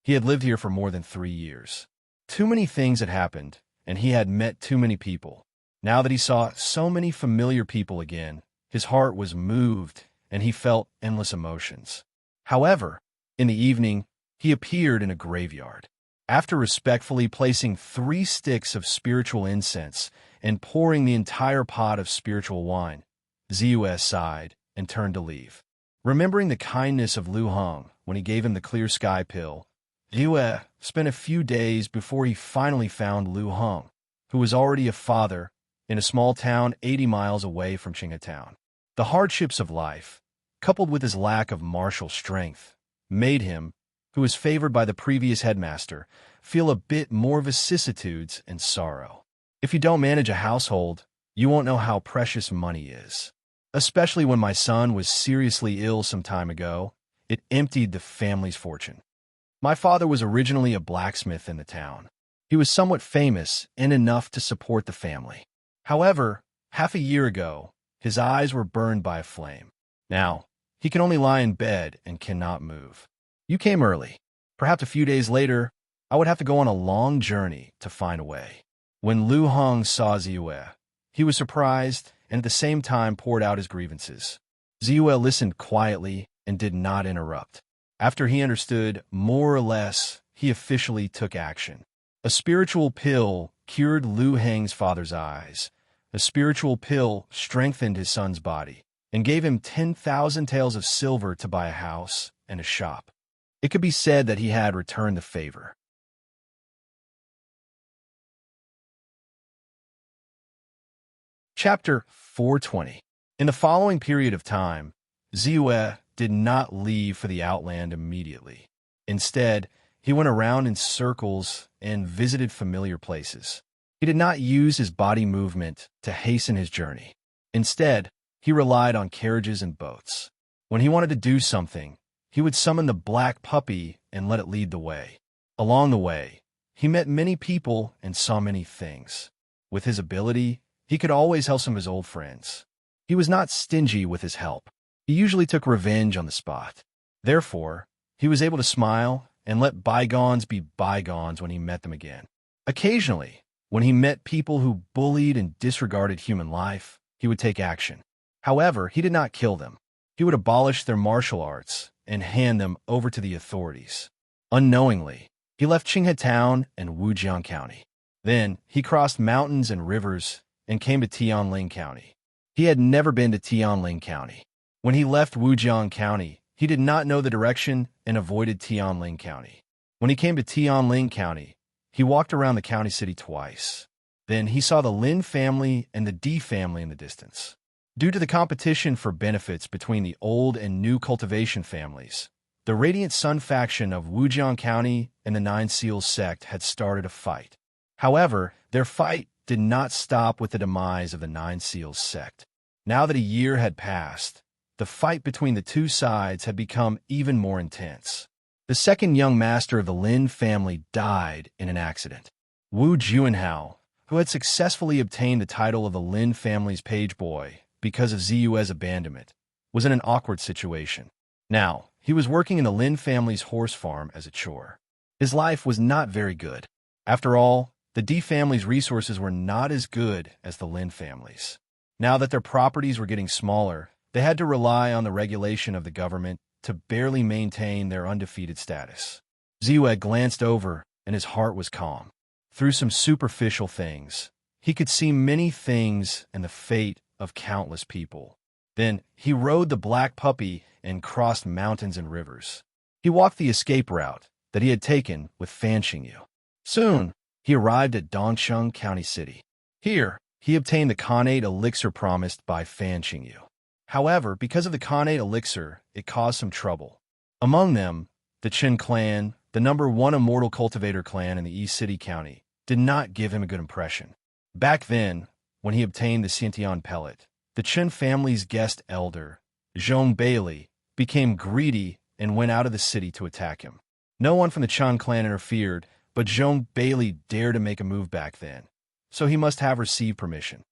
He had lived here for more than 3 years. Too many things had happened, and he had met too many people. Now that he saw so many familiar people again, his heart was moved, and he felt endless emotions. However, in the evening, he appeared in a graveyard. After respectfully placing 3 sticks of spiritual incense and pouring the entire pot of spiritual wine, Ziyue sighed and turned to leave. Remembering the kindness of Lu Hong when he gave him the clear sky pill, Ziyue spent a few days before he finally found Lu Hong, who was already a father in a small town 80 miles away from Qinghe town. The hardships of life, coupled with his lack of martial strength, made him, who was favored by the previous headmaster, feel a bit more vicissitudes and sorrow. If you don't manage a household, you won't know how precious money is. Especially when my son was seriously ill some time ago, it emptied the family's fortune. My father was originally a blacksmith in the town. He was somewhat famous and enough to support the family. However, half a year ago, his eyes were burned by a flame. Now, he can only lie in bed and cannot move. You came early. Perhaps a few days later, I would have to go on a long journey to find a way. When Lu Hong saw Ziyue, he was surprised and at the same time poured out his grievances. Ziyue listened quietly and did not interrupt. After he understood more or less, he officially took action. A spiritual pill cured Lu Heng's father's eyes. A spiritual pill strengthened his son's body and gave him 10,000 taels of silver to buy a house and a shop. It could be said that he had returned the favor. Chapter 420. In the following period of time, Ziyue did not leave for the outland immediately. Instead, he went around in circles and visited familiar places. He did not use his body movement to hasten his journey. Instead, he relied on carriages and boats. When he wanted to do something, he would summon the black puppy and let it lead the way. Along the way, he met many people and saw many things. With his ability, he could always help some of his old friends. He was not stingy with his help. He usually took revenge on the spot. Therefore, he was able to smile and let bygones be bygones when he met them again. Occasionally, when he met people who bullied and disregarded human life, he would take action. However, he did not kill them. He would abolish their martial arts and hand them over to the authorities. Unknowingly, he left Qinghe town and Wujiang County. Then, he crossed mountains and rivers and came to Tianling County. He had never been to Tianling County. When he left Wujiang County, he did not know the direction and avoided Tianling County. When he came to Tianling County, he walked around the county city twice. Then he saw the Lin family and the Di family in the distance. Due to the competition for benefits between the old and new cultivation families, the Radiant Sun faction of Wujiang County and the Nine Seals sect had started a fight. However, their fight did not stop with the demise of the Nine Seals sect. Now that a year had passed, the fight between the two sides had become even more intense. The second young master of the Lin family died in an accident. Wu Juanhao, who had successfully obtained the title of the Lin family's page boy because of Ziyue's abandonment, was in an awkward situation. Now, he was working in the Lin family's horse farm as a chore. His life was not very good. After all, the Di family's resources were not as good as the Lin family's. Now that their properties were getting smaller, they had to rely on the regulation of the government to barely maintain their undefeated status. Ziyue glanced over, and his heart was calm. Through some superficial things, he could see many things and the fate of countless people. Then he rode the black puppy and crossed mountains and rivers. He walked the escape route that he had taken with Fan Qingyu. Soon, he arrived at Dongsheng County City. Here, he obtained the Khanate elixir promised by Fan Qingyu. However, because of the Khanate elixir, it caused some trouble. Among them, the Qin clan, the #1 immortal cultivator clan in the East City County, did not give him a good impression. Back then, when he obtained the Shinto pellet. The Chen family's guest elder, Zhong Bailey, became greedy and went out of the city to attack him. No one from the Chen clan interfered, but Zhong Bailey dared to make a move back then, so he must have received permission.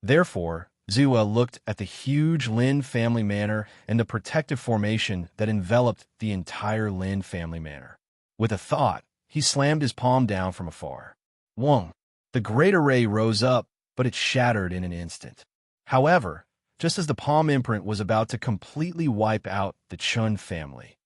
Therefore, Zhua looked at the huge Lin family manor and the protective formation that enveloped the entire Lin family manor. With a thought, he slammed his palm down from afar. Whoa! The great array rose up, but it shattered in an instant. However, just as the palm imprint was about to completely wipe out the Chun family,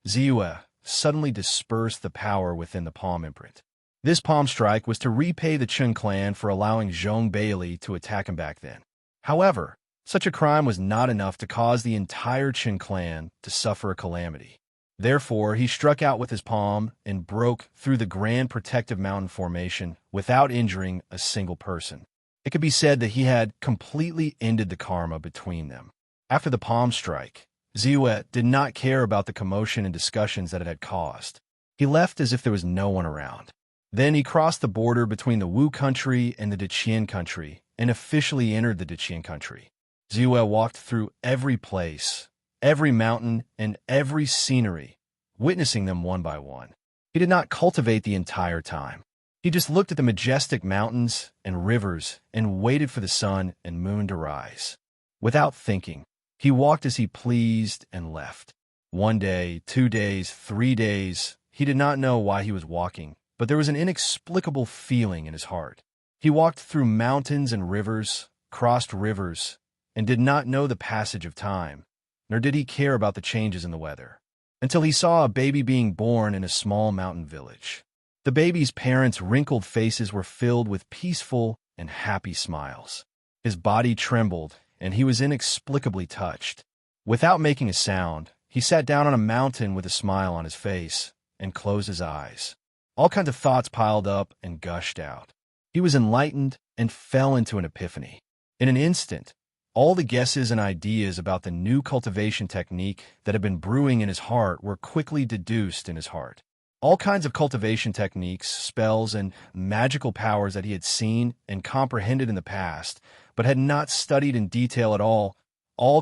Zhua suddenly dispersed the power within the palm imprint. This palm strike was to repay the Chun clan for allowing Zhong Bailey to attack him back then. However, such a crime was not enough to cause the entire Chen clan to suffer a calamity. Therefore, he struck out with his palm and broke through the grand protective mountain formation without injuring a single person. It could be said that he had completely ended the karma between them. After the palm strike, Zhua did not care about the commotion and discussions that it had caused. He left as if there was no one around. Then he crossed the border between the Wu country and the Deqian country and officially entered the Deqian country. Zhua walked through every place, every mountain, and every scenery, witnessing them one by one. He did not cultivate the entire time. He just looked at the majestic mountains and rivers and waited for the sun and moon to rise. Without thinking, he walked as he pleased and left. 1 day, 2 days, 3 days, he did not know why he was walking, but there was an inexplicable feeling in his heart. He walked through mountains and rivers, crossed rivers, and did not know the passage of time, nor did he care about the changes in the weather, until he saw a baby being born in a small mountain village. The baby's parents' wrinkled faces were filled with peaceful and happy smiles. His body trembled, and he was inexplicably touched. Without making a sound, he sat down on a mountain with a smile on his face and closed his eyes. All kinds of thoughts piled up and gushed out. He was enlightened and fell into an epiphany. In an instant, all the guesses and ideas about the new cultivation technique that had been brewing in his heart were quickly deduced in his heart. All kinds of cultivation techniques, spells, and magical powers that he had seen and comprehended in the past, but had not studied in detail at all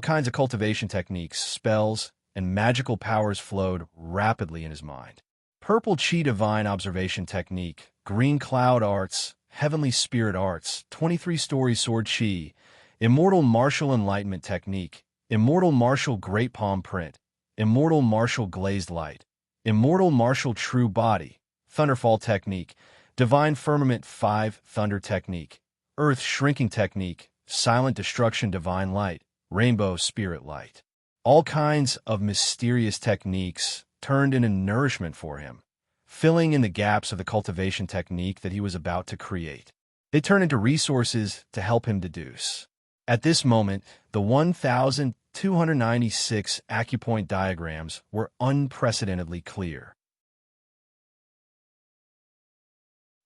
kinds of cultivation techniques, spells, and magical powers flowed rapidly in his mind. Purple Chi Divine Observation Technique, Green Cloud Arts, Heavenly Spirit Arts, 23-Story Sword Chi, Immortal Martial Enlightenment Technique, Immortal Martial Great Palm Print, Immortal Martial Glazed Light, Immortal Martial True Body, Thunderfall Technique, Divine Firmament 5 Thunder Technique, Earth Shrinking Technique, Silent Destruction Divine Light, Rainbow Spirit Light. All kinds of mysterious techniques turned into nourishment for him, filling in the gaps of the cultivation technique that he was about to create. They turned into resources to help him deduce. At this moment, the 1,296 acupoint diagrams were unprecedentedly clear.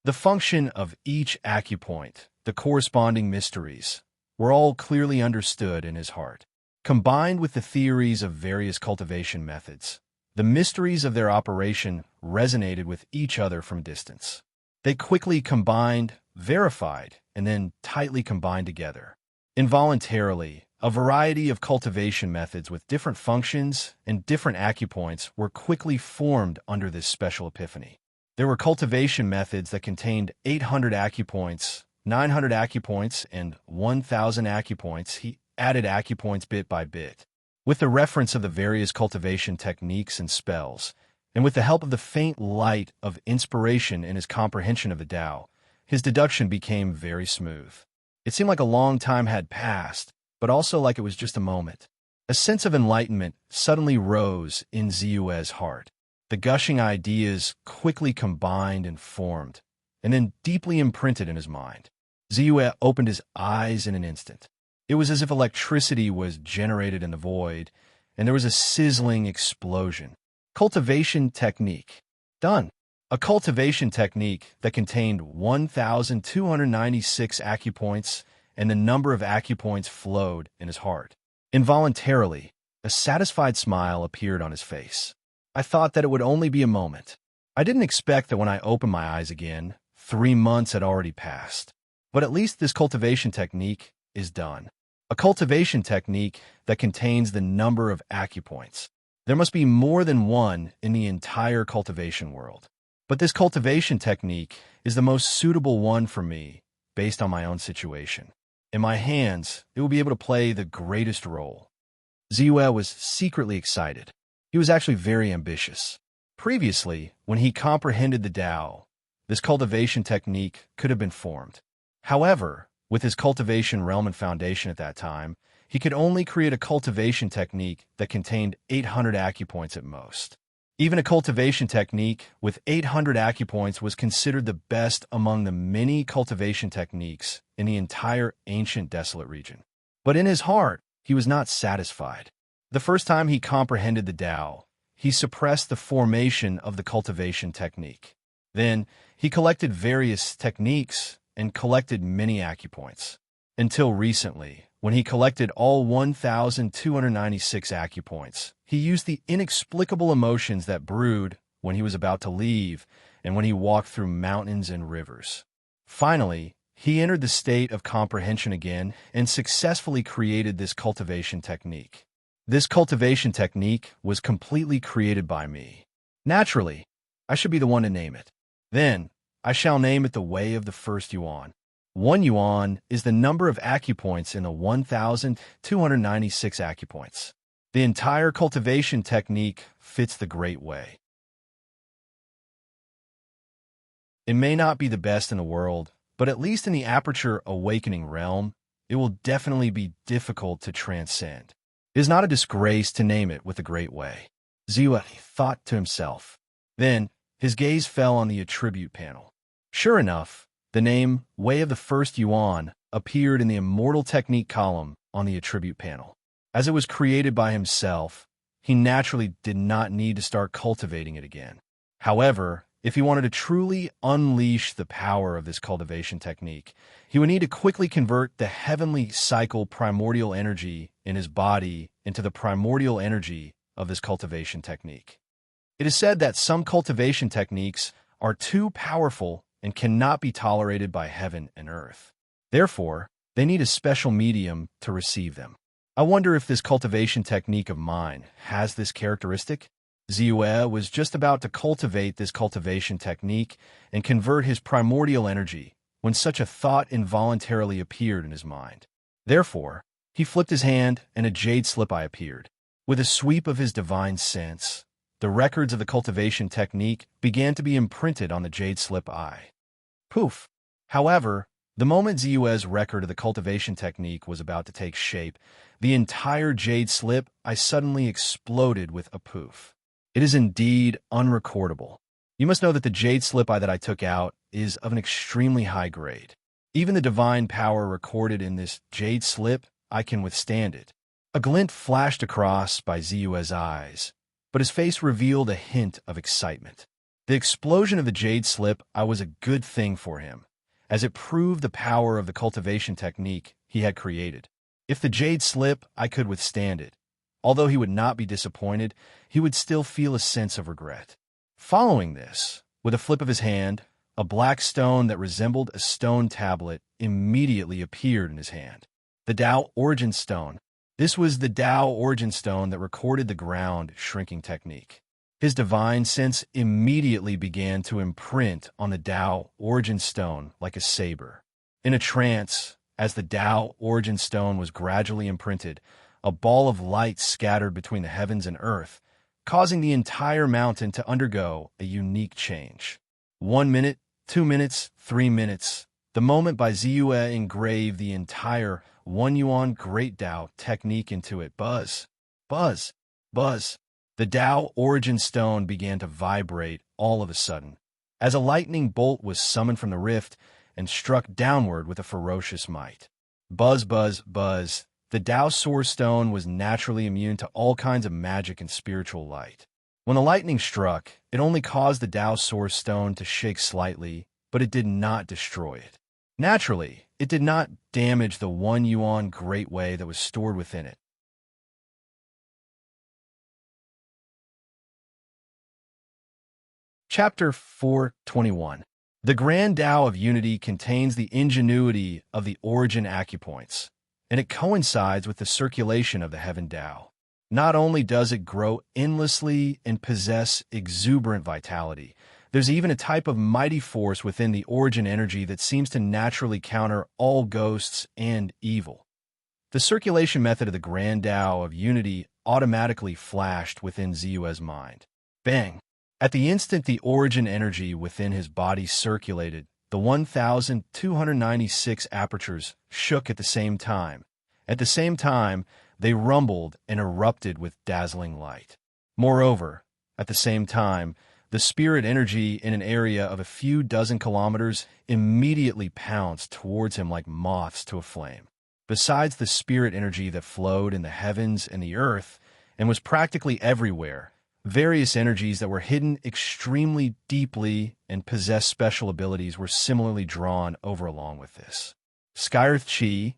The function of each acupoint, the corresponding mysteries, were all clearly understood in his heart. Combined with the theories of various cultivation methods, the mysteries of their operation resonated with each other from distance. They quickly combined, verified, and then tightly combined together. Involuntarily, a variety of cultivation methods with different functions and different acupoints were quickly formed under this special epiphany. There were cultivation methods that contained 800 acupoints, 900 acupoints, and 1,000 acupoints. He added acupoints bit by bit. With the reference of the various cultivation techniques and spells, and with the help of the faint light of inspiration in his comprehension of the Tao, his deduction became very smooth. It seemed like a long time had passed, but also like it was just a moment. A sense of enlightenment suddenly rose in Zhua's heart. The gushing ideas quickly combined and formed, and then deeply imprinted in his mind. Zhua opened his eyes in an instant. It was as if electricity was generated in the void, and there was a sizzling explosion. Cultivation technique. Done. A cultivation technique that contained 1,296 acupoints, and the number of acupoints flowed in his heart. Involuntarily, a satisfied smile appeared on his face. I thought that it would only be a moment. I didn't expect that when I opened my eyes again, 3 months had already passed. But at least this cultivation technique is done. A cultivation technique that contains the number of acupoints. There must be more than one in the entire cultivation world. But this cultivation technique is the most suitable one for me based on my own situation. In my hands, it will be able to play the greatest role. Ziyue was secretly excited. He was actually very ambitious. Previously, when he comprehended the Tao, this cultivation technique could have been formed. However, with his cultivation realm and foundation at that time, he could only create a cultivation technique that contained 800 acupoints at most. Even a cultivation technique with 800 acupoints was considered the best among the many cultivation techniques in the entire ancient desolate region. But in his heart, he was not satisfied. The first time he comprehended the Tao, he suppressed the formation of the cultivation technique. Then, he collected various techniques and collected many acupoints. Until recently, when he collected all 1,296 acupoints, he used the inexplicable emotions that brewed when he was about to leave and when he walked through mountains and rivers. Finally, he entered the state of comprehension again and successfully created this cultivation technique. This cultivation technique was completely created by me. Naturally, I should be the one to name it. Then, I shall name it the Way of the First Yuan. 1 yuan is the number of acupoints in the 1,296 acupoints. The entire cultivation technique fits the Great Way. It may not be the best in the world, but at least in the Aperture Awakening realm, it will definitely be difficult to transcend. It is not a disgrace to name it with the Great Way, Ziyue thought to himself. Then, his gaze fell on the attribute panel. Sure enough, the name Way of the First Yuan appeared in the Immortal Technique column on the attribute panel. As it was created by himself, he naturally did not need to start cultivating it again. However, if he wanted to truly unleash the power of this cultivation technique, he would need to quickly convert the heavenly cycle primordial energy in his body into the primordial energy of this cultivation technique. It is said that some cultivation techniques are too powerful and cannot be tolerated by heaven and earth. Therefore, they need a special medium to receive them. I wonder if this cultivation technique of mine has this characteristic? Ziyue was just about to cultivate this cultivation technique and convert his primordial energy when such a thought involuntarily appeared in his mind. Therefore, he flipped his hand and a jade slip eye appeared. With a sweep of his divine sense, the records of the cultivation technique began to be imprinted on the jade slip eye. Poof! However, the moment Ziyue's record of the cultivation technique was about to take shape, the entire jade slip eye suddenly exploded with a poof. It is indeed unrecordable. You must know that the jade slip eye that I took out is of an extremely high grade. Even the divine power recorded in this jade slip eye can withstand it. A glint flashed across by Ziyue's eyes, but his face revealed a hint of excitement. The explosion of the jade slip eye was a good thing for him, as it proved the power of the cultivation technique he had created. If the jade slip eye could withstand it, although he would not be disappointed, he would still feel a sense of regret. Following this, with a flip of his hand, a black stone that resembled a stone tablet immediately appeared in his hand. The Tao Origin Stone. This was the Tao Origin Stone that recorded the ground shrinking technique. His divine sense immediately began to imprint on the Tao Origin Stone like a saber. In a trance, as the Tao Origin Stone was gradually imprinted, a ball of light scattered between the heavens and earth, causing the entire mountain to undergo a unique change. 1 minute, 2 minutes, 3 minutes. The moment by Ziyue engraved the entire 1 yuan Great Tao technique into it. Buzz, buzz, buzz. The Tao Origin Stone began to vibrate all of a sudden, as a lightning bolt was summoned from the rift and struck downward with a ferocious might. Buzz, buzz, buzz. The Tao Source Stone was naturally immune to all kinds of magic and spiritual light. When the lightning struck, it only caused the Tao Source Stone to shake slightly, but it did not destroy it. Naturally, it did not damage the 1 yuan Great Way that was stored within it. Chapter 421. The Grand Tao of Unity contains the ingenuity of the origin acupoints, and it coincides with the circulation of the Heaven Tao. Not only does it grow endlessly and possess exuberant vitality, there's even a type of mighty force within the origin energy that seems to naturally counter all ghosts and evil. The circulation method of the Grand Tao of Unity automatically flashed within Ziyue's mind. Bang! At the instant the origin energy within his body circulated, the 1,296 apertures shook at the same time. At the same time, they rumbled and erupted with dazzling light. Moreover, at the same time, the spirit energy in an area of a few dozen kilometers immediately pounced towards him like moths to a flame. Besides the spirit energy that flowed in the heavens and the earth and was practically everywhere, various energies that were hidden extremely deeply and possessed special abilities were similarly drawn over along with this. Sky-earth chi,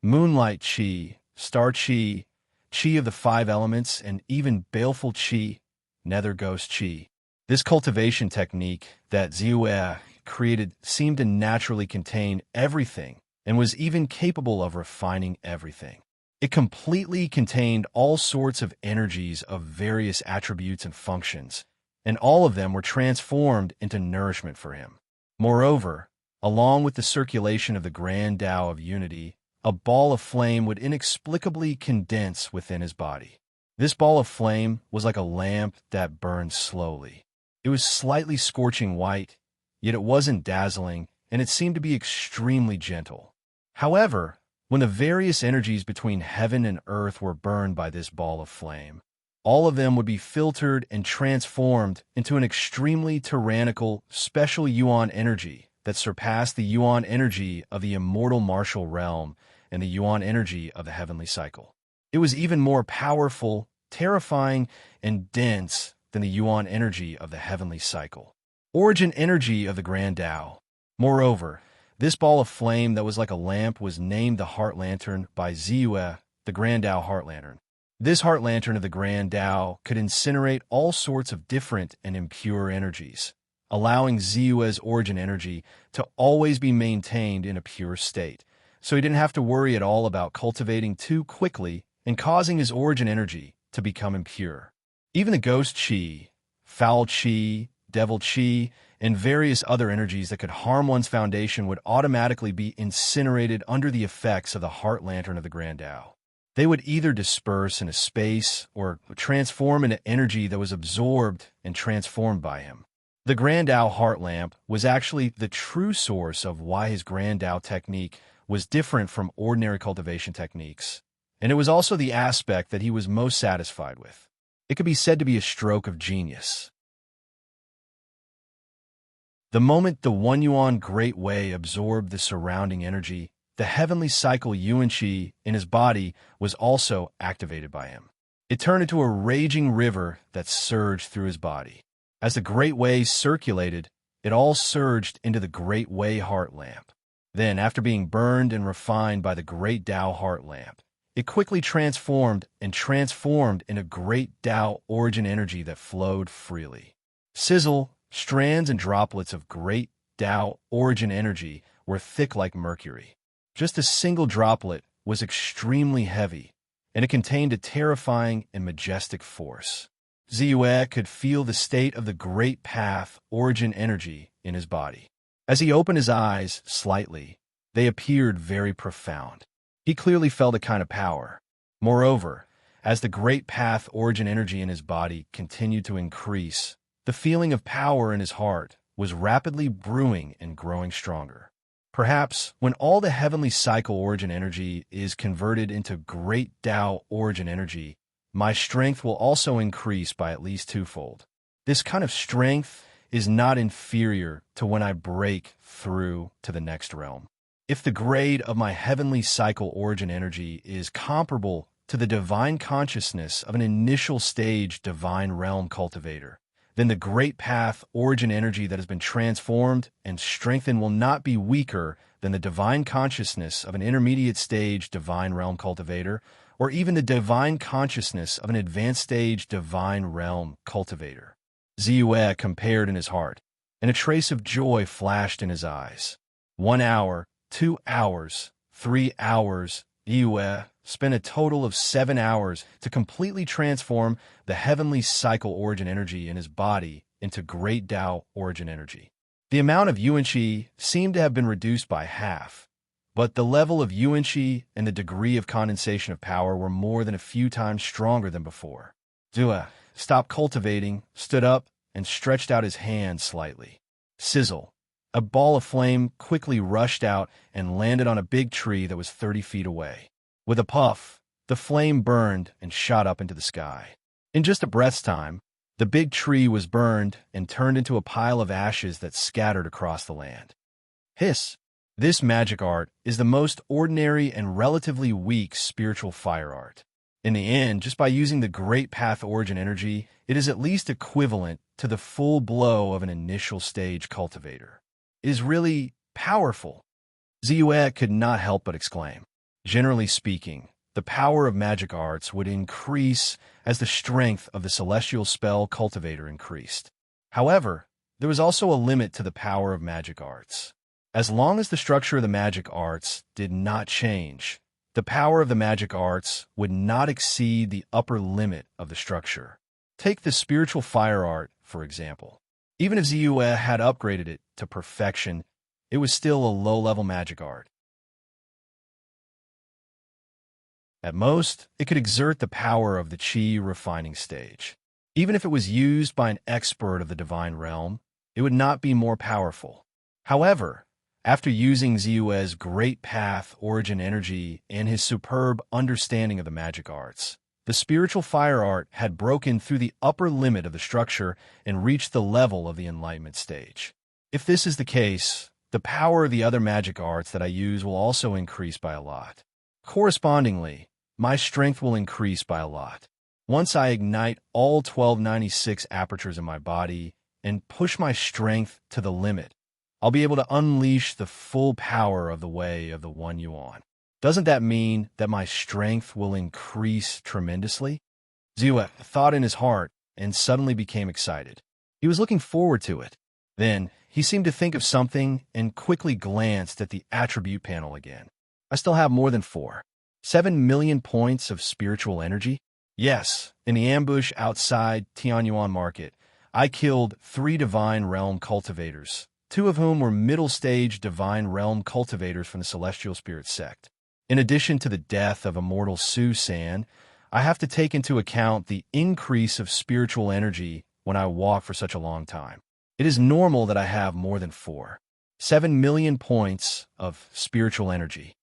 moonlight chi, star chi, chi of the five elements, and even baleful chi, nether ghost chi. This cultivation technique that Ziyue created seemed to naturally contain everything and was even capable of refining everything. It completely contained all sorts of energies of various attributes and functions, and all of them were transformed into nourishment for him. Moreover, along with the circulation of the Grand Tao of Unity, a ball of flame would inexplicably condense within his body. This ball of flame was like a lamp that burned slowly. It was slightly scorching white, yet it wasn't dazzling, and it seemed to be extremely gentle. However, when the various energies between heaven and earth were burned by this ball of flame, all of them would be filtered and transformed into an extremely tyrannical, special yuan energy that surpassed the yuan energy of the immortal martial realm and the yuan energy of the heavenly cycle. It was even more powerful, terrifying, and dense than the yuan energy of the heavenly cycle. Origin energy of the Grand Tao. Moreover, this ball of flame that was like a lamp was named the Heart Lantern by Ziyue, the Grand Tao Heart Lantern. This Heart Lantern of the Grand Tao could incinerate all sorts of different and impure energies, allowing Ziyue's origin energy to always be maintained in a pure state, so he didn't have to worry at all about cultivating too quickly and causing his origin energy to become impure. Even the ghost chi, foul chi, devil chi, and various other energies that could harm one's foundation would automatically be incinerated under the effects of the Heart Lantern of the Grand Tao. They would either disperse into space or transform into energy that was absorbed and transformed by him. The Grand Tao Heart Lamp was actually the true source of why his Grand Tao technique was different from ordinary cultivation techniques, and it was also the aspect that he was most satisfied with. It could be said to be a stroke of genius. The moment the One Yuan Great Way absorbed the surrounding energy, the heavenly cycle Yuan Qi in his body was also activated by him. It turned into a raging river that surged through his body. As the Great Way circulated, it all surged into the Great Way Heart Lamp. Then, after being burned and refined by the Great Tao Heart Lamp, it quickly transformed into Great Tao origin energy that flowed freely. Sizzle, strands and droplets of Great Tao origin energy were thick like mercury. Just a single droplet was extremely heavy, and it contained a terrifying and majestic force. Ziyue could feel the state of the Great Path origin energy in his body. As he opened his eyes slightly, they appeared very profound. He clearly felt a kind of power. Moreover, as the Great Path origin energy in his body continued to increase, the feeling of power in his heart was rapidly brewing and growing stronger. Perhaps when all the heavenly cycle origin energy is converted into Great Tao origin energy, my strength will also increase by at least twofold. This kind of strength is not inferior to when I break through to the next realm. If the grade of my heavenly cycle origin energy is comparable to the divine consciousness of an initial stage divine realm cultivator, then the Great Path origin energy that has been transformed and strengthened will not be weaker than the divine consciousness of an intermediate stage divine realm cultivator, or even the divine consciousness of an advanced stage divine realm cultivator. Ziyue compared in his heart. and a trace of joy flashed in his eyes. 1 hour, 2 hours, 3 hours, Yue spent a total of 7 hours to completely transform the heavenly cycle origin energy in his body into great Tao origin energy. The amount of yuan qi seemed to have been reduced by half, but the level of yuan qi and the degree of condensation of power were more than a few times stronger than before. Dua stopped cultivating, stood up, and stretched out his hand slightly. Sizzle. A ball of flame quickly rushed out and landed on a big tree that was 30 feet away. With a puff, the flame burned and shot up into the sky. In just a breath's time, the big tree was burned and turned into a pile of ashes that scattered across the land. Hiss. This magic art is the most ordinary and relatively weak spiritual fire art. In the end, just by using the Great Path origin energy, it is at least equivalent to the full blow of an initial stage cultivator. It is really powerful. Ziyue could not help but exclaim. Generally speaking, the power of magic arts would increase as the strength of the celestial spell cultivator increased. However, there was also a limit to the power of magic arts. As long as the structure of the magic arts did not change, the power of the magic arts would not exceed the upper limit of the structure. Take the spiritual fire art, for example. Even if Ziyue had upgraded it to perfection, it was still a low-level magic art. At most, it could exert the power of the Qi refining stage. Even if it was used by an expert of the divine realm, it would not be more powerful. However, after using Ziyue's Great Path origin energy and his superb understanding of the magic arts, the spiritual fire art had broken through the upper limit of the structure and reached the level of the enlightenment stage. If this is the case, the power of the other magic arts that I use will also increase by a lot. Correspondingly, my strength will increase by a lot. Once I ignite all 1296 apertures in my body and push my strength to the limit, I'll be able to unleash the full power of the way of the 1 yuan. Doesn't that mean that my strength will increase tremendously? Ziyue thought in his heart and suddenly became excited. He was looking forward to it. Then, he seemed to think of something and quickly glanced at the attribute panel again. I still have more than 7 million points of spiritual energy? Yes, in the ambush outside Tianyuan Market, I killed 3 divine realm cultivators, 2 of whom were middle-stage divine realm cultivators from the Celestial Spirit sect. In addition to the death of immortal Su San, I have to take into account the increase of spiritual energy when I walk for such a long time. It is normal that I have more than 7 million points of spiritual energy.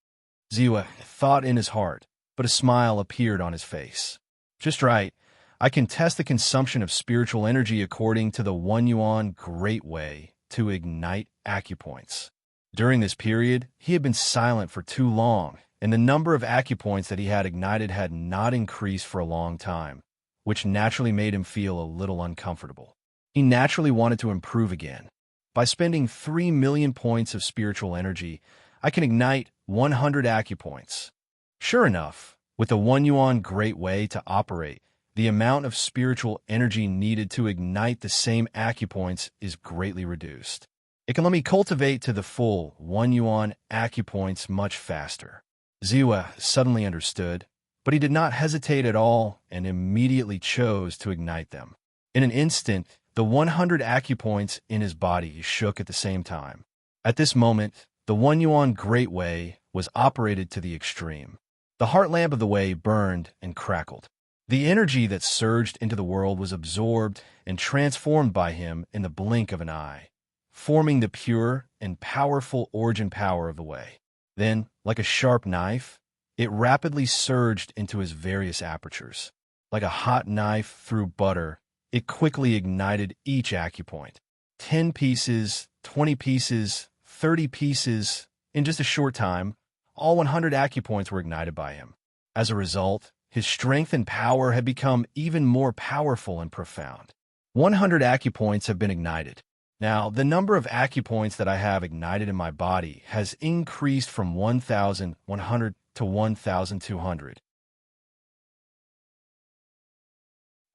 Ziyue thought in his heart, but a smile appeared on his face. Just right, I can test the consumption of spiritual energy according to the 1 yuan great way to ignite acupoints. During this period, he had been silent for too long, and the number of acupoints that he had ignited had not increased for a long time, which naturally made him feel a little uncomfortable. He naturally wanted to improve again. By spending 3 million points of spiritual energy, I can ignite 100 acupoints. Sure enough, with the 1 yuan great way to operate, the amount of spiritual energy needed to ignite the same acupoints is greatly reduced. It can let me cultivate to the full 1 yuan acupoints much faster. Ziyue suddenly understood, but he did not hesitate at all and immediately chose to ignite them. In an instant, the 100 acupoints in his body shook at the same time. At this moment, the 1 yuan great way was operated to the extreme. The heart lamp of the way burned and crackled. The energy that surged into the world was absorbed and transformed by him in the blink of an eye, forming the pure and powerful origin power of the way. Then, like a sharp knife, it rapidly surged into his various apertures. Like a hot knife through butter, it quickly ignited each acupoint. 10 pieces, 20 pieces, 30 pieces. In just a short time, all 100 acupoints were ignited by him. As a result, his strength and power had become even more powerful and profound. 100 acupoints have been ignited. Now, the number of acupoints that I have ignited in my body has increased from 1,100 to 1,200.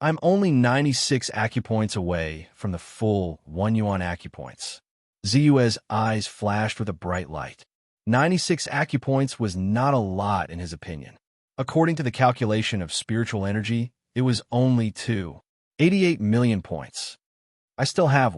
I'm only 96 acupoints away from the full 1 yuan acupoints. Ziyue's eyes flashed with a bright light. 96 acupoints was not a lot in his opinion. According to the calculation of spiritual energy, it was only 88 million points. I still have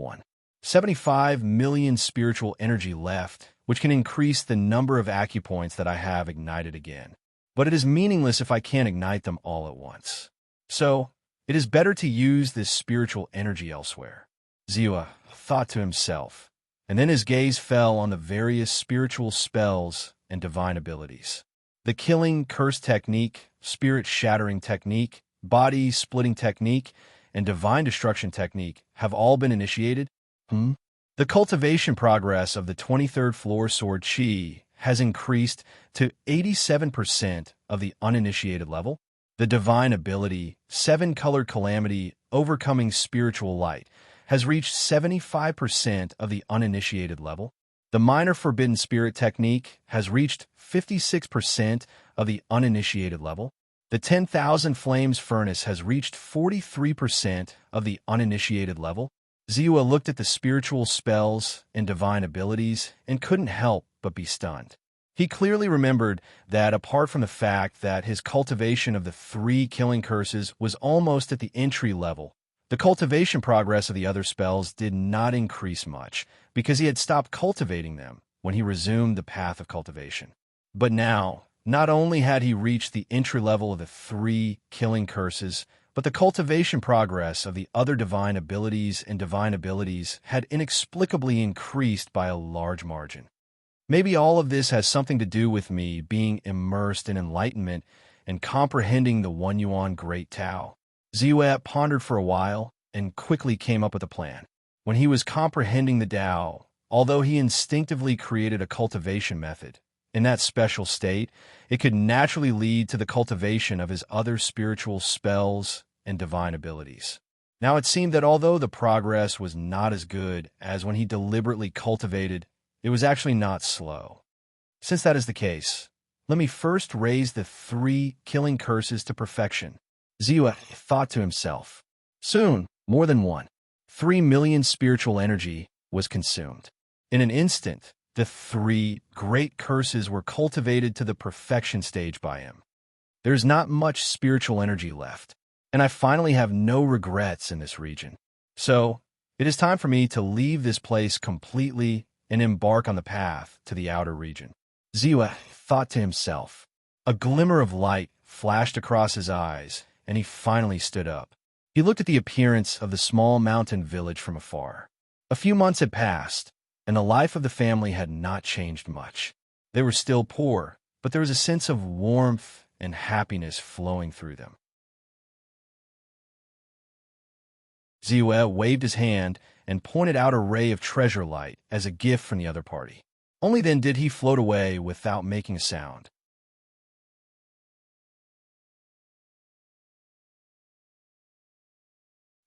75 million spiritual energy left, which can increase the number of acupoints that I have ignited again. But it is meaningless if I can't ignite them all at once. So, it is better to use this spiritual energy elsewhere. Ziyue thought to himself, and then his gaze fell on the various spiritual spells and divine abilities. The killing curse technique, spirit shattering technique, body splitting technique, and divine destruction technique have all been initiated. The cultivation progress of the 23rd floor sword chi has increased to 87% of the uninitiated level. The divine ability, 7-colored calamity, overcoming spiritual light, has reached 75% of the uninitiated level. The minor forbidden spirit technique has reached 56% of the uninitiated level. The 10,000 flames furnace has reached 43% of the uninitiated level. Ziyue looked at the spiritual spells and divine abilities and couldn't help but be stunned. He clearly remembered that apart from the fact that his cultivation of the 3 killing curses was almost at the entry level, the cultivation progress of the other spells did not increase much because he had stopped cultivating them when he resumed the path of cultivation. But now, not only had he reached the entry level of the 3 killing curses, but the cultivation progress of the other divine abilities and divine abilities had inexplicably increased by a large margin. Maybe all of this has something to do with me being immersed in enlightenment and comprehending the 1 yuan Great Tao. Ziyue pondered for a while and quickly came up with a plan. When he was comprehending the Tao, although he instinctively created a cultivation method, in that special state, it could naturally lead to the cultivation of his other spiritual spells and divine abilities. Now it seemed that although the progress was not as good as when he deliberately cultivated, it was actually not slow. Since that is the case, let me first raise the 3 killing curses to perfection. Ziyue thought to himself. Soon, more than 3 million spiritual energy was consumed. In an instant, the 3 great curses were cultivated to the perfection stage by him. There's not much spiritual energy left, and I finally have no regrets in this region. So, it is time for me to leave this place completely and embark on the path to the outer region. Ziyue thought to himself. A glimmer of light flashed across his eyes, and he finally stood up. He looked at the appearance of the small mountain village from afar. A few months had passed, and the life of the family had not changed much. They were still poor, but there was a sense of warmth and happiness flowing through them. Ziyue waved his hand and pointed out a ray of treasure light as a gift from the other party. Only then did he float away without making a sound.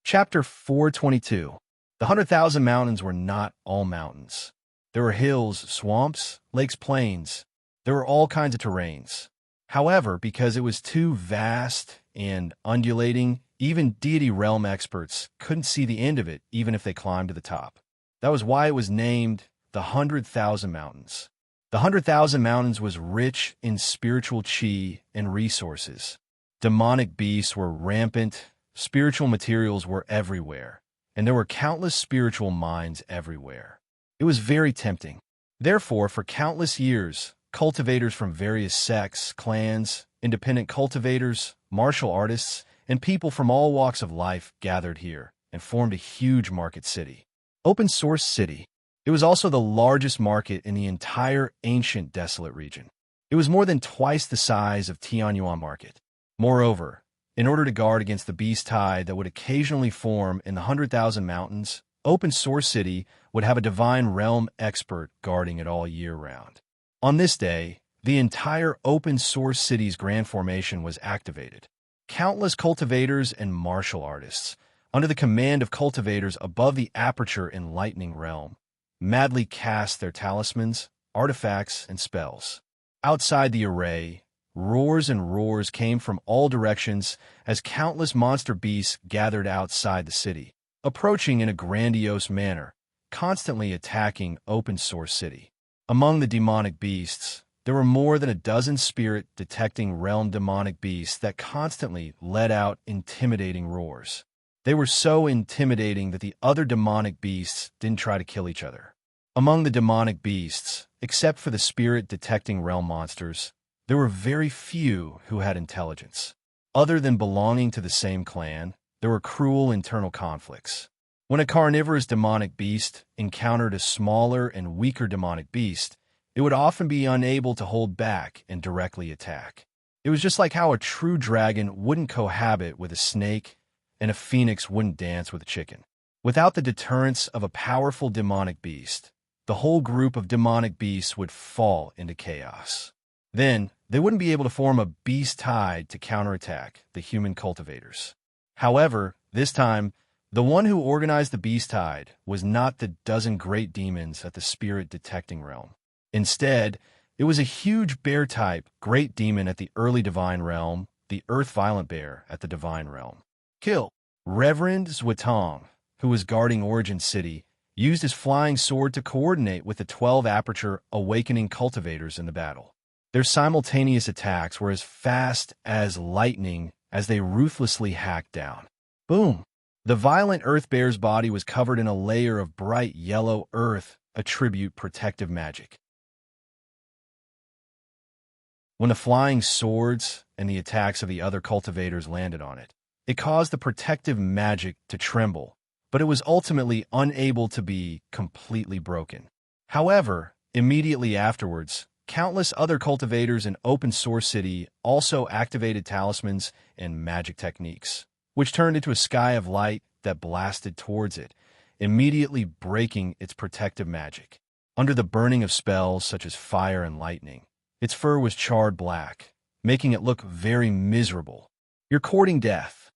Chapter 422. The 100,000 mountains were not all mountains. There were hills, swamps, lakes, plains. There were all kinds of terrains. However, because it was too vast and undulating, even deity realm experts couldn't see the end of it even if they climbed to the top. That was why it was named the 100,000 Mountains. The 100,000 Mountains was rich in spiritual chi and resources. Demonic beasts were rampant, spiritual materials were everywhere, and there were countless spiritual mines everywhere. It was very tempting. Therefore, for countless years, cultivators from various sects, clans, independent cultivators, martial artists, and people from all walks of life gathered here and formed a huge market city. Open Source City. It was also the largest market in the entire ancient desolate region. It was more than twice the size of Tianyuan Market. Moreover, in order to guard against the beast tide that would occasionally form in the 100,000 mountains, Open Source City would have a divine realm expert guarding it all year round. On this day, the entire Open Source City's grand formation was activated. Countless cultivators and martial artists, under the command of cultivators above the aperture enlightening realm, madly cast their talismans, artifacts, and spells. Outside the array, roars and roars came from all directions as countless monster beasts gathered outside the city, approaching in a grandiose manner, constantly attacking Open Source City. Among the demonic beasts, there were more than a dozen spirit-detecting realm demonic beasts that constantly let out intimidating roars. They were so intimidating that the other demonic beasts didn't try to kill each other. Among the demonic beasts, except for the spirit-detecting realm monsters, there were very few who had intelligence. Other than belonging to the same clan, there were cruel internal conflicts. When a carnivorous demonic beast encountered a smaller and weaker demonic beast, it would often be unable to hold back and directly attack. It was just like how a true dragon wouldn't cohabit with a snake and a phoenix wouldn't dance with a chicken. Without the deterrence of a powerful demonic beast, the whole group of demonic beasts would fall into chaos. Then, they wouldn't be able to form a beast tide to counterattack the human cultivators. However, this time, the one who organized the beast tide was not the dozen great demons at the spirit-detecting realm. Instead, it was a huge bear-type great demon at the early divine realm, the earth-violent bear at the divine realm. Kill. Reverend Zwatong, who was guarding Origin City, used his flying sword to coordinate with the 12 Aperture Awakening cultivators in the battle. Their simultaneous attacks were as fast as lightning as they ruthlessly hacked down. Boom! The violent earth bear's body was covered in a layer of bright yellow earth attribute protective magic. When the flying swords and the attacks of the other cultivators landed on it, it caused the protective magic to tremble, but it was ultimately unable to be completely broken. However, immediately afterwards, countless other cultivators in Open Source City also activated talismans and magic techniques, which turned into a sky of light that blasted towards it, immediately breaking its protective magic. Under the burning of spells such as fire and lightning, its fur was charred black, making it look very miserable. "You're courting death."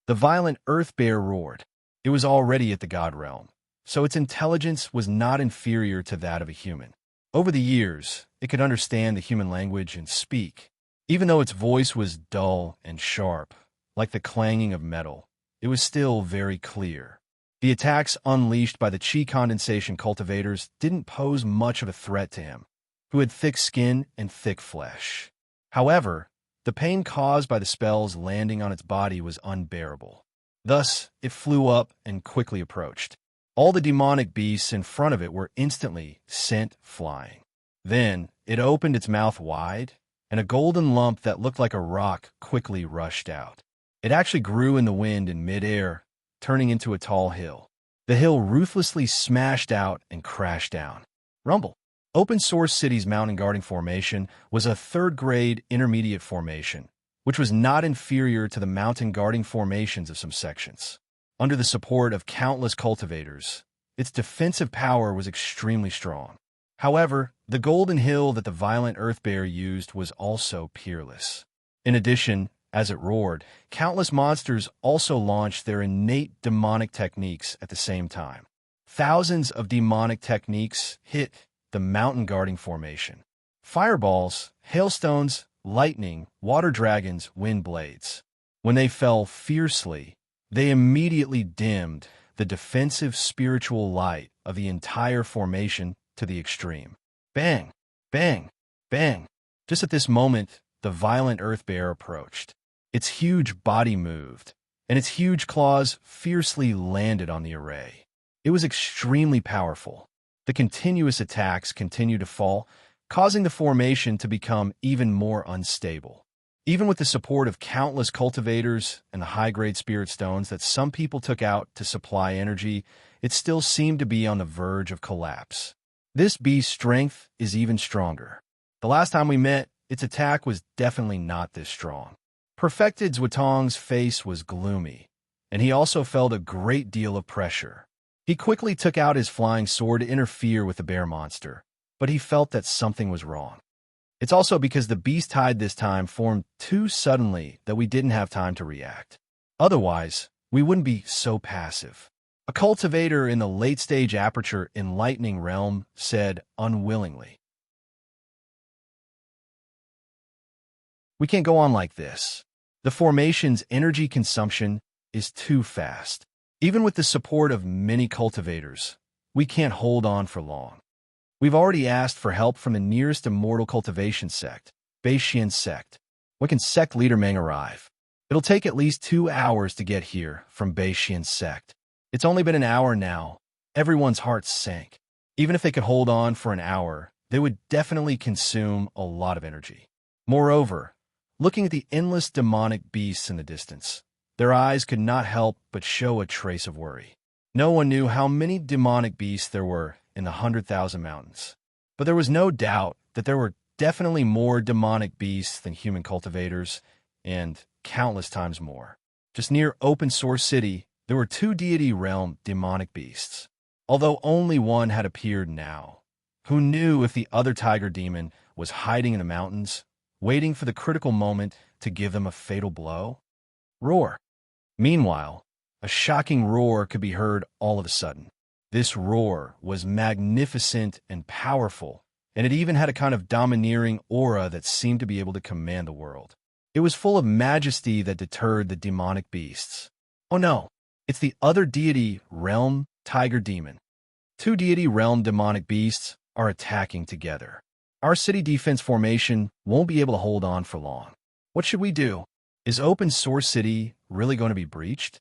The violent earth bear roared. It was already at the god realm, so its intelligence was not inferior to that of a human. Over the years, it could understand the human language and speak. Even though its voice was dull and sharp, like the clanging of metal, it was still very clear. The attacks unleashed by the chi condensation cultivators didn't pose much of a threat to him, who had thick skin and thick flesh. However, the pain caused by the spells landing on its body was unbearable. Thus, it flew up and quickly approached. All the demonic beasts in front of it were instantly sent flying. Then, it opened its mouth wide, and a golden lump that looked like a rock quickly rushed out. It actually grew in the wind in midair, turning into a tall hill. The hill ruthlessly smashed out and crashed down. Rumble. Open Source City's mountain guarding formation was a third-grade intermediate formation, which was not inferior to the mountain guarding formations of some sections. Under the support of countless cultivators, its defensive power was extremely strong. However, the golden hill that the violent earth bear used was also peerless. In addition, as it roared, countless monsters also launched their innate demonic techniques at the same time. Thousands of demonic techniques hit the mountain guarding formation. Fireballs, hailstones, lightning, water dragons, wind blades. When they fell fiercely, they immediately dimmed the defensive spiritual light of the entire formation to the extreme. Bang! Bang! Bang! Just at this moment, the violent earth bear approached. Its huge body moved, and its huge claws fiercely landed on the array. It was extremely powerful. The continuous attacks continued to fall, causing the formation to become even more unstable. Even with the support of countless cultivators and the high-grade spirit stones that some people took out to supply energy, it still seemed to be on the verge of collapse. This beast's strength is even stronger. The last time we met, its attack was definitely not this strong. Perfected Zwatong's face was gloomy, and he also felt a great deal of pressure. He quickly took out his flying sword to interfere with the bear monster, but he felt that something was wrong. It's also because the beast tide this time formed too suddenly that we didn't have time to react. Otherwise, we wouldn't be so passive. A cultivator in the late-stage Aperture Enlightening realm said unwillingly. We can't go on like this. The formation's energy consumption is too fast. Even with the support of many cultivators, we can't hold on for long. We've already asked for help from the nearest immortal cultivation sect, Beishian sect. When can sect leader Meng arrive? It'll take at least 2 hours to get here from Beishian sect. It's only been an hour now. Everyone's hearts sank. Even if they could hold on for an hour, they would definitely consume a lot of energy. Moreover, looking at the endless demonic beasts in the distance, their eyes could not help but show a trace of worry. No one knew how many demonic beasts there were in the 100,000 mountains. But there was no doubt that there were definitely more demonic beasts than human cultivators, and countless times more. Just near Open Source City, there were 2 deity realm demonic beasts. Although only one had appeared now. Who knew if the other tiger demon was hiding in the mountains, waiting for the critical moment to give them a fatal blow? Roar. Meanwhile, a shocking roar could be heard all of a sudden. This roar was magnificent and powerful, and it even had a kind of domineering aura that seemed to be able to command the world. It was full of majesty that deterred the demonic beasts. Oh no, it's the other deity realm tiger demon. 2 deity realm demonic beasts are attacking together. Our city defense formation won't be able to hold on for long. What should we do? Is Open Source City really going to be breached?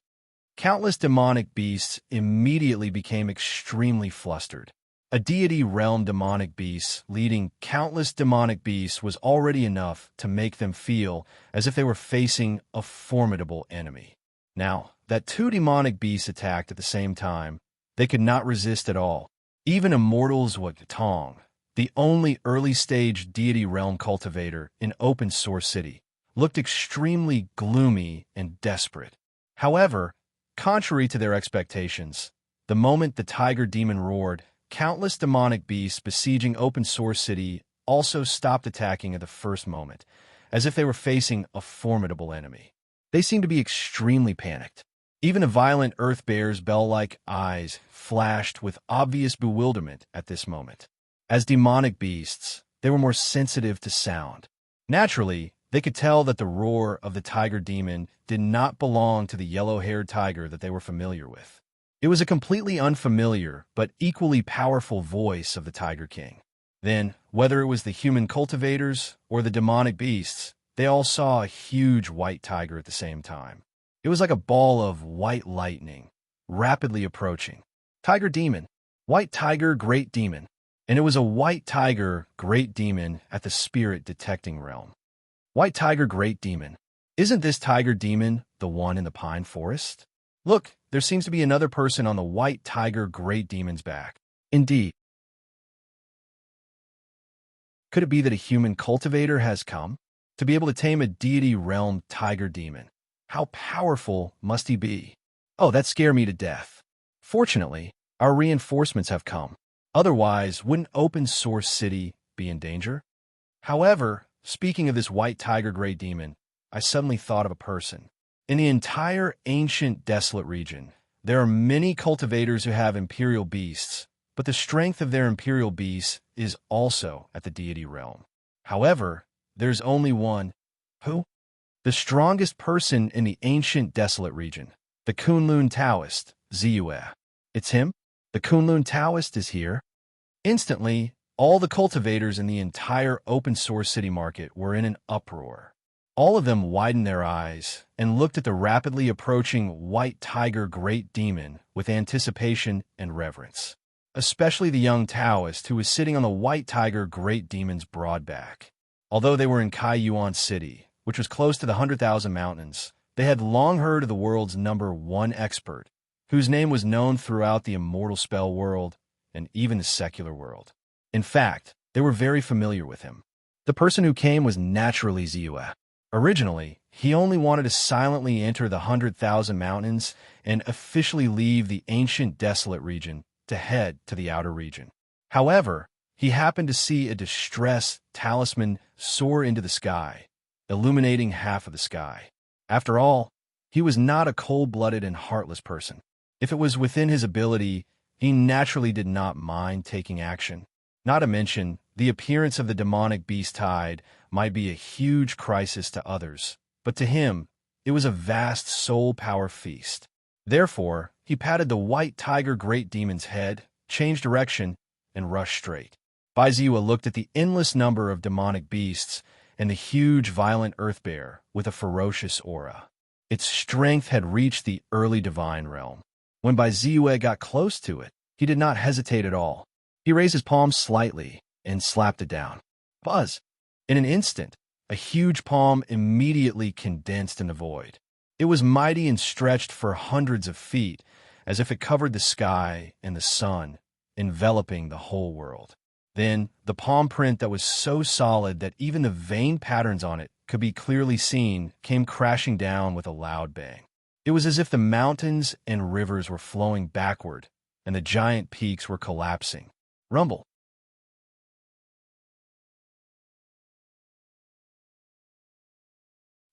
Countless demonic beasts immediately became extremely flustered. A deity realm demonic beast leading countless demonic beasts was already enough to make them feel as if they were facing a formidable enemy. Now, that 2 demonic beasts attacked at the same time, they could not resist at all. Even Immortals Tong, the only early-stage deity realm cultivator in Open Source City, looked extremely gloomy and desperate. However, contrary to their expectations, the moment the tiger demon roared, countless demonic beasts besieging Open Source City also stopped attacking at the first moment, as if they were facing a formidable enemy. They seemed to be extremely panicked. Even a violent earth bear's bell-like eyes flashed with obvious bewilderment at this moment. As demonic beasts, they were more sensitive to sound. Naturally, they could tell that the roar of the tiger demon did not belong to the yellow-haired tiger that they were familiar with. It was a completely unfamiliar but equally powerful voice of the Tiger King. Then, whether it was the human cultivators or the demonic beasts, they all saw a huge white tiger at the same time. It was like a ball of white lightning, rapidly approaching. Tiger demon, white tiger, great demon. And it was a white tiger, great demon at the spirit detecting realm. White tiger, great demon. Isn't this tiger demon the one in the pine forest? Look, there seems to be another person on the white tiger great demon's back. Indeed. Could it be that a human cultivator has come to be able to tame a deity realm tiger demon? How powerful must he be? Oh, that scared me to death. Fortunately, our reinforcements have come. Otherwise, wouldn't Open Source City be in danger? However, speaking of this white tiger great demon, I suddenly thought of a person. In the entire ancient desolate region, there are many cultivators who have imperial beasts, but the strength of their imperial beasts is also at the deity realm. However, there's only one. Who? The strongest person in the ancient desolate region, the Kunlun Taoist, Ziyue. It's him? The Kunlun Taoist is here. Instantly, all the cultivators in the entire Open Source City market were in an uproar. All of them widened their eyes and looked at the rapidly approaching white tiger great demon with anticipation and reverence. Especially the young Taoist who was sitting on the white tiger great demon's broad back. Although they were in Kaiyuan City, which was close to the 100,000 mountains, they had long heard of the world's #1 expert, whose name was known throughout the immortal spell world and even the secular world. In fact, they were very familiar with him. The person who came was naturally Ziyue. Originally, he only wanted to silently enter the 100,000 mountains and officially leave the ancient desolate region to head to the outer region. However, he happened to see a distress talisman soar into the sky, illuminating half of the sky. After all, he was not a cold-blooded and heartless person. If it was within his ability, he naturally did not mind taking action. Not to mention, the appearance of the demonic beast tide might be a huge crisis to others, but to him, it was a vast soul power feast. Therefore, he patted the white tiger great demon's head, changed direction, and rushed straight. Baiziwa looked at the endless number of demonic beasts and the huge violent earth bear with a ferocious aura. Its strength had reached the early divine realm. When Baiziwa got close to it, he did not hesitate at all. He raised his palm slightly and slapped it down. Buzz! In an instant, a huge palm immediately condensed in the void. It was mighty and stretched for hundreds of feet, as if it covered the sky and the sun, enveloping the whole world. Then, the palm print that was so solid that even the vein patterns on it could be clearly seen came crashing down with a loud bang. It was as if the mountains and rivers were flowing backward, and the giant peaks were collapsing. Rumble.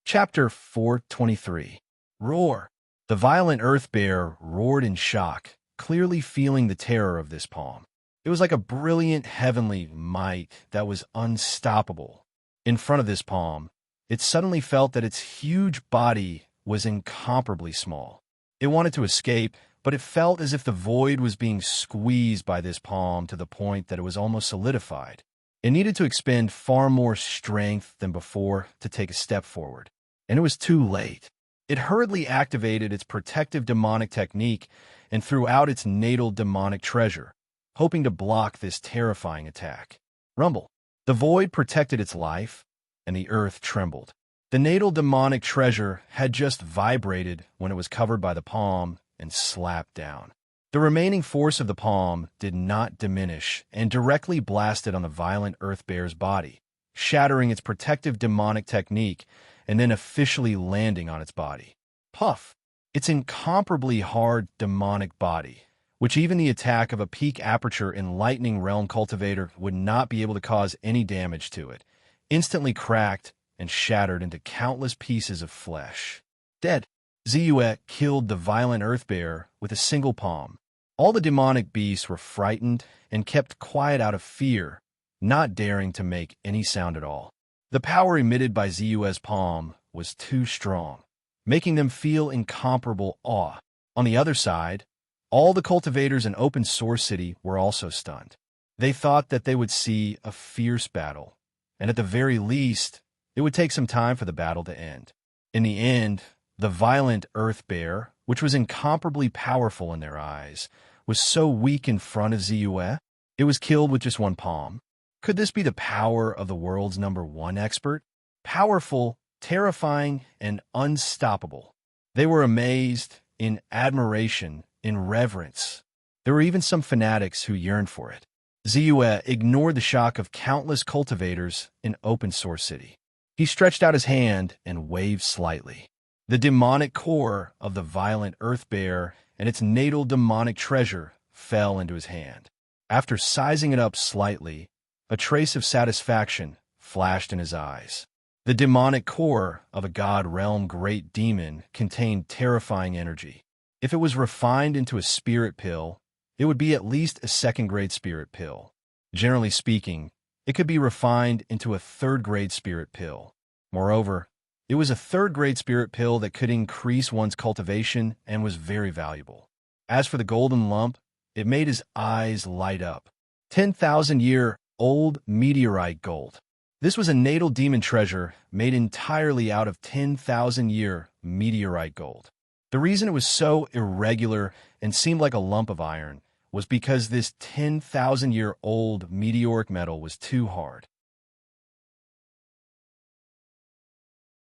Chapter 423. Roar. The violent earth bear roared in shock, clearly feeling the terror of this palm. It was like a brilliant heavenly might that was unstoppable. In front of this palm, it suddenly felt that its huge body was incomparably small. It wanted to escape, but it felt as if the void was being squeezed by this palm to the point that it was almost solidified. It needed to expend far more strength than before to take a step forward, and it was too late. It hurriedly activated its protective demonic technique and threw out its natal demonic treasure, hoping to block this terrifying attack. Rumble. The void protected its life, and the earth trembled. The natal demonic treasure had just vibrated when it was covered by the palm and slapped down. The remaining force of the palm did not diminish and directly blasted on the violent earth bear's body, shattering its protective demonic technique and then officially landing on its body. Puff! Its incomparably hard demonic body, which even the attack of a peak aperture enlightening realm cultivator would not be able to cause any damage to it, instantly cracked and shattered into countless pieces of flesh. Dead. Ziyue killed the violent earth bear with a single palm. All the demonic beasts were frightened and kept quiet out of fear, not daring to make any sound at all. The power emitted by Ziyue's palm was too strong, making them feel incomparable awe. On the other side, all the cultivators in Open Source City were also stunned. They thought that they would see a fierce battle, and at the very least, it would take some time for the battle to end. In the end, the violent earth bear, which was incomparably powerful in their eyes, was so weak in front of Ziyue, it was killed with just one palm. Could this be the power of the world's #1 expert? Powerful, terrifying, and unstoppable. They were amazed, in admiration, in reverence. There were even some fanatics who yearned for it. Ziyue ignored the shock of countless cultivators in Open Source City. He stretched out his hand and waved slightly. The demonic core of the violent earth bear and its natal demonic treasure fell into his hand. After sizing it up slightly, a trace of satisfaction flashed in his eyes. The demonic core of a god realm great demon contained terrifying energy. If it was refined into a spirit pill, it would be at least a second-grade spirit pill. Generally speaking, it could be refined into a third-grade spirit pill. Moreover, it was a third-grade spirit pill that could increase one's cultivation and was very valuable. As for the golden lump, it made his eyes light up. 10,000-year-old meteorite gold. This was a natal demon treasure made entirely out of 10,000-year meteorite gold. The reason it was so irregular and seemed like a lump of iron was because this 10,000-year-old meteoric metal was too hard.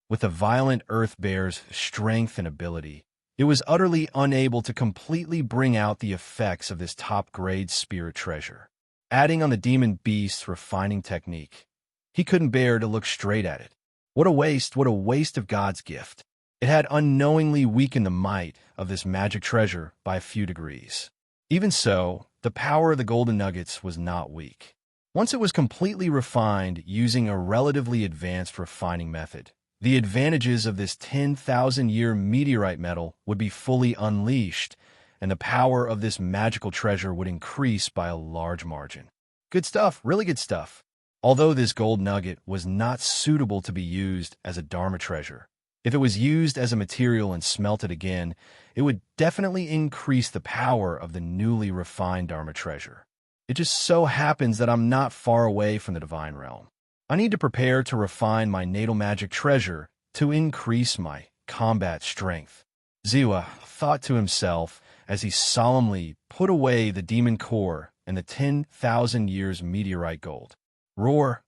With the violent earth bear's strength and ability, it was utterly unable to completely bring out the effects of this top-grade spirit treasure. Adding on the demon beast's refining technique, he couldn't bear to look straight at it. What a waste of God's gift. It had unknowingly weakened the might of this magic treasure by a few degrees. Even so, the power of the golden nuggets was not weak. Once it was completely refined using a relatively advanced refining method, the advantages of this 10,000-year meteorite metal would be fully unleashed, and the power of this magical treasure would increase by a large margin. Good stuff, really good stuff. although this gold nugget was not suitable to be used as a Dharma treasure. If it was used as a material and smelted again, it would definitely increase the power of the newly refined Dharma treasure. It just so happens that I'm not far away from the divine realm. I need to prepare to refine my natal magic treasure to increase my combat strength. Ziwa thought to himself as he solemnly put away the demon core and the 10,000 years meteorite gold. Roar!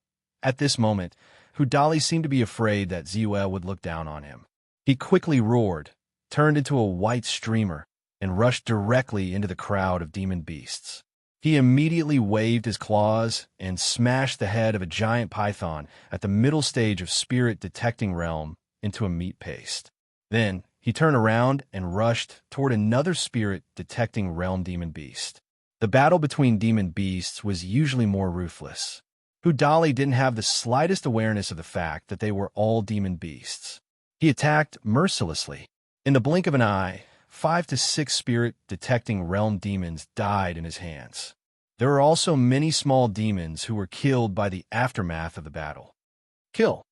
At this moment, Hudali seemed to be afraid that Ziwa would look down on him. He quickly roared, turned into a white streamer, and rushed directly into the crowd of demon beasts. He immediately waved his claws and smashed the head of a giant python at the middle stage of spirit detecting realm into a meat paste. Then, he turned around and rushed toward another spirit detecting realm demon beast. The battle between demon beasts was usually more ruthless. Hudali didn't have the slightest awareness of the fact that they were all demon beasts. He attacked mercilessly. In the blink of an eye, 5 to 6 spirit-detecting realm demons died in his hands. There were also many small demons who were killed by the aftermath of the battle. Kill.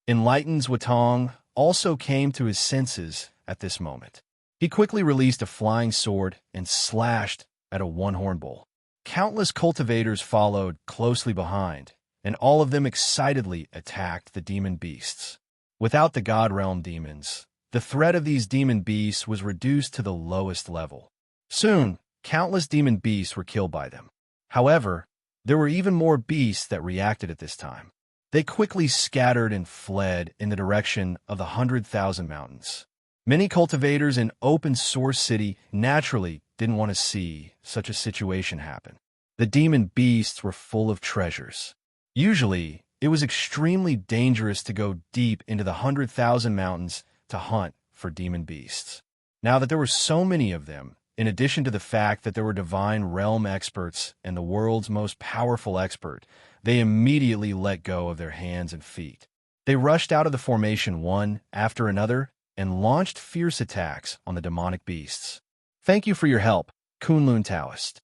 Enlightened Watong also came to his senses at this moment. He quickly released a flying sword and slashed at a one-horn bull. Countless cultivators followed closely behind, and all of them excitedly attacked the demon beasts. Without the God Realm demons, the threat of these demon beasts was reduced to the lowest level. Soon, countless demon beasts were killed by them. However, there were even more beasts that reacted at this time. They quickly scattered and fled in the direction of the 100,000 mountains. Many cultivators in Open Source City naturally didn't want to see such a situation happen. The demon beasts were full of treasures. Usually, it was extremely dangerous to go deep into the 100,000 mountains to hunt for demon beasts. Now that there were so many of them, in addition to the fact that there were divine realm experts and the world's most powerful expert, they immediately let go of their hands and feet. They rushed out of the formation one after another and launched fierce attacks on the demonic beasts. Thank you for your help, Kunlun Taoist.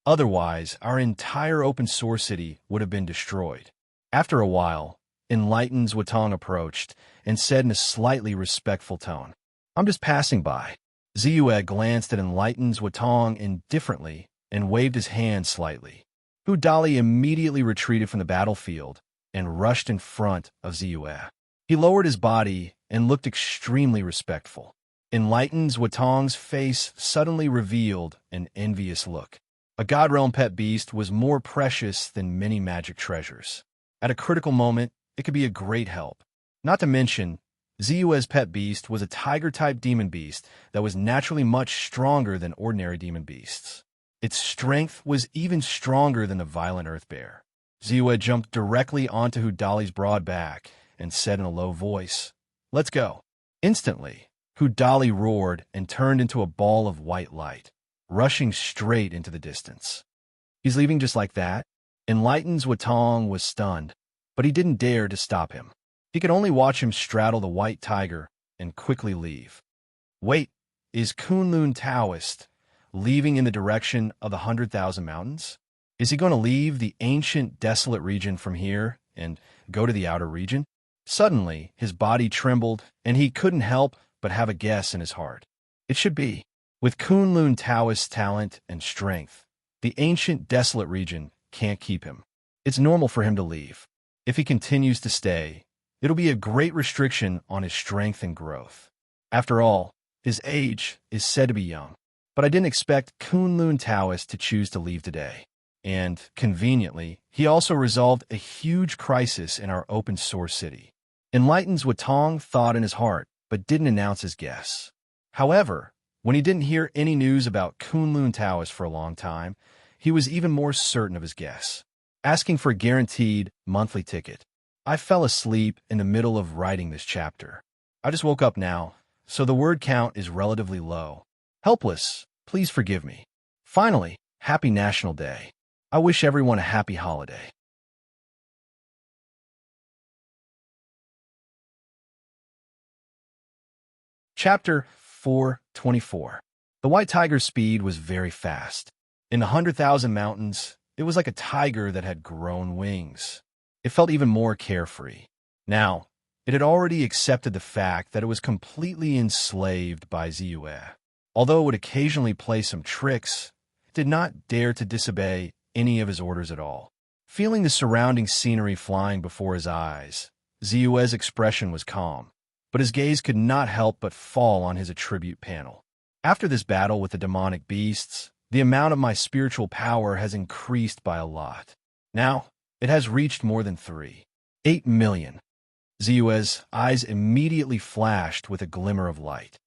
Otherwise, our entire open source city would have been destroyed. After a while, Enlightened Watong approached and said in a slightly respectful tone, "I'm just passing by." Ziyue glanced at Enlightened Watong indifferently and waved his hand slightly. Hudali immediately retreated from the battlefield and rushed in front of Ziyue. He lowered his body and looked extremely respectful. Enlightened Watong's face suddenly revealed an envious look. A God Realm pet beast was more precious than many magic treasures. At a critical moment, it could be a great help. Not to mention, Ziyue's pet beast was a tiger-type demon beast that was naturally much stronger than ordinary demon beasts. Its strength was even stronger than the violent earth bear. Ziyue jumped directly onto Hudali's broad back and said in a low voice, "Let's go." Instantly, Hudali roared and turned into a ball of white light, rushing straight into the distance. He's leaving just like that? Enlightened Watong was stunned, but he didn't dare to stop him. He could only watch him straddle the white tiger and quickly leave. Wait, is Kunlun Taoist leaving in the direction of the 100,000 mountains? Is he going to leave the ancient desolate region from here and go to the outer region? Suddenly, his body trembled, and he couldn't help but have a guess in his heart. It should be. With Kunlun Taoist's talent and strength, the ancient desolate region can't keep him. It's normal for him to leave. If he continues to stay, it'll be a great restriction on his strength and growth. After all, his age is said to be young. But I didn't expect Kunlun Taoist to choose to leave today. And, conveniently, he also resolved a huge crisis in our open source city. Enlightened Watong thought in his heart, but didn't announce his guess. However, when he didn't hear any news about Kunlun Taoist for a long time, he was even more certain of his guess. Asking for a guaranteed monthly ticket. I fell asleep in the middle of writing this chapter. I just woke up now, so the word count is relatively low. Helpless, please forgive me. Finally, happy National Day. I wish everyone a happy holiday. Chapter 4:24. The white tiger's speed was very fast. In the 100,000 mountains, it was like a tiger that had grown wings. It felt even more carefree. Now, it had already accepted the fact that it was completely enslaved by Ziyue. Although it would occasionally play some tricks, it did not dare to disobey any of his orders at all. Feeling the surrounding scenery flying before his eyes, Ziyue's expression was calm, but his gaze could not help but fall on his attribute panel. After this battle with the demonic beasts, the amount of my spiritual power has increased by a lot. Now, it has reached more than 8 million. Ziyue's eyes immediately flashed with a glimmer of light.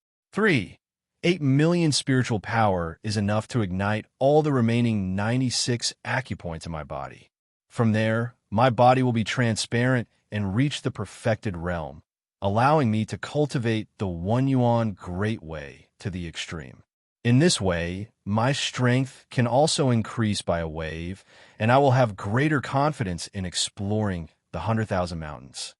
8 million spiritual power is enough to ignite all the remaining 96 acupoints in my body. From there, my body will be transparent and reach the perfected realm, allowing me to cultivate the One Yuan Great Way to the extreme. In this way, my strength can also increase by a wave, and I will have greater confidence in exploring the 100,000 mountains.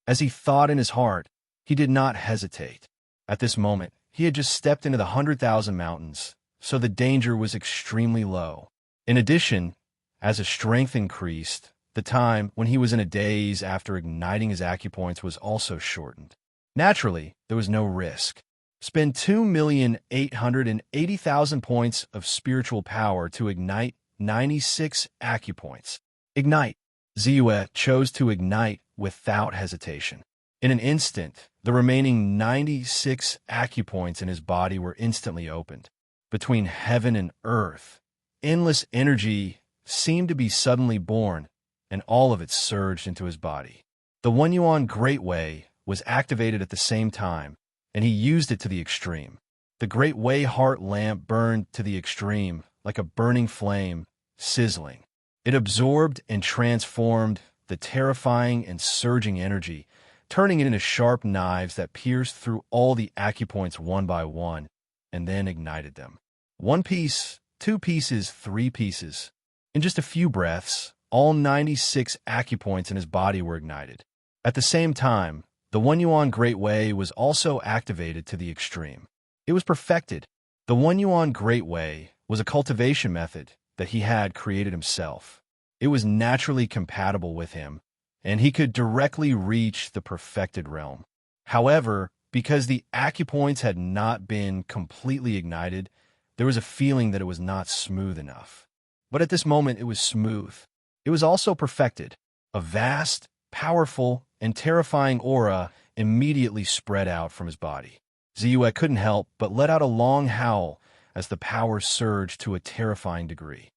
As he thought in his heart, he did not hesitate. At this moment, he had just stepped into the 100,000 mountains, so the danger was extremely low. In addition, as his strength increased, the time when he was in a daze after igniting his acupoints was also shortened. Naturally, there was no risk. Spend 2,880,000 points of spiritual power to ignite 96 acupoints. Ignite. Ziyue chose to ignite without hesitation. In an instant, the remaining 96 acupoints in his body were instantly opened. Between heaven and earth, endless energy seemed to be suddenly born, and all of it surged into his body. The One Yuan Great Way was activated at the same time, and he used it to the extreme. The Great Way heart lamp burned to the extreme, like a burning flame, sizzling. It absorbed and transformed the terrifying and surging energy, turning it into sharp knives that pierced through all the acupoints one by one, and then ignited them. 1 piece, 2 pieces, 3 pieces. In just a few breaths, all 96 acupoints in his body were ignited. At the same time, the One Yuan Great Way was also activated to the extreme. It was perfected. The One Yuan Great Way was a cultivation method that he had created himself. It was naturally compatible with him, and he could directly reach the perfected realm. However, because the acupoints had not been completely ignited, there was a feeling that it was not smooth enough. But at this moment, it was smooth. It was also perfected. A vast, powerful, and terrifying aura immediately spread out from his body. Ziyue couldn't help but let out a long howl as the power surged to a terrifying degree.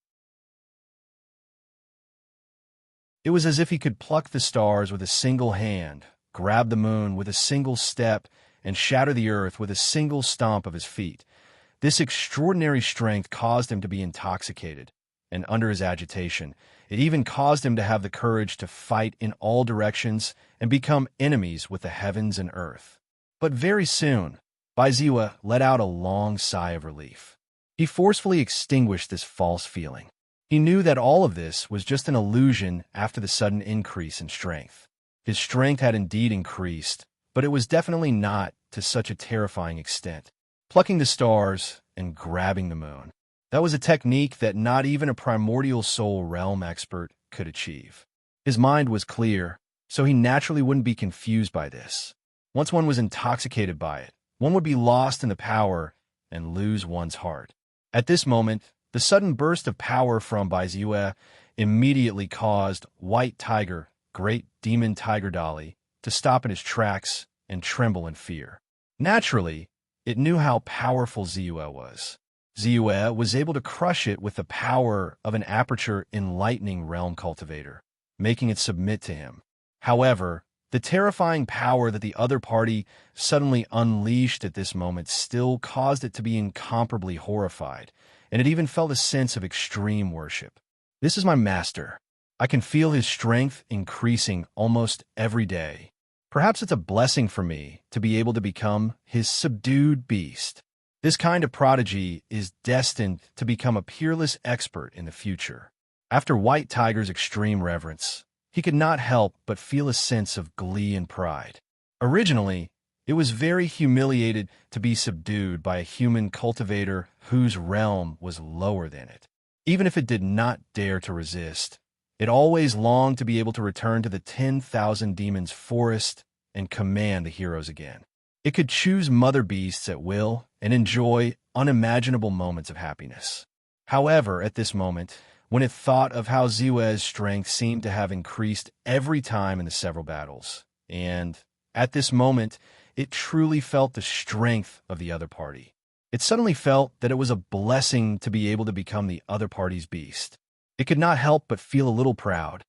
It was as if he could pluck the stars with a single hand, grab the moon with a single step, and shatter the earth with a single stomp of his feet. This extraordinary strength caused him to be intoxicated, and under his agitation, it even caused him to have the courage to fight in all directions and become enemies with the heavens and earth. But very soon, Ziyue let out a long sigh of relief. He forcefully extinguished this false feeling. He knew that all of this was just an illusion after the sudden increase in strength. His strength had indeed increased, but it was definitely not to such a terrifying extent. Plucking the stars and grabbing the moon. That was a technique that not even a primordial soul realm expert could achieve. His mind was clear, so he naturally wouldn't be confused by this. Once one was intoxicated by it, one would be lost in the power and lose one's heart. At this moment, the sudden burst of power from Ziyue immediately caused White Tiger, Great Demon Tiger Dolly, to stop in his tracks and tremble in fear. Naturally, it knew how powerful Ziyue was. Ziyue was able to crush it with the power of an Aperture Enlightening Realm Cultivator, making it submit to him. However, the terrifying power that the other party suddenly unleashed at this moment still caused it to be incomparably horrified, and it even felt a sense of extreme worship. This is my master. I can feel his strength increasing almost every day. Perhaps it's a blessing for me to be able to become his subdued beast. This kind of prodigy is destined to become a peerless expert in the future. After White Tiger's extreme reverence, he could not help but feel a sense of glee and pride. Originally, it was very humiliated to be subdued by a human cultivator whose realm was lower than it. Even if it did not dare to resist, it always longed to be able to return to the 10,000 demons forest and command the heroes again. It could choose mother beasts at will and enjoy unimaginable moments of happiness. However, at this moment, when it thought of how Ziwe's strength seemed to have increased every time in the several battles, and at this moment, it truly felt the strength of the other party. It suddenly felt that it was a blessing to be able to become the other party's beast. It could not help but feel a little proud.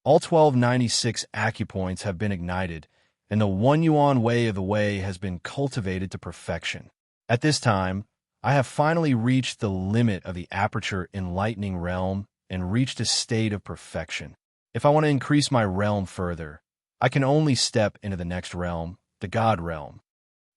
All 1296 acupoints have been ignited, and the 1 yuan way of the way has been cultivated to perfection. At this time, I have finally reached the limit of the aperture enlightening realm and reached a state of perfection. If I want to increase my realm further, I can only step into the next realm, the God realm.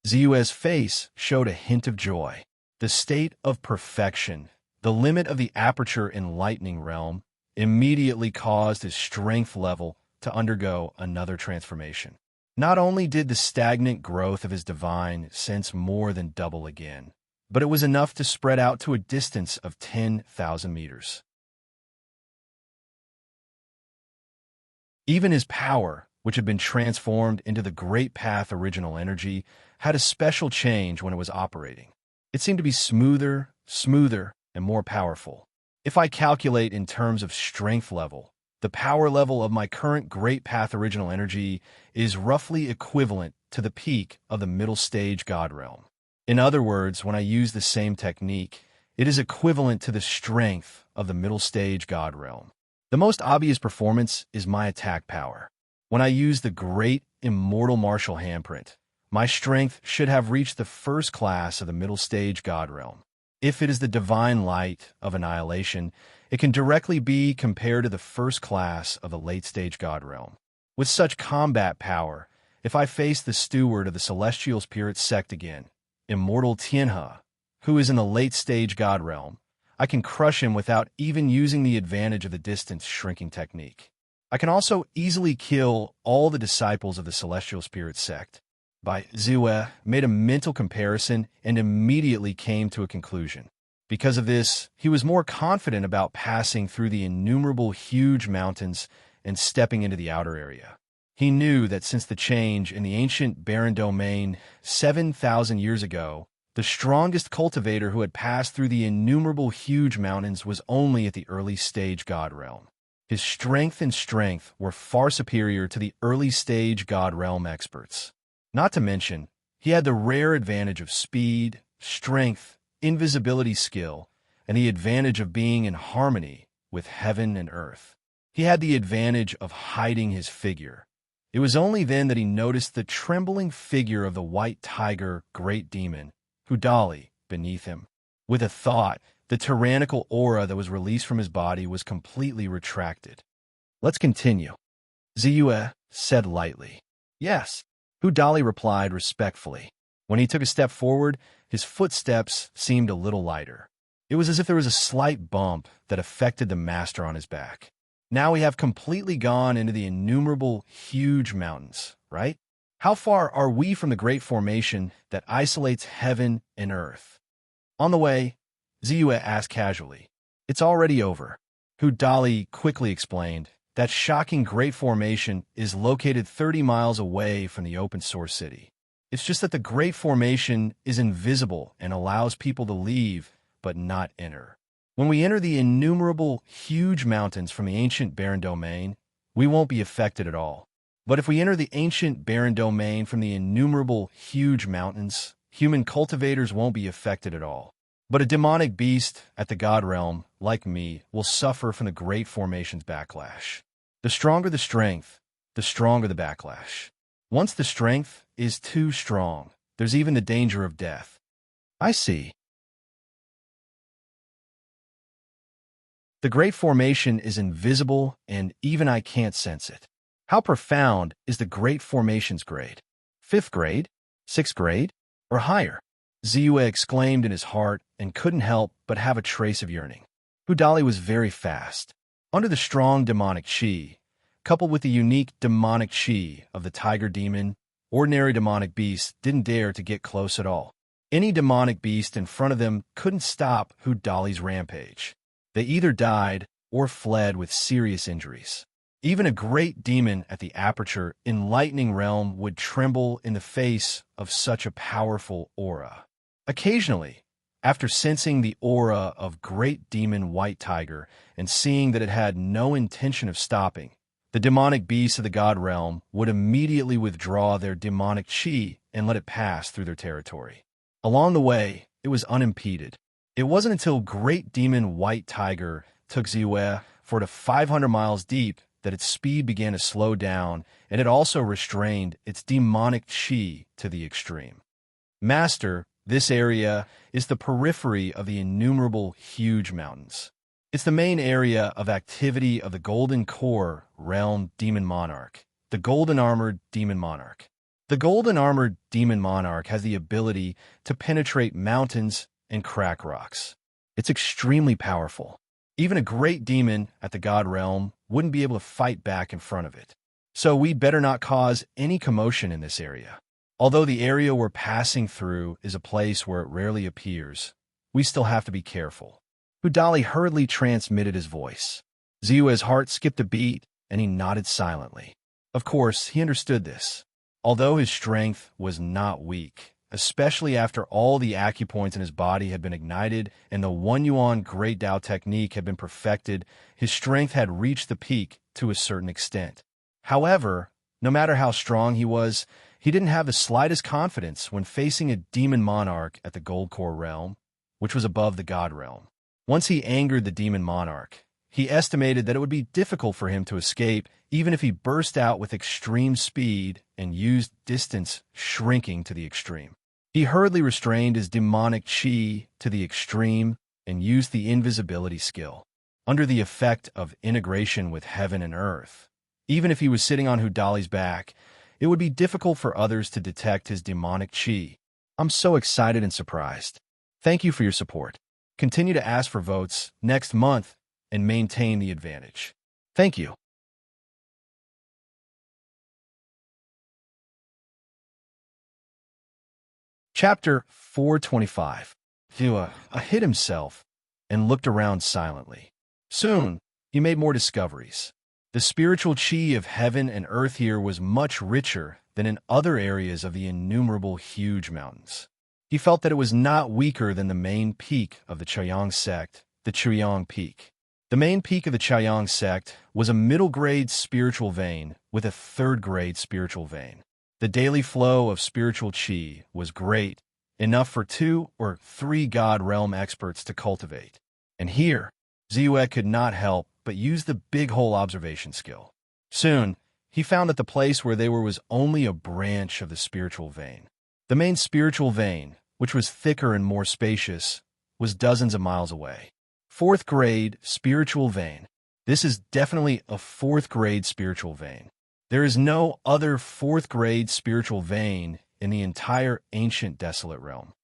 Ziwe's face showed a hint of joy. The state of perfection, the limit of the aperture enlightening realm, immediately caused his strength level to undergo another transformation. Not only did the stagnant growth of his divine sense more than double again, but it was enough to spread out to a distance of 10,000 meters. Even his power, which had been transformed into the Great Path original energy, had a special change when it was operating. It seemed to be smoother, and more powerful. If I calculate in terms of strength level, the power level of my current Great Path original energy is roughly equivalent to the peak of the middle stage God realm. In other words, when I use the same technique, it is equivalent to the strength of the middle stage God realm. The most obvious performance is my attack power. When I use the great immortal martial handprint, my strength should have reached the first class of the middle stage God realm. If it is the divine light of annihilation, it can directly be compared to the first class of the late stage God realm. With such combat power, if I face the steward of the celestial spirit sect again, Immortal Tianhe, who is in the late stage God realm, I can crush him without even using the advantage of the distance shrinking technique. I can also easily kill all the disciples of the celestial spirit sect. Ziwe made a mental comparison and immediately came to a conclusion. Because of this, he was more confident about passing through the innumerable huge mountains and stepping into the outer area. He knew that since the change in the ancient barren domain 7,000 years ago, the strongest cultivator who had passed through the innumerable huge mountains was only at the early stage God realm. His strength were far superior to the early stage God realm experts. Not to mention, he had the rare advantage of speed, strength, invisibility skill, and the advantage of being in harmony with heaven and earth. He had the advantage of hiding his figure. It was only then that he noticed the trembling figure of the white tiger great demon, Hudali, beneath him. With a thought, the tyrannical aura that was released from his body was completely retracted. "Let's continue," Ziwe said lightly. "Yes," Hudali replied respectfully. When he took a step forward, his footsteps seemed a little lighter. It was as if there was a slight bump that affected the master on his back. Now we have completely gone into the innumerable huge mountains, right? How far are we from the great formation that isolates heaven and earth? On the way, Ziwe asked casually. "It's already over." Hudali quickly explained. That shocking great formation is located 30 miles away from the open source city. It's just that the great formation is invisible and allows people to leave but not enter. When we enter the innumerable huge mountains from the ancient barren domain, we won't be affected at all. But if we enter the ancient barren domain from the innumerable huge mountains, human cultivators won't be affected at all. But a demonic beast at the God realm, like me, will suffer from the great formation's backlash. The stronger the strength, the stronger the backlash. Once the strength is too strong, there's even the danger of death. I see. The great formation is invisible, and even I can't sense it. How profound is the great formation's grade? 5th grade? 6th grade? Or higher? Ziwe exclaimed in his heart and couldn't help but have a trace of yearning. Hudali was very fast. Under the strong demonic chi, coupled with the unique demonic chi of the tiger demon, ordinary demonic beasts didn't dare to get close at all. Any demonic beast in front of them couldn't stop Hudali's rampage. They either died or fled with serious injuries. Even a great demon at the aperture enlightening realm would tremble in the face of such a powerful aura. Occasionally, after sensing the aura of great demon white tiger and seeing that it had no intention of stopping, the demonic beasts of the god realm would immediately withdraw their demonic chi and let it pass through their territory. Along the way, it was unimpeded. It wasn't until great demon white tiger took Ziwe for to 500 miles deep that its speed began to slow down, and it also restrained its demonic chi to the extreme. Master, this area is the periphery of the innumerable huge mountains. It's the main area of activity of the Golden Core Realm Demon Monarch, the Golden Armored Demon Monarch. The Golden Armored Demon Monarch has the ability to penetrate mountains and crack rocks. It's extremely powerful. Even a great demon at the God Realm wouldn't be able to fight back in front of it. So we'd better not cause any commotion in this area. Although the area we're passing through is a place where it rarely appears, we still have to be careful. Udali hurriedly transmitted his voice. Ziwe's heart skipped a beat, and he nodded silently. Of course, he understood this. Although his strength was not weak, especially after all the acupoints in his body had been ignited and the One Yuan Great Tao technique had been perfected, his strength had reached the peak to a certain extent. However, no matter how strong he was, he didn't have the slightest confidence when facing a demon monarch at the Gold Core realm, which was above the God realm. Once he angered the demon monarch, he estimated that it would be difficult for him to escape even if he burst out with extreme speed and used distance shrinking to the extreme. He hurriedly restrained his demonic chi to the extreme and used the invisibility skill. Under the effect of integration with heaven and earth, even if he was sitting on Hudali's back, it would be difficult for others to detect his demonic chi. I'm so excited and surprised. Thank you for your support. Continue to ask for votes next month and maintain the advantage. Thank you. Chapter 425. Hua hid himself and looked around silently. Soon, he made more discoveries. The spiritual chi of heaven and earth here was much richer than in other areas of the innumerable huge mountains. He felt that it was not weaker than the main peak of the Chaoyang sect, the Chuyang Peak. The main peak of the Chaoyang sect was a middle-grade spiritual vein with a third-grade spiritual vein. The daily flow of spiritual chi was great, enough for 2 or 3 God Realm experts to cultivate. And here, Ziwe could not help but use the big hole observation skill. Soon, he found that the place where they were was only a branch of the spiritual vein. The main spiritual vein, which was thicker and more spacious, was dozens of miles away. 4th grade spiritual vein. This is definitely a 4th grade spiritual vein. There is no other 4th grade spiritual vein in the entire ancient desolate realm.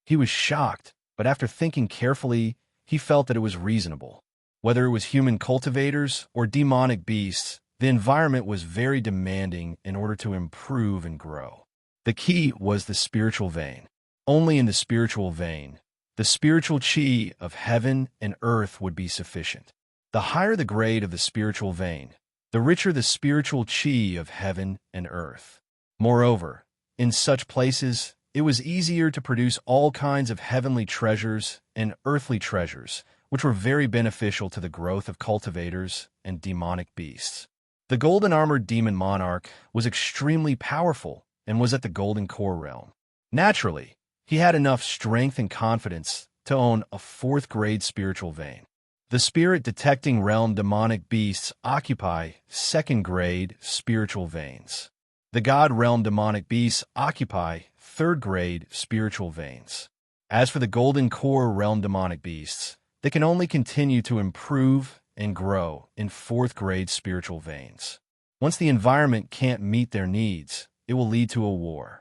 He was shocked, but after thinking carefully, he felt that it was reasonable. Whether it was human cultivators or demonic beasts, the environment was very demanding in order to improve and grow. The key was the spiritual vein. Only in the spiritual vein, the spiritual chi of heaven and earth would be sufficient. The higher the grade of the spiritual vein, the richer the spiritual chi of heaven and earth. Moreover, in such places, it was easier to produce all kinds of heavenly treasures and earthly treasures, which were very beneficial to the growth of cultivators and demonic beasts. The Golden Armored Demon Monarch was extremely powerful and was at the Golden Core realm. Naturally, he had enough strength and confidence to own a 4th grade spiritual vein. The spirit-detecting realm demonic beasts occupy 2nd grade spiritual veins. The God realm demonic beasts occupy 3rd grade spiritual veins. As for the Golden Core realm demonic beasts, they can only continue to improve and grow in 4th grade spiritual veins. Once the environment can't meet their needs, it will lead to a war.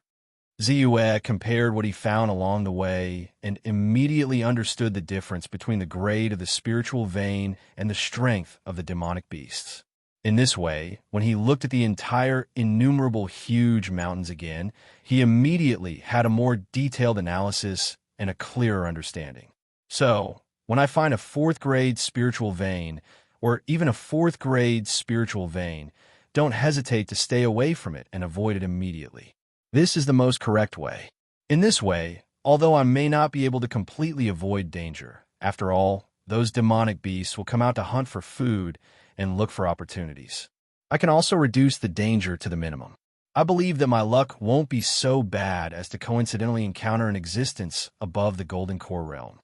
Ziwe compared what he found along the way and immediately understood the difference between the grade of the spiritual vein and the strength of the demonic beasts. In this way, when he looked at the entire innumerable huge mountains again, he immediately had a more detailed analysis and a clearer understanding. So, When I find a fourth-grade spiritual vein, or even a fourth-grade spiritual vein, don't hesitate to stay away from it and avoid it immediately. This is the most correct way. In this way, although I may not be able to completely avoid danger, after all, those demonic beasts will come out to hunt for food and look for opportunities. I can also reduce the danger to the minimum. I believe that my luck won't be so bad as to coincidentally encounter an existence above the golden core realm.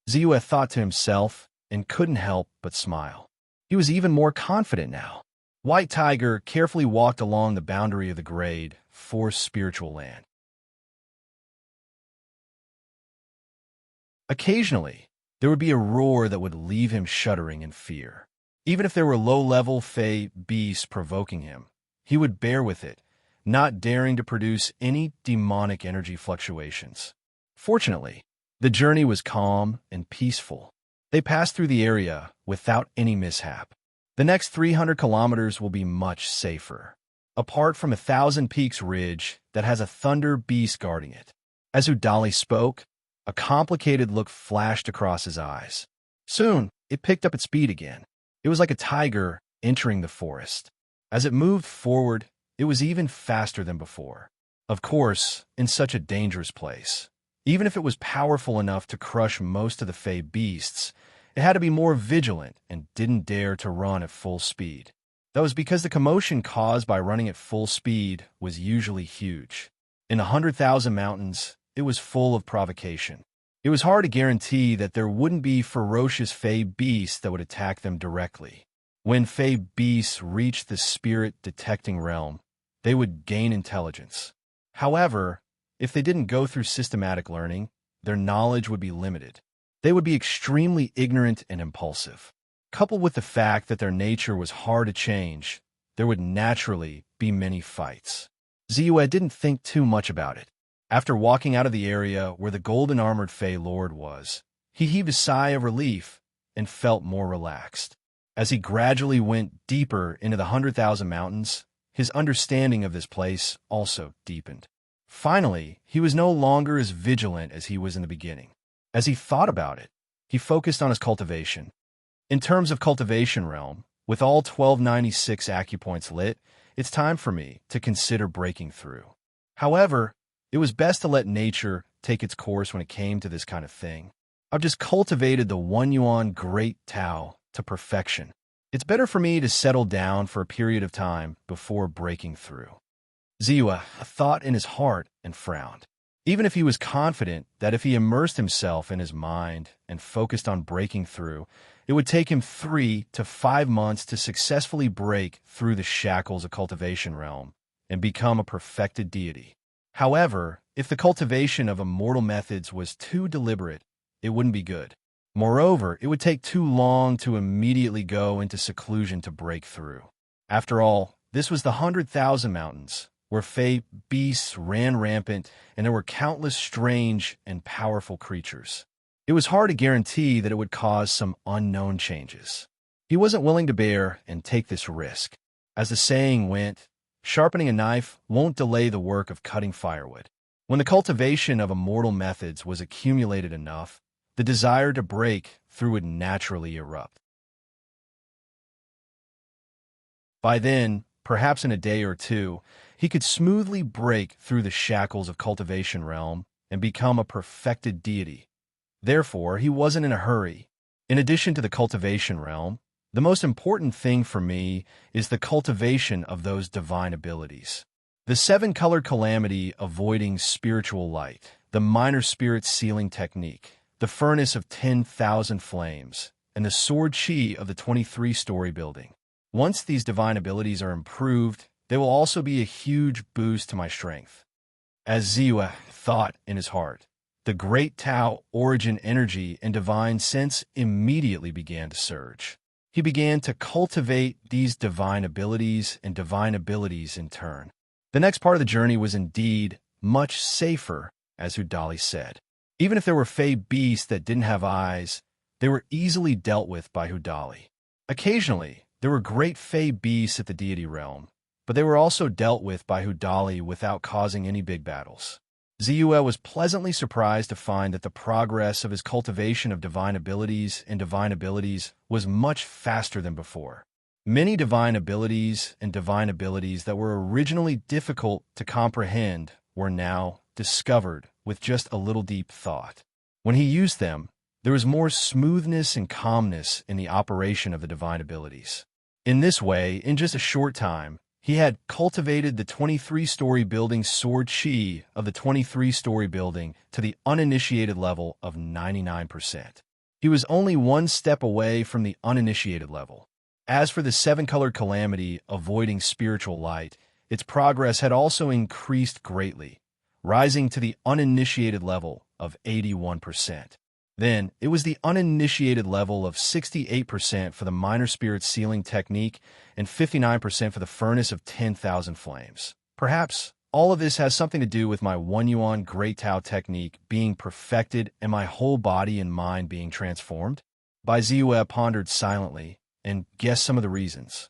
Ziyue thought to himself and couldn't help but smile. He was even more confident now. White Tiger carefully walked along the boundary of the grade, fourth spiritual land. Occasionally, there would be a roar that would leave him shuddering in fear. Even if there were low-level fey beasts provoking him, he would bear with it, not daring to produce any demonic energy fluctuations. Fortunately, the journey was calm and peaceful. They passed through the area without any mishap. The next 300 kilometers will be much safer, apart from 1,000 Peaks Ridge that has a thunder beast guarding it. As Udali spoke, a complicated look flashed across his eyes. Soon, it picked up its speed again. It was like a tiger entering the forest. As it moved forward, it was even faster than before. Of course, in such a dangerous place. Even if it was powerful enough to crush most of the fey beasts, it had to be more vigilant and didn't dare to run at full speed. That was because the commotion caused by running at full speed was usually huge. In 100,000 mountains, it was full of provocation. It was hard to guarantee that there wouldn't be ferocious fey beasts that would attack them directly. When fey beasts reached the spirit-detecting realm, they would gain intelligence. However, if they didn't go through systematic learning, their knowledge would be limited. They would be extremely ignorant and impulsive. Coupled with the fact that their nature was hard to change, there would naturally be many fights. Ziyue didn't think too much about it. After walking out of the area where the golden-armored Fey Lord was, he heaved a sigh of relief and felt more relaxed. As he gradually went deeper into the 100,000 mountains, his understanding of this place also deepened. Finally, he was no longer as vigilant as he was in the beginning. As he thought about it, he focused on his cultivation. In terms of cultivation realm, with all 1296 acupoints lit, it's time for me to consider breaking through. However, it was best to let nature take its course when it came to this kind of thing. I've just cultivated the 1 yuan Great Tao to perfection. It's better for me to settle down for a period of time before breaking through. Ziyue thought in his heart and frowned. Even if he was confident that if he immersed himself in his mind and focused on breaking through, it would take him 3 to 5 months to successfully break through the shackles of cultivation realm and become a perfected deity. However, if the cultivation of immortal methods was too deliberate, it wouldn't be good. Moreover, it would take too long to immediately go into seclusion to break through. After all, this was the 100,000 mountains, where fey beasts ran rampant and there were countless strange and powerful creatures. It was hard to guarantee that it would cause some unknown changes. He wasn't willing to bear and take this risk. As the saying went, sharpening a knife won't delay the work of cutting firewood. When the cultivation of immortal methods was accumulated enough, the desire to break through would naturally erupt. By then, perhaps in a day or two, he could smoothly break through the shackles of cultivation realm and become a perfected deity. Therefore, he wasn't in a hurry. In addition to the cultivation realm, the most important thing for me is the cultivation of those divine abilities. The 7-colored calamity avoiding spiritual light, the minor spirit sealing technique, the furnace of 10,000 flames, and the sword chi of the 23-story building. Once these divine abilities are improved, they will also be a huge boost to my strength. As Ziyue thought in his heart, the great Tao origin energy and divine sense immediately began to surge. He began to cultivate these divine abilities and divine abilities in turn. The next part of the journey was indeed much safer, as Udali said. Even if there were fey beasts that didn't have eyes, they were easily dealt with by Udali. Occasionally, there were great fey beasts at the deity realm, but they were also dealt with by Udali without causing any big battles. Ziyue was pleasantly surprised to find that the progress of his cultivation of divine abilities was much faster than before. Many divine abilities that were originally difficult to comprehend were now discovered with just a little deep thought. When he used them, there was more smoothness and calmness in the operation of the divine abilities. In this way, in just a short time, he had cultivated the 23-story building sword chi of the 23-story building to the uninitiated level of 99%. He was only one step away from the uninitiated level. As for the seven-colored calamity avoiding spiritual light, its progress had also increased greatly, rising to the uninitiated level of 81%. Then, it was the uninitiated level of 68% for the minor spirit sealing technique and 59% for the furnace of 10,000 flames. Perhaps all of this has something to do with my 1 yuan Great Tao technique being perfected and my whole body and mind being transformed? Bai Ziyue pondered silently and guessed some of the reasons.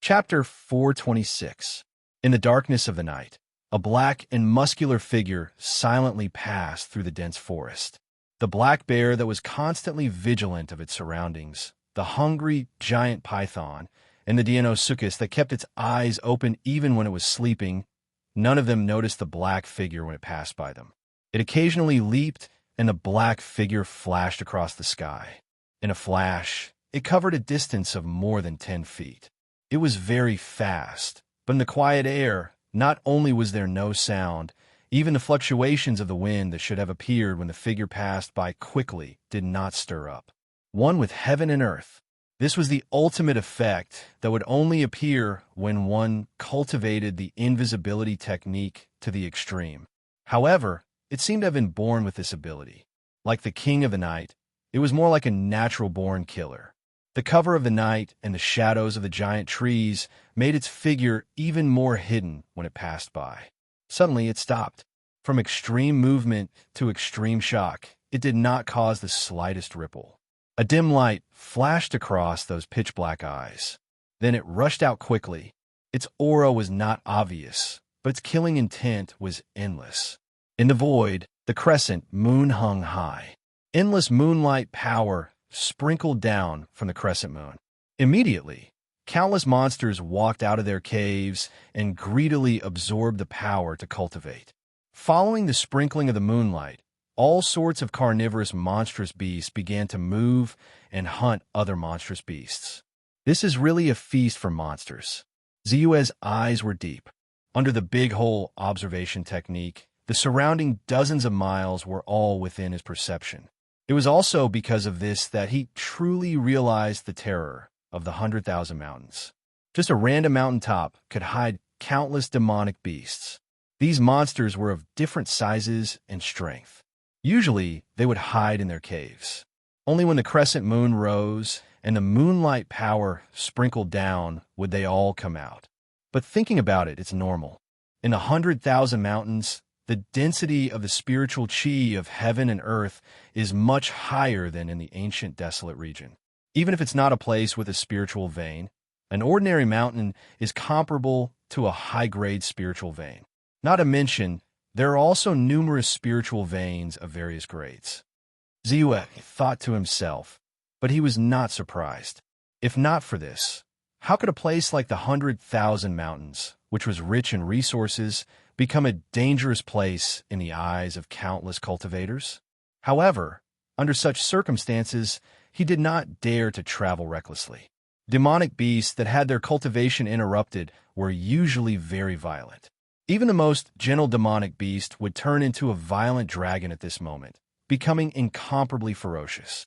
Chapter 426. In the darkness of the night, a black and muscular figure silently passed through the dense forest. The black bear that was constantly vigilant of its surroundings, the hungry giant python, and the Dianosuchus that kept its eyes open even when it was sleeping, none of them noticed the black figure when it passed by them. It occasionally leaped, and the black figure flashed across the sky. In a flash, it covered a distance of more than 10 feet. It was very fast. But in the quiet air, not only was there no sound, even the fluctuations of the wind that should have appeared when the figure passed by quickly did not stir up. One with heaven and earth. This was the ultimate effect that would only appear when one cultivated the invisibility technique to the extreme. However, it seemed to have been born with this ability. Like the king of the night, it was more like a natural-born killer. The cover of the night and the shadows of the giant trees made its figure even more hidden when it passed by. Suddenly it stopped. From extreme movement to extreme shock, it did not cause the slightest ripple. A dim light flashed across those pitch-black eyes. Then it rushed out quickly. Its aura was not obvious, but its killing intent was endless. In the void, the crescent moon hung high. Endless moonlight power sprinkled down from the crescent moon. Immediately, countless monsters walked out of their caves and greedily absorbed the power to cultivate. Following the sprinkling of the moonlight, all sorts of carnivorous monstrous beasts began to move and hunt other monstrous beasts. This is really a feast for monsters. Ziyue's eyes were deep. Under the big hole observation technique, the surrounding dozens of miles were all within his perception. It was also because of this that he truly realized the terror of the 100,000 mountains. Just a random mountaintop could hide countless demonic beasts. These monsters were of different sizes and strength. Usually, they would hide in their caves. Only when the crescent moon rose and the moonlight power sprinkled down would they all come out. But thinking about it, it's normal. In 100,000 mountains, the density of the spiritual chi of heaven and earth is much higher than in the ancient desolate region. Even if it's not a place with a spiritual vein, an ordinary mountain is comparable to a high-grade spiritual vein. Not to mention, there are also numerous spiritual veins of various grades. Ziyue thought to himself, but he was not surprised. If not for this, how could a place like the 100,000 mountains, which was rich in resources, become a dangerous place in the eyes of countless cultivators? However, under such circumstances, he did not dare to travel recklessly. Demonic beasts that had their cultivation interrupted were usually very violent. Even the most gentle demonic beast would turn into a violent dragon at this moment, becoming incomparably ferocious.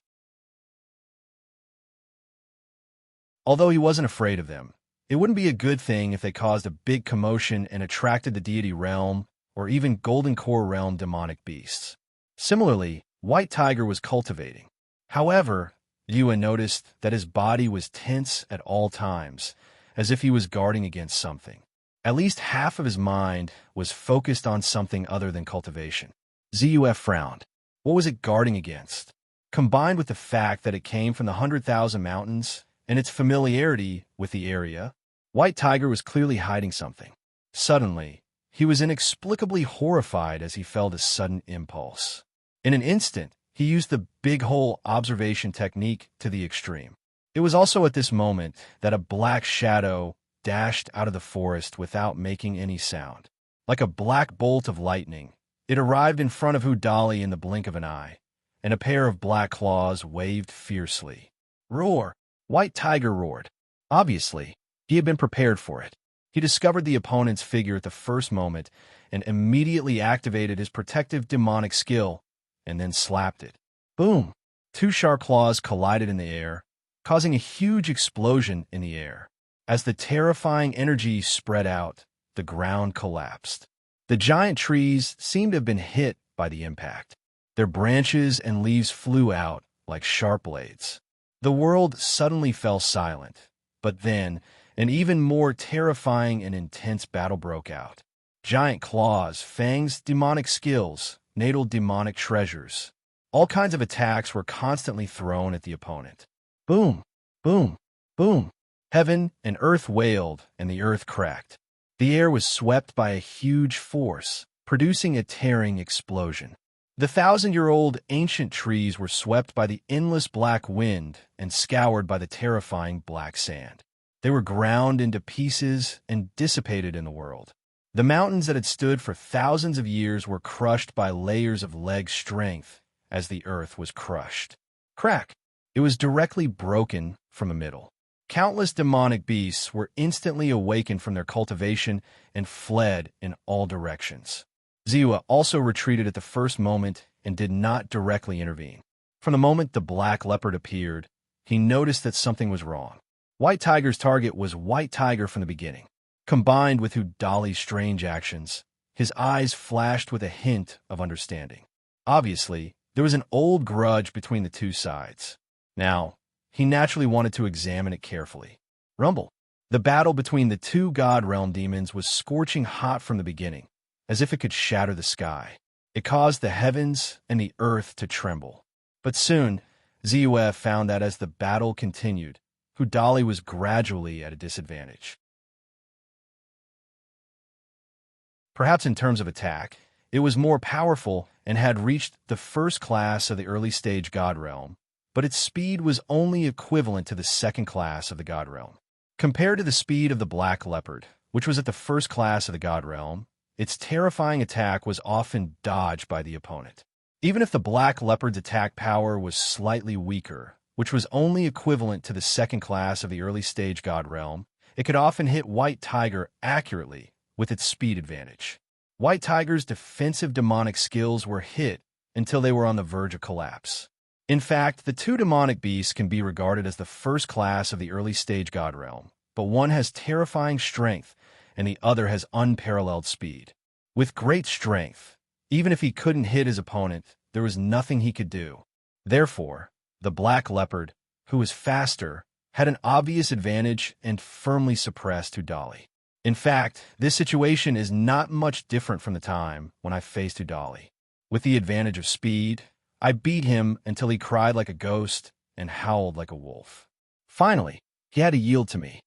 Although he wasn't afraid of them, it wouldn't be a good thing if they caused a big commotion and attracted the deity realm or even golden core realm demonic beasts. Similarly, White Tiger was cultivating. However, Yue noticed that his body was tense at all times, as if he was guarding against something. At least half of his mind was focused on something other than cultivation. Ziyue frowned. What was it guarding against? Combined with the fact that it came from the 100,000 mountains, and its familiarity with the area, White Tiger was clearly hiding something. Suddenly, he was inexplicably horrified as he felt a sudden impulse. In an instant, he used the big hole observation technique to the extreme. It was also at this moment that a black shadow dashed out of the forest without making any sound. Like a black bolt of lightning, it arrived in front of Hudali in the blink of an eye, and a pair of black claws waved fiercely. Roar! White Tiger roared. Obviously, he had been prepared for it. He discovered the opponent's figure at the first moment and immediately activated his protective demonic skill, and then slapped it. Boom! Two sharp claws collided in the air, causing a huge explosion in the air. As the terrifying energy spread out, the ground collapsed. The giant trees seemed to have been hit by the impact. Their branches and leaves flew out like sharp blades. The world suddenly fell silent, but then an even more terrifying and intense battle broke out. Giant claws, fangs, demonic skills, natal demonic treasures. All kinds of attacks were constantly thrown at the opponent. Boom, boom, boom. Heaven and earth wailed, and the earth cracked. The air was swept by a huge force, producing a tearing explosion. The 1,000-year-old ancient trees were swept by the endless black wind and scoured by the terrifying black sand. They were ground into pieces and dissipated in the world. The mountains that had stood for thousands of years were crushed by layers of leg strength as the earth was crushed. Crack! It was directly broken from the middle. Countless demonic beasts were instantly awakened from their cultivation and fled in all directions. Ziwa also retreated at the first moment and did not directly intervene. From the moment the black leopard appeared, he noticed that something was wrong. White Tiger's target was White Tiger from the beginning. Combined with Hudali's strange actions, his eyes flashed with a hint of understanding. Obviously, there was an old grudge between the two sides. Now, he naturally wanted to examine it carefully. Rumble. The battle between the two God Realm demons was scorching hot from the beginning, as if it could shatter the sky. It caused the heavens and the earth to tremble. But soon, Ziwa found that as the battle continued, Hudali was gradually at a disadvantage. Perhaps in terms of attack, it was more powerful and had reached the first class of the early stage God Realm, but its speed was only equivalent to the second class of the God Realm. Compared to the speed of the Black Leopard, which was at the first class of the God Realm, its terrifying attack was often dodged by the opponent. Even if the Black Leopard's attack power was slightly weaker, which was only equivalent to the second class of the early stage God Realm, it could often hit White Tiger accurately with its speed advantage. White Tiger's defensive demonic skills were hit until they were on the verge of collapse. In fact, the two demonic beasts can be regarded as the first class of the early stage God Realm, but one has terrifying strength and the other has unparalleled speed. With great strength, even if he couldn't hit his opponent, there was nothing he could do. Therefore, the Black Leopard, who was faster, had an obvious advantage and firmly suppressed Hudali. In fact, this situation is not much different from the time when I faced Hudali. With the advantage of speed, I beat him until he cried like a ghost and howled like a wolf. Finally, he had to yield to me.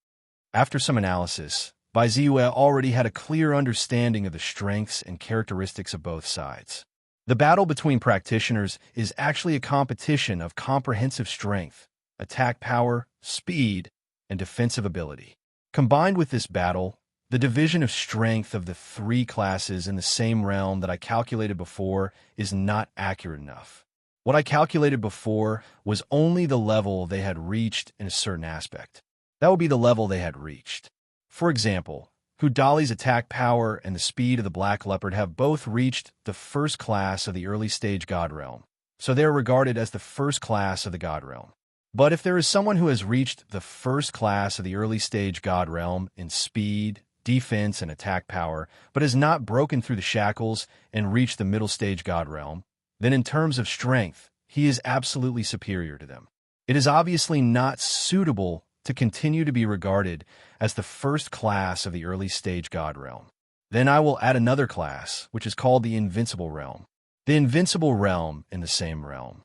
After some analysis, Baiziwa already had a clear understanding of the strengths and characteristics of both sides. The battle between practitioners is actually a competition of comprehensive strength, attack power, speed, and defensive ability. Combined with this battle, the division of strength of the three classes in the same realm that I calculated before is not accurate enough. What I calculated before was only the level they had reached in a certain aspect. That would be the level they had reached. For example, Hudali's attack power and the speed of the Black Leopard have both reached the first class of the early stage God Realm, so they are regarded as the first class of the God Realm. But if there is someone who has reached the first class of the early stage God Realm in speed, defense, and attack power, but has not broken through the shackles and reached the middle stage God Realm, then in terms of strength, he is absolutely superior to them. It is obviously not suitable to continue to be regarded as the first class of the early stage God Realm. Then I will add another class, which is called the Invincible Realm. The Invincible Realm in the same realm.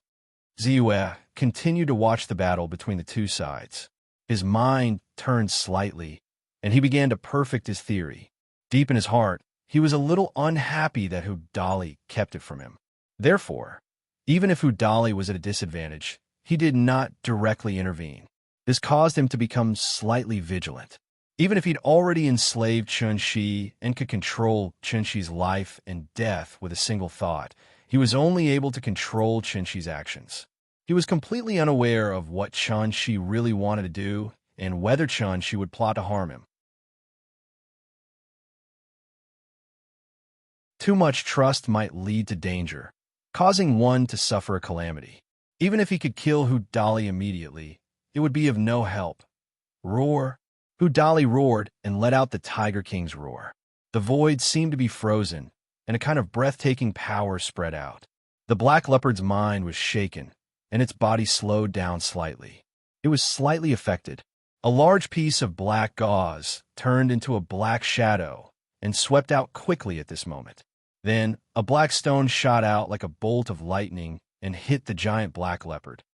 Ziwa continued to watch the battle between the two sides. His mind turned slightly, and he began to perfect his theory. Deep in his heart, he was a little unhappy that Hudali kept it from him. Therefore, even if Hudali was at a disadvantage, he did not directly intervene. This caused him to become slightly vigilant. Even if he'd already enslaved Chunxi and could control Chunxi's life and death with a single thought, he was only able to control Chunxi's actions. He was completely unaware of what Chunxi really wanted to do and whether Chunxi would plot to harm him. Too much trust might lead to danger, causing one to suffer a calamity. Even if he could kill Hudali immediately, it would be of no help. Roar! Hudali roared and let out the Tiger King's roar. The void seemed to be frozen, and a kind of breathtaking power spread out. The black leopard's mind was shaken, and its body slowed down slightly. It was slightly affected. A large piece of black gauze turned into a black shadow and swept out quickly at this moment. Then, a black stone shot out like a bolt of lightning and hit the giant black leopard.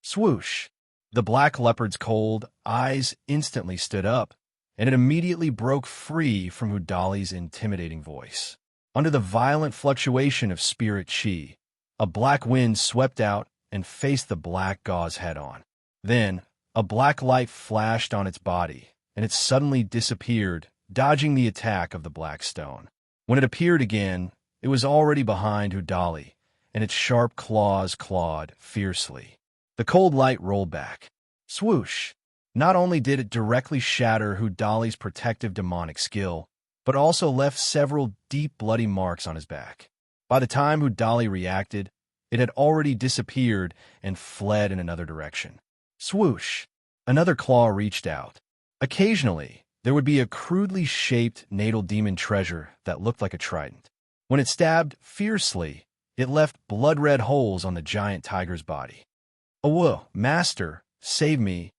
Swoosh! The black leopard's cold eyes instantly stood up, and it immediately broke free from Hudali's intimidating voice. Under the violent fluctuation of spirit chi, a black wind swept out and faced the black gauze head-on. Then, a black light flashed on its body, and it suddenly disappeared, dodging the attack of the black stone. When it appeared again, it was already behind Hudali, and its sharp claws clawed fiercely. The cold light rolled back. Swoosh! Not only did it directly shatter Hudali's protective demonic skill, but also left several deep bloody marks on his back. By the time Hudali reacted, it had already disappeared and fled in another direction. Swoosh! Another claw reached out. Occasionally, there would be a crudely shaped natal demon treasure that looked like a trident. When it stabbed fiercely, it left blood-red holes on the giant tiger's body. "Oh, Master, save me."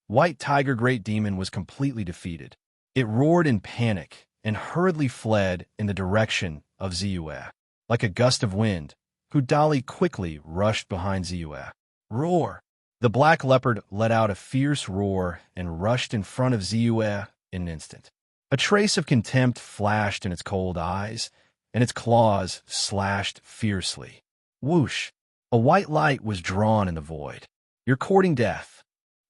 White Tiger Great Demon was completely defeated. It roared in panic and hurriedly fled in the direction of Ziyue. Like a gust of wind, Hudali quickly rushed behind Ziyue. Roar! The black leopard let out a fierce roar and rushed in front of Ziyue in an instant. A trace of contempt flashed in its cold eyes, and its claws slashed fiercely. Whoosh! A white light was drawn in the void. "You're courting death."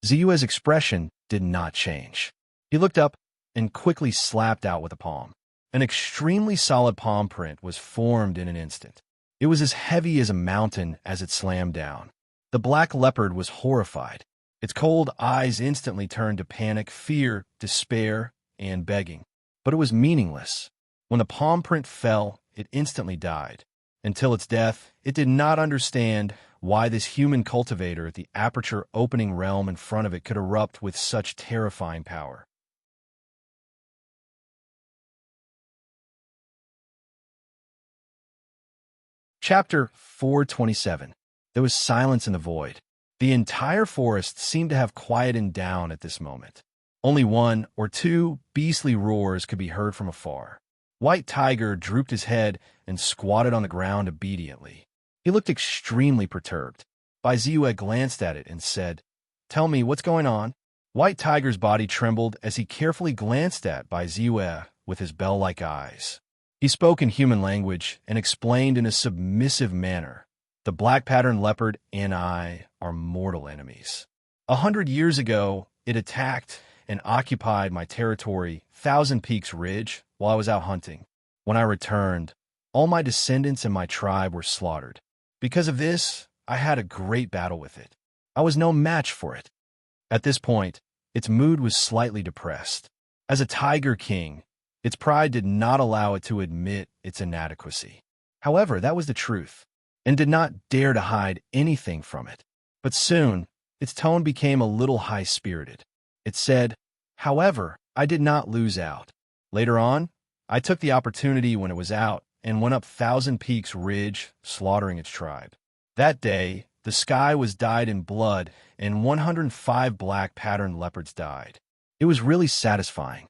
Ziyue's expression did not change. He looked up and quickly slapped out with a palm. An extremely solid palm print was formed in an instant. It was as heavy as a mountain as it slammed down. The black leopard was horrified. Its cold eyes instantly turned to panic, fear, despair, and begging. But it was meaningless. When the palm print fell, it instantly died. Until its death, it did not understand why this human cultivator at the aperture opening realm in front of it could erupt with such terrifying power. Chapter 427. There was silence in the void. The entire forest seemed to have quieted down at this moment. Only one or two beastly roars could be heard from afar. White Tiger drooped his head and squatted on the ground obediently. He looked extremely perturbed. Bai Ziyue glanced at it and said, "Tell me, what's going on?" White Tiger's body trembled as he carefully glanced at Bai Ziyue with his bell-like eyes. He spoke in human language and explained in a submissive manner, "The black-patterned leopard and I are mortal enemies. 100 years ago, it attacked and occupied my territory, Thousand Peaks Ridge, while I was out hunting. When I returned, all my descendants and my tribe were slaughtered. Because of this, I had a great battle with it. I was no match for it." At this point, its mood was slightly depressed. As a tiger king, its pride did not allow it to admit its inadequacy. However, that was the truth, and did not dare to hide anything from it. But soon, its tone became a little high-spirited. It said, "However, I did not lose out. Later on, I took the opportunity when it was out and went up Thousand Peaks Ridge, slaughtering its tribe. That day, the sky was dyed in blood, and 105 black-patterned leopards died. It was really satisfying.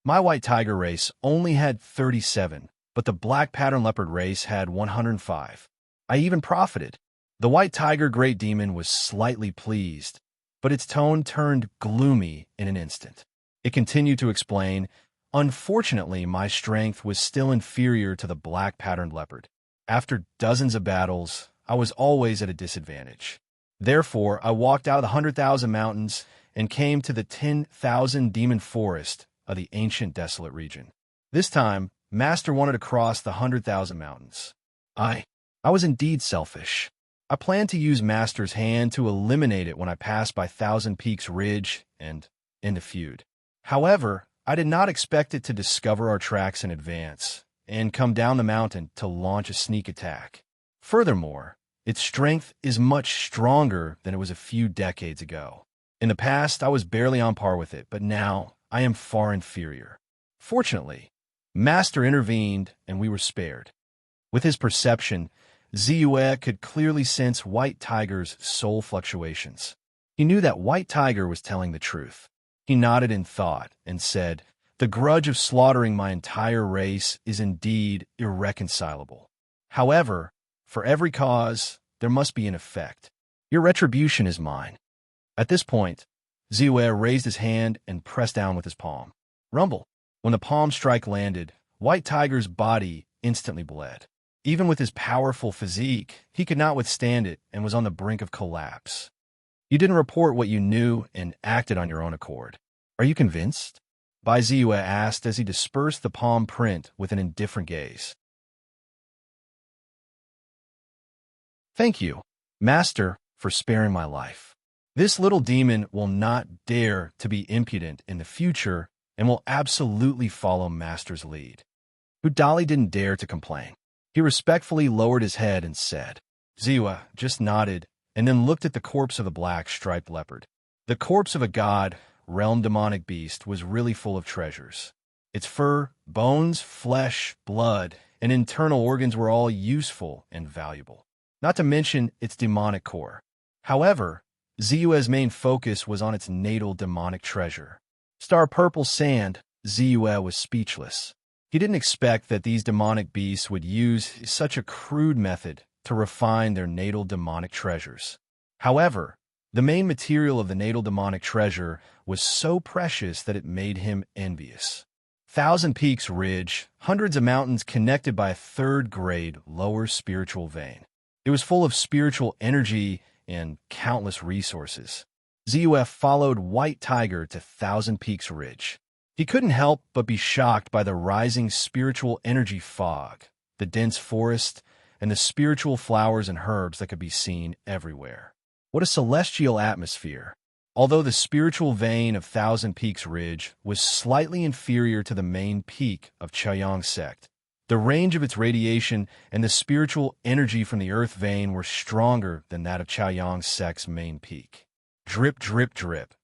My white tiger race only had 37, but the black-patterned leopard race had 105. I even profited." The white tiger great demon was slightly pleased, but its tone turned gloomy in an instant. It continued to explain, "Unfortunately, my strength was still inferior to the black-patterned leopard. After dozens of battles, I was always at a disadvantage. Therefore, I walked out of the 100,000 mountains and came to the 10,000 demon forest of the ancient desolate region. This time, Master wanted to cross the 100,000 mountains. I was indeed selfish. I planned to use Master's hand to eliminate it when I passed by Thousand Peaks Ridge and end the feud. However, I did not expect it to discover our tracks in advance and come down the mountain to launch a sneak attack. Furthermore, its strength is much stronger than it was a few decades ago. In the past, I was barely on par with it, but now I am far inferior. Fortunately, Master intervened and we were spared." With his perception, Ziyue could clearly sense White Tiger's soul fluctuations. He knew that White Tiger was telling the truth. He nodded in thought and said, "The grudge of slaughtering my entire race is indeed irreconcilable. However, for every cause, there must be an effect. Your retribution is mine." At this point, Ziyue raised his hand and pressed down with his palm. Rumble. When the palm strike landed, White Tiger's body instantly bled. Even with his powerful physique, he could not withstand it and was on the brink of collapse. "You didn't report what you knew and acted on your own accord. Are you convinced?" Bai Ziyue asked as he dispersed the palm print with an indifferent gaze. "Thank you, Master, for sparing my life. This little demon will not dare to be impudent in the future and will absolutely follow Master's lead." Udali didn't dare to complain. He respectfully lowered his head and said. Ziyue just nodded and then looked at the corpse of the black striped leopard. The corpse of a god, realm demonic beast was really full of treasures. Its fur, bones, flesh, blood, and internal organs were all useful and valuable, not to mention its demonic core. However, Ziyue's main focus was on its natal demonic treasure. Star purple sand. Ziyue was speechless. He didn't expect that these demonic beasts would use such a crude method to refine their natal demonic treasures. However, the main material of the natal demonic treasure was so precious that it made him envious. Thousand Peaks Ridge, hundreds of mountains connected by a third-grade lower spiritual vein. It was full of spiritual energy and countless resources. Ziyue followed White Tiger to Thousand Peaks Ridge. He couldn't help but be shocked by the rising spiritual energy fog, the dense forest, and the spiritual flowers and herbs that could be seen everywhere. What a celestial atmosphere! Although the spiritual vein of Thousand Peaks Ridge was slightly inferior to the main peak of Chaoyang sect, the range of its radiation and the spiritual energy from the earth vein were stronger than that of Chaoyang sect's main peak. Drip, drip, drip.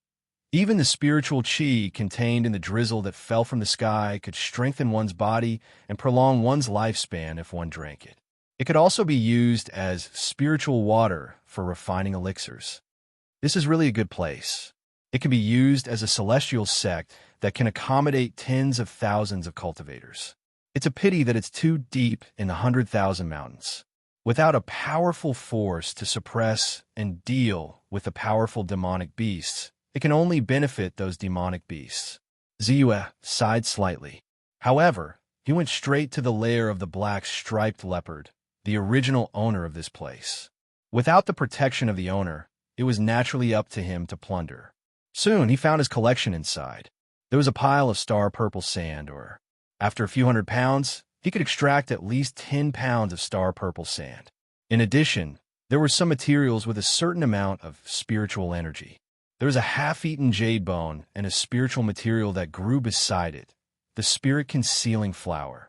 Even the spiritual qi contained in the drizzle that fell from the sky could strengthen one's body and prolong one's lifespan if one drank it. It could also be used as spiritual water for refining elixirs. This is really a good place. It can be used as a celestial sect that can accommodate tens of thousands of cultivators. It's a pity that it's too deep in the 100,000 mountains. Without a powerful force to suppress and deal with the powerful demonic beasts, it can only benefit those demonic beasts. Ziyue sighed slightly. However, he went straight to the lair of the black striped leopard, the original owner of this place. Without the protection of the owner, it was naturally up to him to plunder. Soon he found his collection inside. There was a pile of star purple sand, or, after a few 100 pounds, he could extract at least 10 pounds of star purple sand. In addition, there were some materials with a certain amount of spiritual energy. There was a half-eaten jade bone and a spiritual material that grew beside it, the spirit-concealing flower.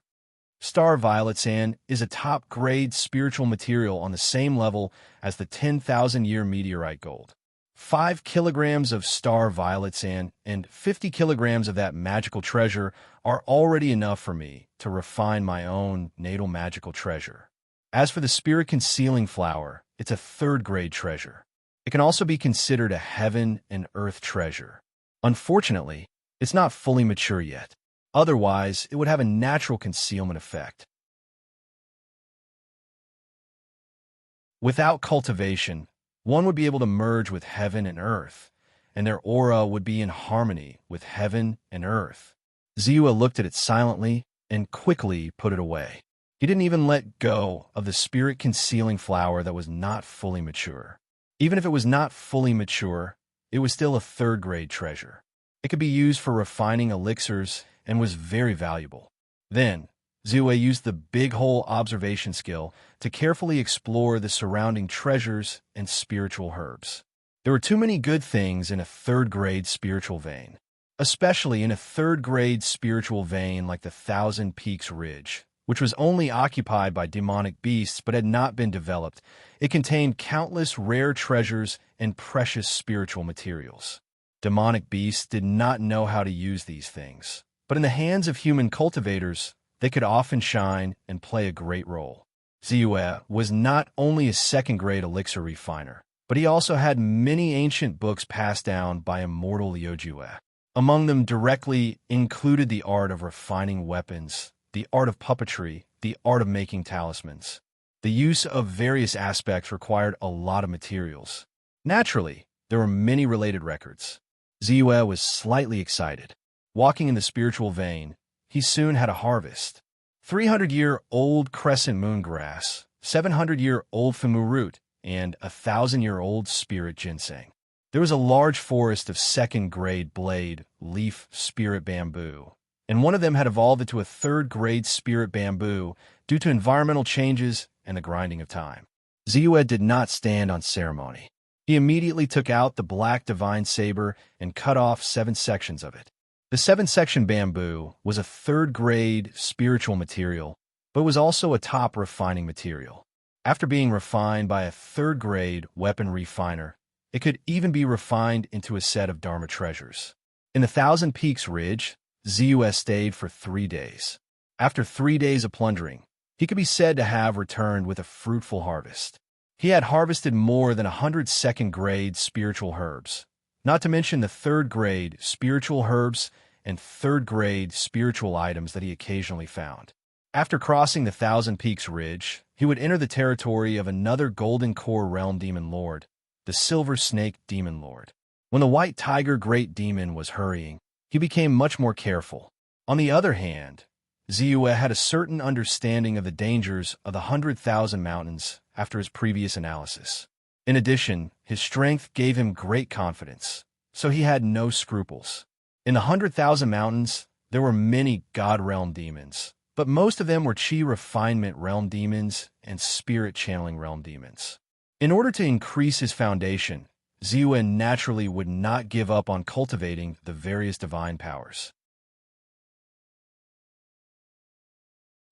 Star violet sand is a top-grade spiritual material on the same level as the 10,000-year meteorite gold. 5 kilograms of star violet sand and 50 kilograms of that magical treasure are already enough for me to refine my own natal magical treasure. As for the spirit-concealing flower, it's a third-grade treasure. It can also be considered a heaven and earth treasure. Unfortunately, it's not fully mature yet. Otherwise, it would have a natural concealment effect. Without cultivation, one would be able to merge with heaven and earth and their aura would be in harmony with heaven and earth. Ziyue looked at it silently and quickly put it away. He didn't even let go of the spirit-concealing flower that was not fully mature. Even if it was not fully mature, it was still a third-grade treasure. It could be used for refining elixirs and was very valuable. Then, Ziyue used the big hole observation skill to carefully explore the surrounding treasures and spiritual herbs. There were too many good things in a third-grade spiritual vein, especially in a third-grade spiritual vein like the Thousand Peaks Ridge, which was only occupied by demonic beasts but had not been developed. It contained countless rare treasures and precious spiritual materials. Demonic beasts did not know how to use these things, but in the hands of human cultivators, they could often shine and play a great role. Ziyue was not only a second-grade elixir refiner, but he also had many ancient books passed down by immortal Liujue. Among them directly included the art of refining weapons, the art of puppetry, the art of making talismans. The use of various aspects required a lot of materials. Naturally, there were many related records. Ziyue was slightly excited. Walking in the spiritual vein, he soon had a harvest. 300-year-old crescent moon grass, 700-year-old fumu root, and 1,000-year-old spirit ginseng. There was a large forest of second-grade blade, leaf, spirit bamboo, and one of them had evolved into a third-grade spirit bamboo due to environmental changes and the grinding of time. Ziyue did not stand on ceremony. He immediately took out the black divine saber and cut off 7 sections of it. The 7-section bamboo was a third-grade spiritual material, but was also a top refining material. After being refined by a third-grade weapon refiner, it could even be refined into a set of Dharma treasures. In the Thousand Peaks Ridge, Ziyue stayed for 3 days. After 3 days of plundering, he could be said to have returned with a fruitful harvest. He had harvested more than 100 second-grade spiritual herbs, not to mention the third-grade spiritual herbs and third-grade spiritual items that he occasionally found. After crossing the Thousand Peaks Ridge, he would enter the territory of another Golden Core Realm Demon Lord, the Silver Snake Demon Lord. When the White Tiger Great Demon was hurrying, he became much more careful. On the other hand, Ziyue had a certain understanding of the dangers of the 100,000 mountains after his previous analysis. In addition, his strength gave him great confidence, so he had no scruples. In the 100,000 mountains, there were many God Realm demons, but most of them were Chi Refinement Realm demons and Spirit Channeling Realm demons. In order to increase his foundation, Ziyue naturally would not give up on cultivating the various divine powers.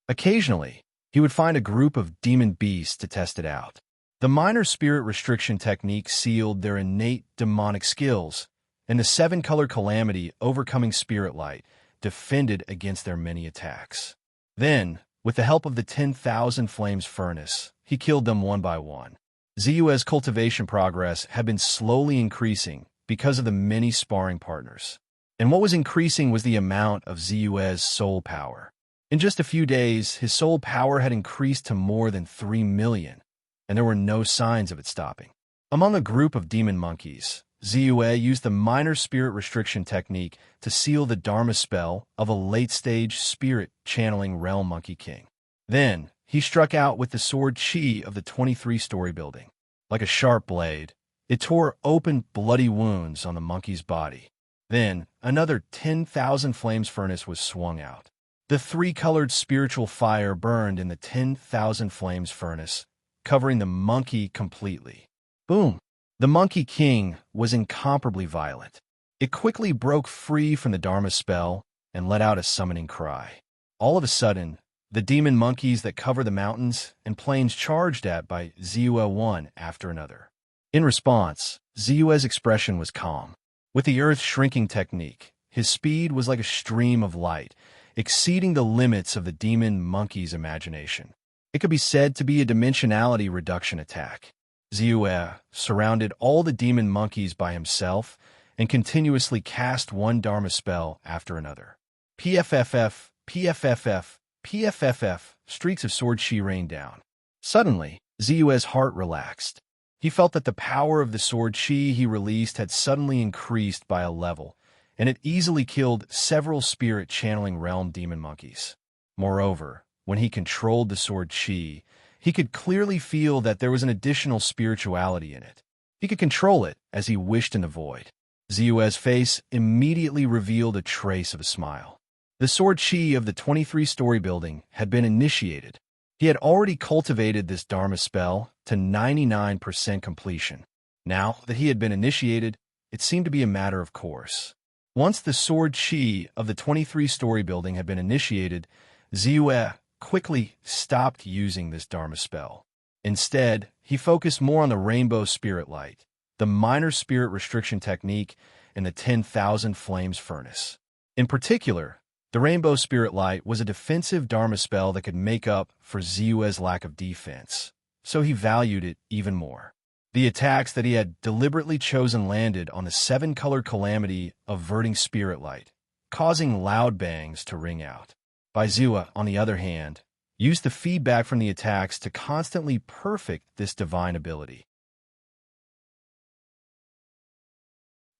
Occasionally, he would find a group of demon beasts to test it out. The minor spirit restriction technique sealed their innate demonic skills, and the 7-color calamity overcoming spirit light defended against their many attacks. Then, with the help of the 10,000 flames furnace, he killed them one by one. Ziyue's cultivation progress had been slowly increasing because of the many sparring partners. And what was increasing was the amount of Ziyue's soul power. In just a few days, his soul power had increased to more than 3 million, and there were no signs of it stopping. Among a group of demon monkeys, Ziyue used the minor spirit restriction technique to seal the Dharma spell of a late-stage spirit channeling realm monkey king. Then, he struck out with the sword Chi of the 23-story building. Like a sharp blade, it tore open bloody wounds on the monkey's body. Then, another 10,000 flames furnace was swung out. The 3-colored spiritual fire burned in the 10,000 flames furnace, covering the monkey completely. Boom! The Monkey King was incomparably violent. It quickly broke free from the Dharma spell and let out a summoning cry. All of a sudden, the demon monkeys that cover the mountains and plains charged at by Ziyue one after another. In response, Ziyue's expression was calm. With the earth shrinking technique, his speed was like a stream of light, exceeding the limits of the demon monkey's imagination. It could be said to be a dimensionality reduction attack. Ziyue surrounded all the demon monkeys by himself and continuously cast one Dharma spell after another. PFFF, PFFF, PFFF, streaks of sword chi rained down. Suddenly, Ziyue's heart relaxed. He felt that the power of the sword chi he released had suddenly increased by a level, and it easily killed several spirit-channeling realm demon monkeys. Moreover, when he controlled the sword chi, he could clearly feel that there was an additional spirituality in it. He could control it as he wished in the void. Ziyue's face immediately revealed a trace of a smile. The sword chi of the 23-story building had been initiated. He had already cultivated this Dharma spell to 99% completion. Now that he had been initiated, it seemed to be a matter of course. Once the sword chi of the 23-story building had been initiated, Ziyue quickly stopped using this Dharma spell. Instead, he focused more on the rainbow spirit light, the minor spirit restriction technique, and the 10,000 flames furnace. In particular, the rainbow spirit light was a defensive Dharma spell that could make up for Ziyue's lack of defense, so he valued it even more. The attacks that he had deliberately chosen landed on the 7-color calamity of Verding Spirit Light, causing loud bangs to ring out. Bai Ziyue, on the other hand, used the feedback from the attacks to constantly perfect this divine ability.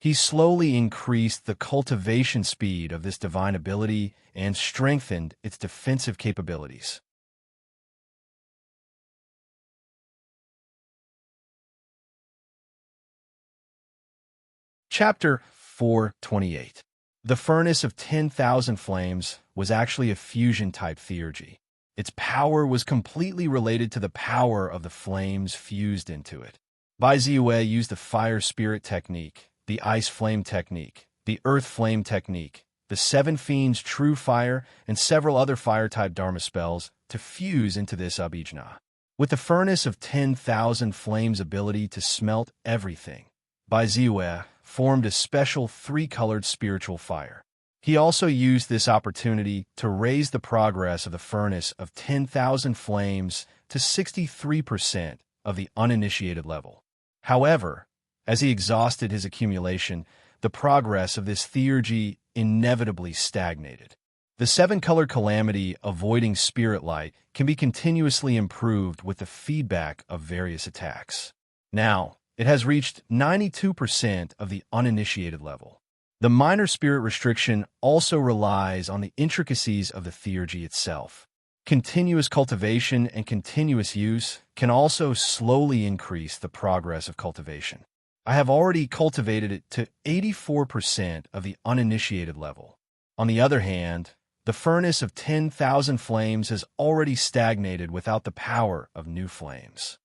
He slowly increased the cultivation speed of this divine ability and strengthened its defensive capabilities. Chapter 428. The Furnace of 10,000 Flames was actually a fusion-type theurgy. Its power was completely related to the power of the flames fused into it. Bai Ziyue used the Fire Spirit technique, the Ice Flame technique, the Earth Flame technique, the 7 Fiends True Fire, and several other fire-type Dharma spells to fuse into this abhijna. With the Furnace of 10,000 Flames ability to smelt everything, Bai Ziyue formed a special 3-colored spiritual fire. He also used this opportunity to raise the progress of the Furnace of 10,000 Flames to 63% of the uninitiated level. However, as he exhausted his accumulation, the progress of this theurgy inevitably stagnated. The 7-color calamity avoiding spirit light can be continuously improved with the feedback of various attacks. Now, it has reached 92% of the uninitiated level. The minor spirit restriction also relies on the intricacies of the theurgy itself. Continuous cultivation and continuous use can also slowly increase the progress of cultivation. I have already cultivated it to 84% of the uninitiated level. On the other hand, the Furnace of 10,000 Flames has already stagnated without the power of new flames.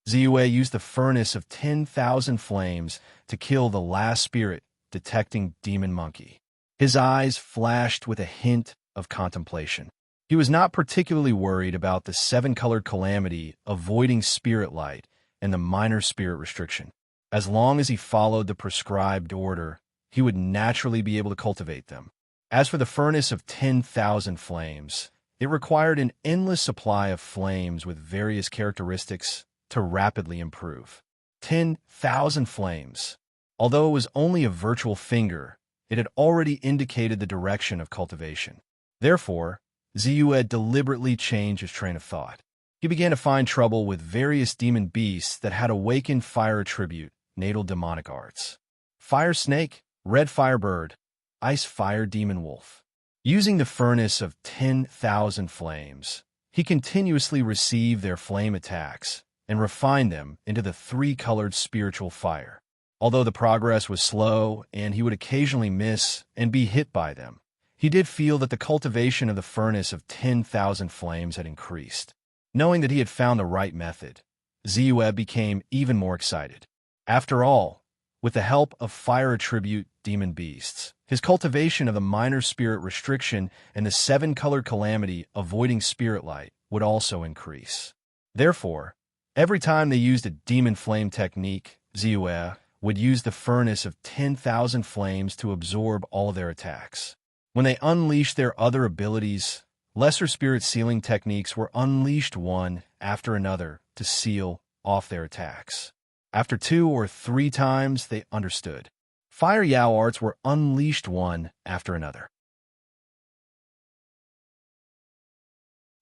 Ziyue used the Furnace of 10,000 Flames to kill the last spirit detecting demon monkey. His eyes flashed with a hint of contemplation. He was not particularly worried about the 7-colored calamity avoiding spirit light and the minor spirit restriction. As long as he followed the prescribed order, he would naturally be able to cultivate them. As for the Furnace of 10,000 Flames, it required an endless supply of flames with various characteristics to rapidly improve. 10,000 flames. Although it was only a virtual finger, it had already indicated the direction of cultivation. Therefore, Ziyue deliberately changed his train of thought. He began to find trouble with various demon beasts that had awakened fire attribute, natal demonic arts. Fire snake, red fire bird, ice fire demon wolf. Using the Furnace of 10,000 Flames, he continuously received their flame attacks and refined them into the 3-colored spiritual fire. Although the progress was slow and he would occasionally miss and be hit by them, he did feel that the cultivation of the Furnace of 10,000 Flames had increased. Knowing that he had found the right method, Ziyue became even more excited. After all, with the help of fire attribute demon beasts, his cultivation of the minor spirit restriction and the 7-colored calamity avoiding spirit light would also increase. Therefore, every time they used a demon flame technique, Ziyue would use the Furnace of 10,000 Flames to absorb all of their attacks. When they unleashed their other abilities, lesser spirit sealing techniques were unleashed one after another to seal off their attacks. After 2 or 3 times, they understood. Fire Yao arts were unleashed one after another.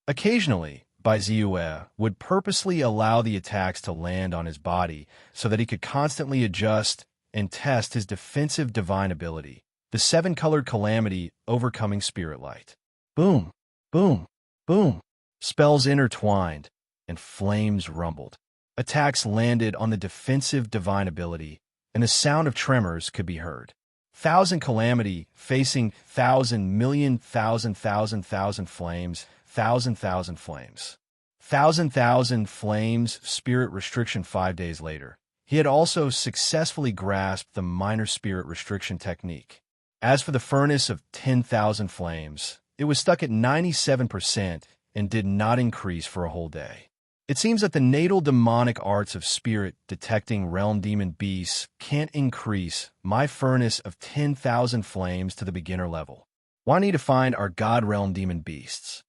Occasionally, by Ziyue would purposely allow the attacks to land on his body so that he could constantly adjust and test his defensive divine ability, the seven-colored calamity overcoming spirit light. Boom, boom, boom. Spells intertwined, and flames rumbled. Attacks landed on the defensive divine ability, and the sound of tremors could be heard. Thousand calamity facing thousand million thousand flames, thousand flames. Thousand flames spirit restriction 5 days later. He had also successfully grasped the minor spirit restriction technique. As for the furnace of 10,000 flames, it was stuck at 97% and did not increase for a whole day. It seems that the natal demonic arts of spirit detecting realm demon beasts can't increase my furnace of 10,000 flames to the beginner level. Why need to find our god realm demon beasts?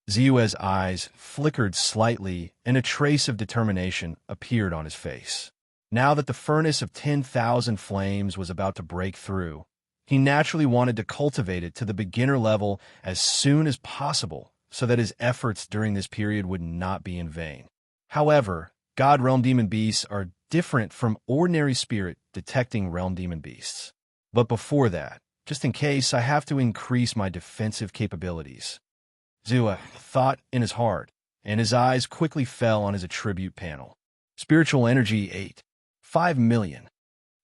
Ziyue's eyes flickered slightly and a trace of determination appeared on his face. Now that the furnace of 10,000 flames was about to break through, he naturally wanted to cultivate it to the beginner level as soon as possible so that his efforts during this period would not be in vain. However, God Realm Demon Beasts are different from ordinary spirit detecting Realm Demon Beasts. But before that, just in case, I have to increase my defensive capabilities. Ziyue thought in his heart, and his eyes quickly fell on his attribute panel. Spiritual energy 8. 5 million.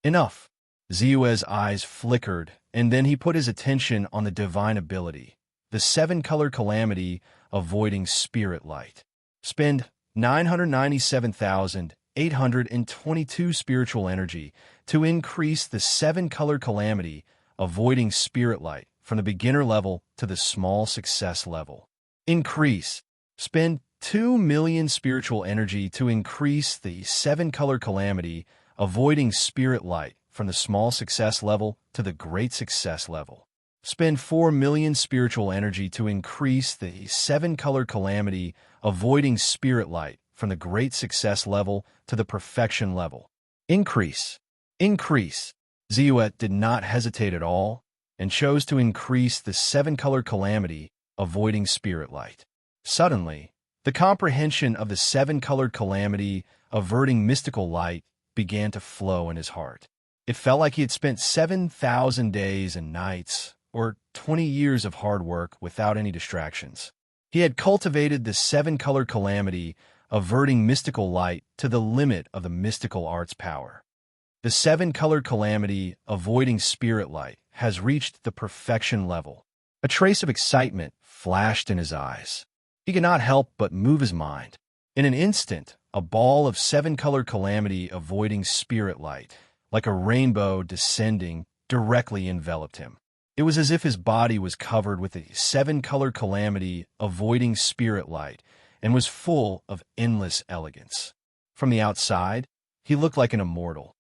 Enough. Ziyue's eyes flickered, and then he put his attention on the divine ability, the seven-color calamity avoiding spirit light. Spend 997,822 spiritual energy to increase the seven-color calamity avoiding spirit light from the beginner level to the small success level. Increase. Spend 2 million spiritual energy to increase the seven-color calamity avoiding spirit light from the small success level to the great success level. Spend 4 million spiritual energy to increase the seven-color calamity avoiding spirit light from the great success level to the perfection level. Increase. Increase. Ziyue did not hesitate at all and chose to increase the seven-color calamity avoiding spirit light. Suddenly, the comprehension of the seven-colored calamity averting mystical light began to flow in his heart. It felt like he had spent 7,000 days and nights, or 20 years of hard work without any distractions. He had cultivated the seven-color calamity, averting mystical light to the limit of the mystical art's power. The seven-colored calamity, avoiding spirit light, has reached the perfection level. A trace of excitement flashed in his eyes. He could not help but move his mind. In an instant, a ball of seven-colored calamity, avoiding spirit light, like a rainbow descending, directly enveloped him. It was as if his body was covered with a seven-colored calamity, avoiding spirit light, and was full of endless elegance. From the outside, he looked like an immortal.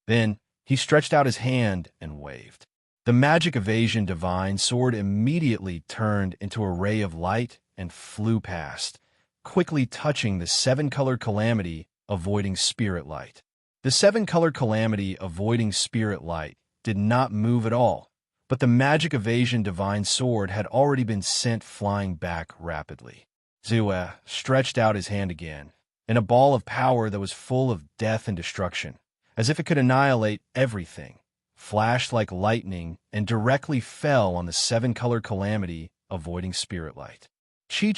Then, he stretched out his hand and waved. The magic evasion divine sword immediately turned into a ray of light and flew past, quickly touching the seven-colored calamity, avoiding spirit light. The seven-colored calamity, avoiding spirit light, did not move at all, but the magic evasion divine sword had already been sent flying back rapidly. Ziyue stretched out his hand again, and a ball of power that was full of death and destruction, as if it could annihilate everything, flashed like lightning and directly fell on the seven-colored calamity, avoiding spirit light. Chi.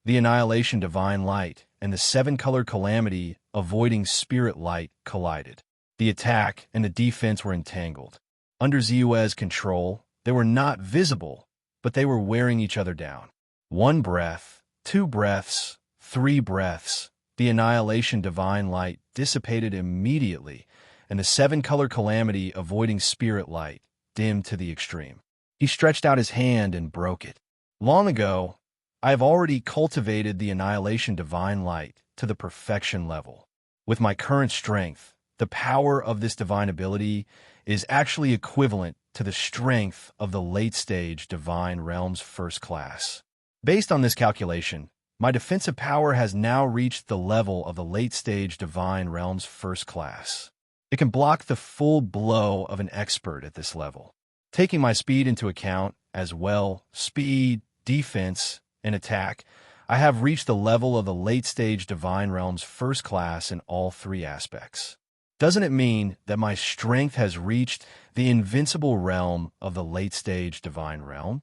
The annihilation divine light and the seven-colored calamity, avoiding spirit light, collided. The attack and the defense were entangled. Under Ziyue's control, they were not visible, but they were wearing each other down. 1 breath, 2 breaths, 3 breaths. The annihilation divine light dissipated immediately, and the seven-colored calamity, avoiding spirit light, dimmed to the extreme. He stretched out his hand and broke it. Long ago, I have already cultivated the annihilation divine light to the perfection level. With my current strength, the power of this divine ability is actually equivalent to the strength of the late-stage divine realms first class. Based on this calculation, my defensive power has now reached the level of the late-stage divine realms first class. It can block the full blow of an expert at this level. Taking my speed into account as well, speed, defense, and attack, I have reached the level of the late-stage Divine Realm's first class in all three aspects. Doesn't it mean that my strength has reached the invincible realm of the late-stage Divine Realm?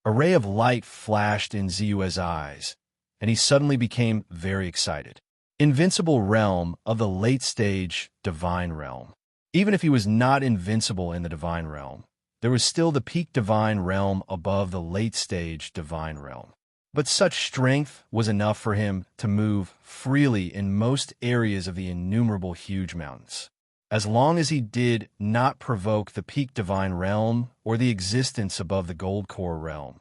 A ray of light flashed in Ziyue's eyes, and he suddenly became very excited. Invincible realm of the late-stage Divine Realm. Even if he was not invincible in the Divine Realm, there was still the peak Divine Realm above the late-stage Divine Realm. But such strength was enough for him to move freely in most areas of the innumerable huge mountains, as long as he did not provoke the peak Divine Realm or the existence above the Gold Core Realm.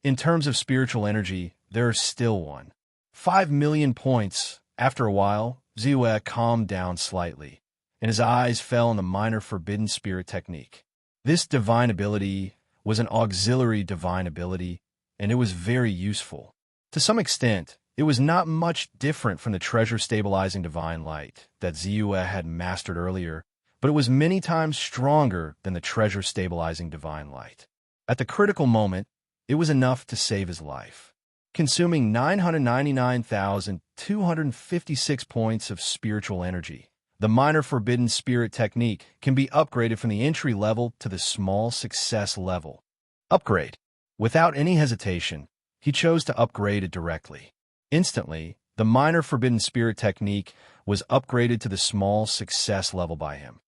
In terms of spiritual energy, there is still one. 5 million points. After a while, Ziyue calmed down slightly, and his eyes fell on the minor forbidden spirit technique. This divine ability was an auxiliary divine ability, and it was very useful. To some extent, it was not much different from the treasure-stabilizing divine light that Ziyue had mastered earlier, but it was many times stronger than the treasure-stabilizing divine light. At the critical moment, it was enough to save his life. Consuming 999,256 points of spiritual energy, the minor forbidden spirit technique can be upgraded from the entry level to the small success level. Upgrade. Without any hesitation, he chose to upgrade it directly. Instantly, the minor forbidden spirit technique was upgraded to the small success level by him.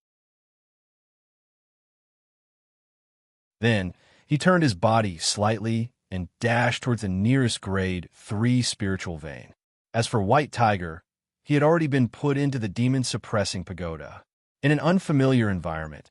Then, he turned his body slightly and dashed towards the nearest grade 3 spiritual vein. As for White Tiger, he had already been put into the demon-suppressing pagoda. In an unfamiliar environment,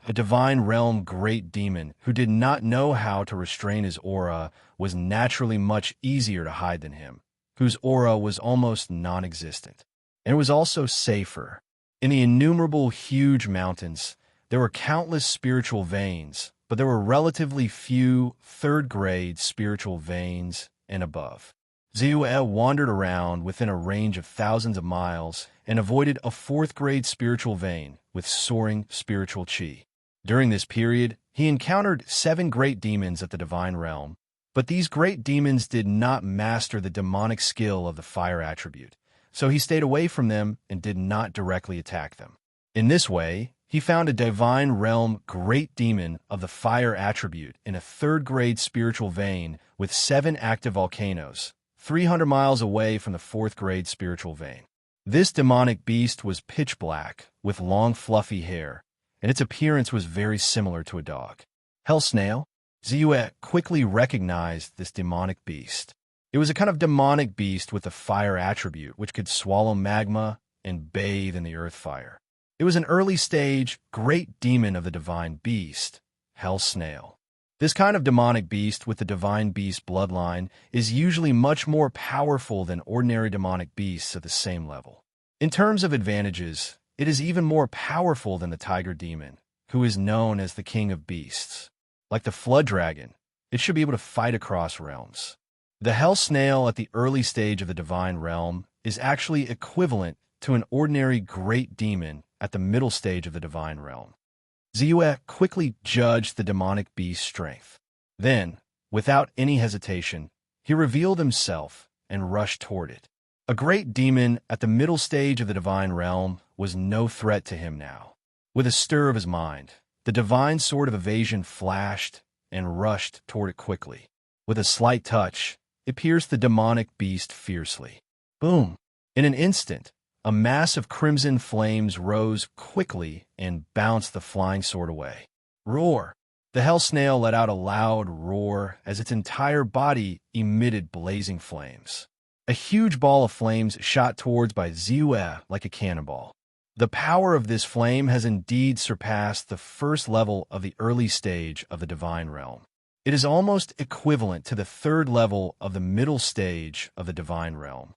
a divine realm great demon who did not know how to restrain his aura was naturally much easier to hide than him, whose aura was almost non-existent. And it was also safer. In the innumerable huge mountains, there were countless spiritual veins, but there were relatively few third-grade spiritual veins and above. Ziyue wandered around within a range of thousands of miles and avoided a fourth-grade spiritual vein with soaring spiritual chi. During this period, he encountered 7 great demons at the Divine Realm, but these great demons did not master the demonic skill of the fire attribute, so he stayed away from them and did not directly attack them. In this way, he found a Divine Realm great demon of the fire attribute in a third-grade spiritual vein with 7 active volcanoes, 300 miles away from the fourth-grade spiritual vein. This demonic beast was pitch black, with long fluffy hair, and its appearance was very similar to a dog. Hell snail? Ziyue quickly recognized this demonic beast. It was a kind of demonic beast with a fire attribute which could swallow magma and bathe in the earth fire. It was an early-stage, great demon of the divine beast, Hell Snail. This kind of demonic beast with the divine beast bloodline is usually much more powerful than ordinary demonic beasts at the same level. In terms of advantages, it is even more powerful than the tiger demon, who is known as the king of beasts. Like the flood dragon, it should be able to fight across realms. The hell snail at the early stage of the divine realm is actually equivalent to an ordinary great demon at the middle stage of the divine realm. Ziyue quickly judged the demonic beast's strength. Then, without any hesitation, he revealed himself and rushed toward it. A great demon at the middle stage of the divine realm was no threat to him now. With a stir of his mind, the divine sword of evasion flashed and rushed toward it quickly. With a slight touch, it pierced the demonic beast fiercely. Boom! In an instant, a mass of crimson flames rose quickly and bounced the flying sword away. Roar! The hell snail let out a loud roar as its entire body emitted blazing flames. A huge ball of flames shot towards by Ziyue like a cannonball. The power of this flame has indeed surpassed the first level of the early stage of the divine realm. It is almost equivalent to the third level of the middle stage of the divine realm.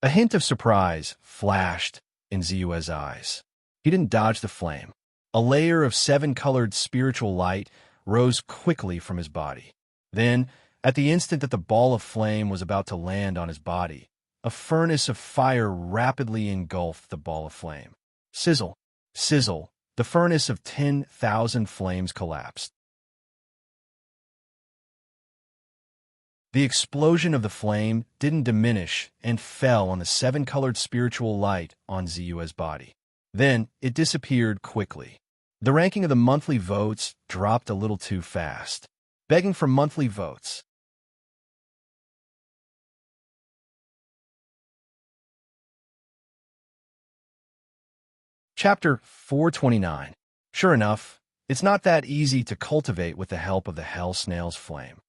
A hint of surprise flashed in Ziyue's eyes. He didn't dodge the flame. A layer of 7-colored spiritual light rose quickly from his body. Then, at the instant that the ball of flame was about to land on his body, a furnace of fire rapidly engulfed the ball of flame. Sizzle, sizzle, the furnace of 10,000 flames collapsed. The explosion of the flame didn't diminish and fell on the seven-colored spiritual light on Ziyue's body. Then it disappeared quickly. The ranking of the monthly votes dropped a little too fast. Begging for monthly votes. Chapter 429. Sure enough, it's not that easy to cultivate with the help of the hell snail's flame.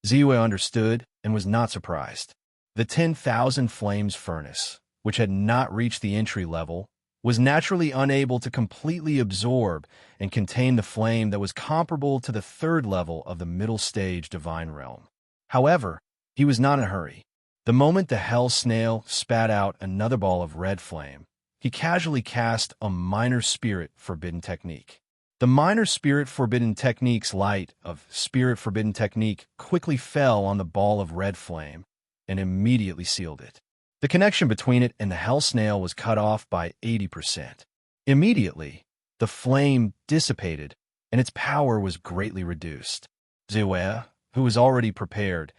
Ziyue understood and was not surprised. The 10,000 flames furnace, which had not reached the entry level, was naturally unable to completely absorb and contain the flame that was comparable to the third level of the middle stage divine realm. However, he was not in a hurry. The moment the hell snail spat out another ball of red flame, he casually cast a minor spirit forbidden technique. The minor spirit forbidden technique's light of spirit forbidden technique quickly fell on the ball of red flame and immediately sealed it. The connection between it and the hell snail was cut off by 80%. Immediately, the flame dissipated and its power was greatly reduced. Ziyue, who was already prepared,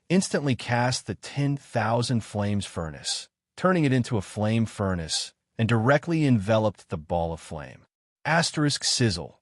instantly cast the 10,000 flames furnace, turning it into a flame furnace, and directly enveloped the ball of flame. Asterisk sizzle.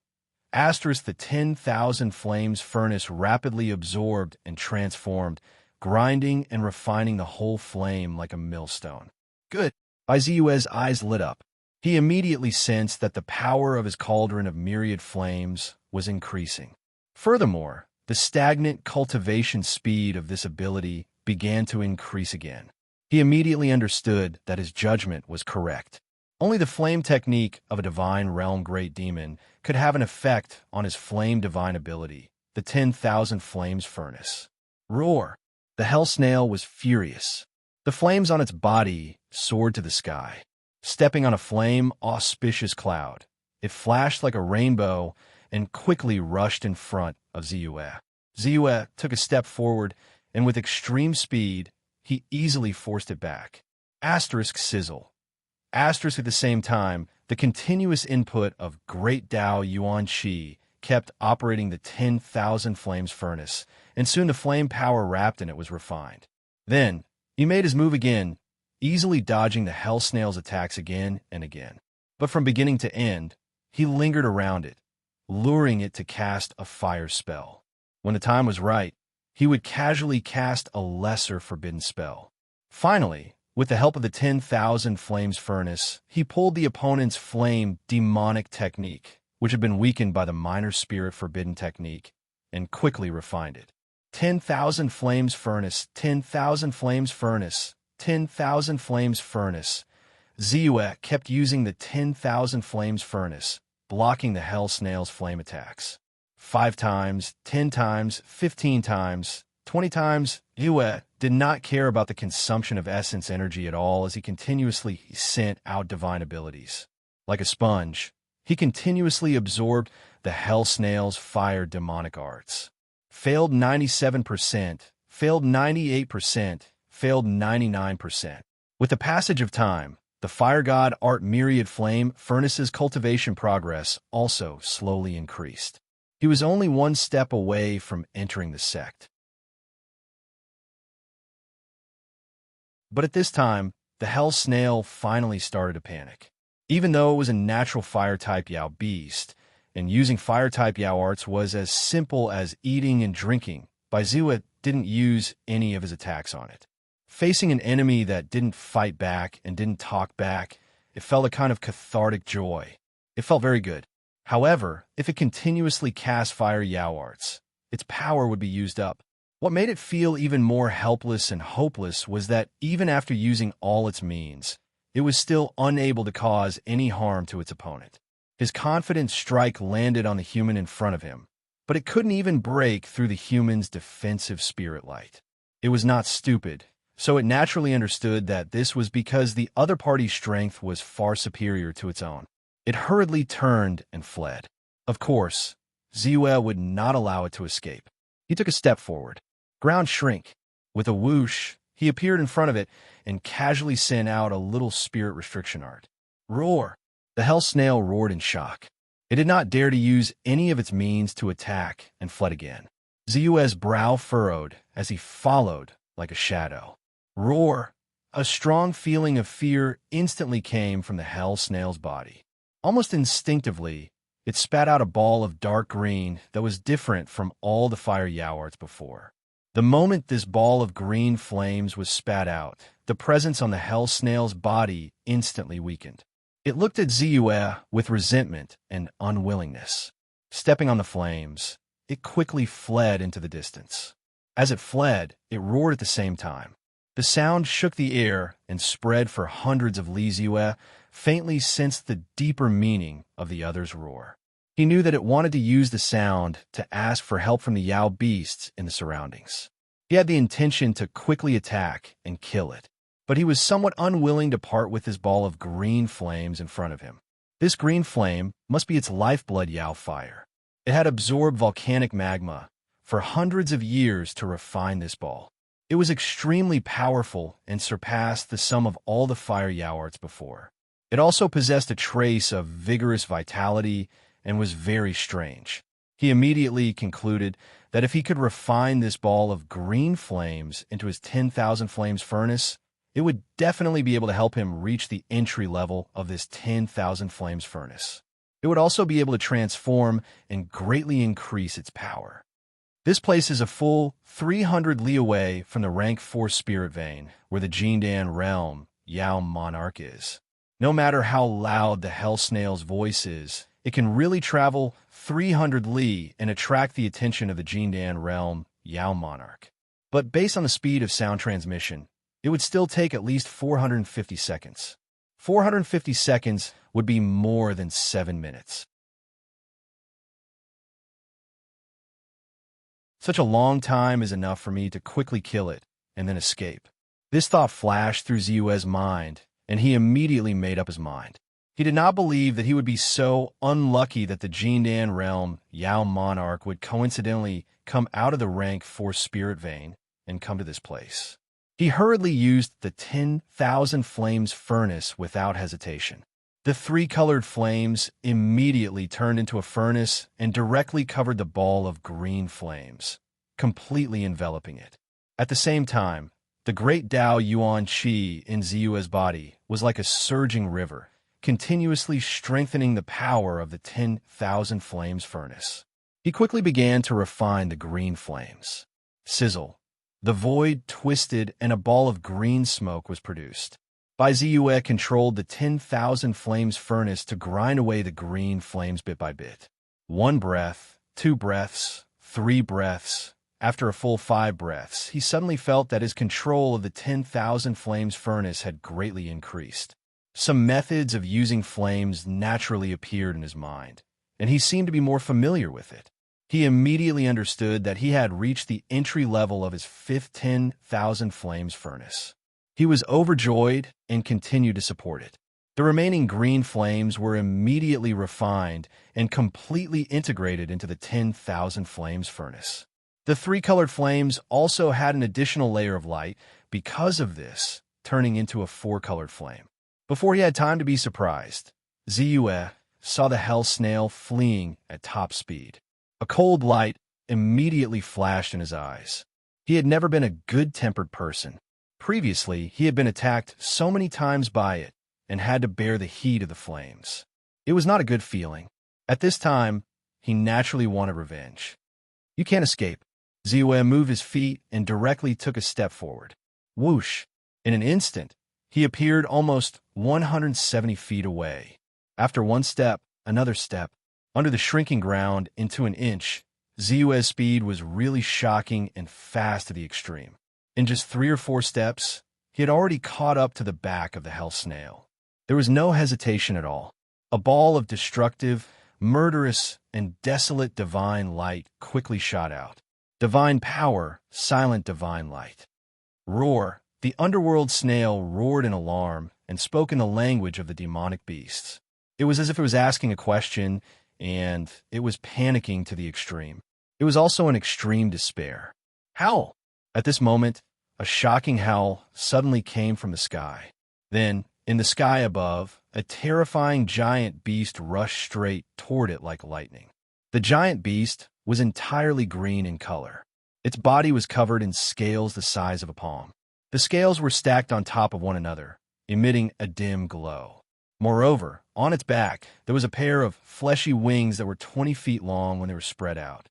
Asterisk the 10,000 flames furnace rapidly absorbed and transformed, grinding and refining the whole flame like a millstone. Good. Ziyue's eyes lit up. He immediately sensed that the power of his cauldron of myriad flames was increasing. Furthermore, the stagnant cultivation speed of this ability began to increase again. He immediately understood that his judgment was correct. Only the flame technique of a divine realm great demon could have an effect on his flame divine ability, the 10,000 flames furnace. Roar! The hell snail was furious. The flames on its body soared to the sky. Stepping on a flame auspicious cloud, it flashed like a rainbow and quickly rushed in front of Ziyue. Ziyue took a step forward, and with extreme speed, he easily forced it back. Asterisk sizzle. Asterisk at the same time, the continuous input of Great Tao Yuan Qi kept operating the 10,000 flames furnace, and soon the flame power wrapped in it was refined. Then, he made his move again, easily dodging the hell snail's attacks again and again. But from beginning to end, he lingered around it, luring it to cast a fire spell. When the time was right, he would casually cast a lesser forbidden spell. Finally, with the help of the 10,000 flames furnace, he pulled the opponent's flame demonic technique, which had been weakened by the minor spirit forbidden technique, and quickly refined it. 10,000 flames furnace, 10,000 flames furnace, 10,000 flames furnace. Ziyue kept using the 10,000 flames furnace, blocking the hell snail's flame attacks. 5 times, 10 times, 15 times, 20 times. Ziyue did not care about the consumption of essence energy at all as he continuously sent out divine abilities. Like a sponge, he continuously absorbed the hell snail's fire demonic arts. Failed 97%, failed 98%, failed 99%. With the passage of time, the fire god art myriad flame furnace's cultivation progress also slowly increased. He was only one step away from entering the sect. But at this time, the hell snail finally started to panic. Even though it was a natural fire-type Yao beast, and using fire-type Yao arts was as simple as eating and drinking, Ziyue didn't use any of his attacks on it. Facing an enemy that didn't fight back and didn't talk back, it felt a kind of cathartic joy. It felt very good. However, if it continuously cast fire Yao arts, its power would be used up. What made it feel even more helpless and hopeless was that even after using all its means, it was still unable to cause any harm to its opponent. His confident strike landed on the human in front of him, but it couldn't even break through the human's defensive spirit light. It was not stupid, so it naturally understood that this was because the other party's strength was far superior to its own. It hurriedly turned and fled. Of course, Ziyue would not allow it to escape. He took a step forward. Ground shrink. With a whoosh, he appeared in front of it and casually sent out a little spirit restriction art. Roar! The hell snail roared in shock. It did not dare to use any of its means to attack and fled again. Ziyue's brow furrowed as he followed like a shadow. Roar! A strong feeling of fear instantly came from the hell snail's body. Almost instinctively, it spat out a ball of dark green that was different from all the fire yaoarts before. The moment this ball of green flames was spat out, the presence on the hell snail's body instantly weakened. It looked at Ziyue with resentment and unwillingness. Stepping on the flames, it quickly fled into the distance. As it fled, it roared at the same time. The sound shook the air and spread for hundreds of li. Ziyue faintly sensed the deeper meaning of the other's roar. He knew that it wanted to use the sound to ask for help from the Yao beasts in the surroundings. He had the intention to quickly attack and kill it, but he was somewhat unwilling to part with his ball of green flames in front of him. This green flame must be its lifeblood Yao fire. It had absorbed volcanic magma for hundreds of years to refine this ball. It was extremely powerful and surpassed the sum of all the fire yaoarts before. It also possessed a trace of vigorous vitality and was very strange. He immediately concluded that if he could refine this ball of green flames into his 10,000 flames furnace, it would definitely be able to help him reach the entry level of this 10,000 flames furnace. It would also be able to transform and greatly increase its power. This place is a full 300 li away from the rank 4 spirit vein, where the Jindan realm, Yao Monarch, is. No matter how loud the hell snail's voice is, it can really travel 300 li and attract the attention of the Jindan realm, Yao Monarch. But based on the speed of sound transmission, it would still take at least 450 seconds. 450 seconds would be more than 7 minutes. Such a long time is enough for me to quickly kill it and then escape. This thought flashed through Ziyue's mind, and he immediately made up his mind. He did not believe that he would be so unlucky that the Jindan realm, Yao Monarch, would coincidentally come out of the rank 4 spirit vein and come to this place. He hurriedly used the 10,000 flames furnace without hesitation. The 3-colored flames immediately turned into a furnace and directly covered the ball of green flames, completely enveloping it. At the same time, the great Dao Yuan Qi in Ziyue's body was like a surging river, continuously strengthening the power of the 10,000 flames furnace. He quickly began to refine the green flames. Sizzle. The void twisted and a ball of green smoke was produced. Bai Ziyue controlled the 10,000 flames furnace to grind away the green flames bit by bit. 1 breath, 2 breaths, 3 breaths. After a full 5 breaths, he suddenly felt that his control of the 10,000 flames furnace had greatly increased. Some methods of using flames naturally appeared in his mind, and he seemed to be more familiar with it. He immediately understood that he had reached the entry level of his 5th 10,000 flames furnace. He was overjoyed and continued to support it. The remaining green flames were immediately refined and completely integrated into the 10,000 flames furnace. The 3-colored flames also had an additional layer of light, because of this, turning into a 4-colored flame. Before he had time to be surprised, Ziyue saw the hell snail fleeing at top speed. A cold light immediately flashed in his eyes. He had never been a good-tempered person. Previously, he had been attacked so many times by it and had to bear the heat of the flames. It was not a good feeling. At this time, he naturally wanted revenge. You can't escape. Ziyue moved his feet and directly took a step forward. Whoosh! In an instant, he appeared almost 170 feet away. After one step, another step, under the shrinking ground into an inch, Ziyue's speed was really shocking and fast to the extreme. In just 3 or 4 steps, he had already caught up to the back of the hell snail. There was no hesitation at all. A ball of destructive, murderous, and desolate divine light quickly shot out. Divine power, silent divine light. Roar! The underworld snail roared in alarm and spoke in the language of the demonic beasts. It was as if it was asking a question, and it was panicking to the extreme. It was also in extreme despair. Howl! At this moment, a shocking howl suddenly came from the sky. Then, in the sky above, a terrifying giant beast rushed straight toward it like lightning. The giant beast was entirely green in color. Its body was covered in scales the size of a palm. The scales were stacked on top of one another, emitting a dim glow. Moreover, on its back, there was a pair of fleshy wings that were 20 feet long when they were spread out.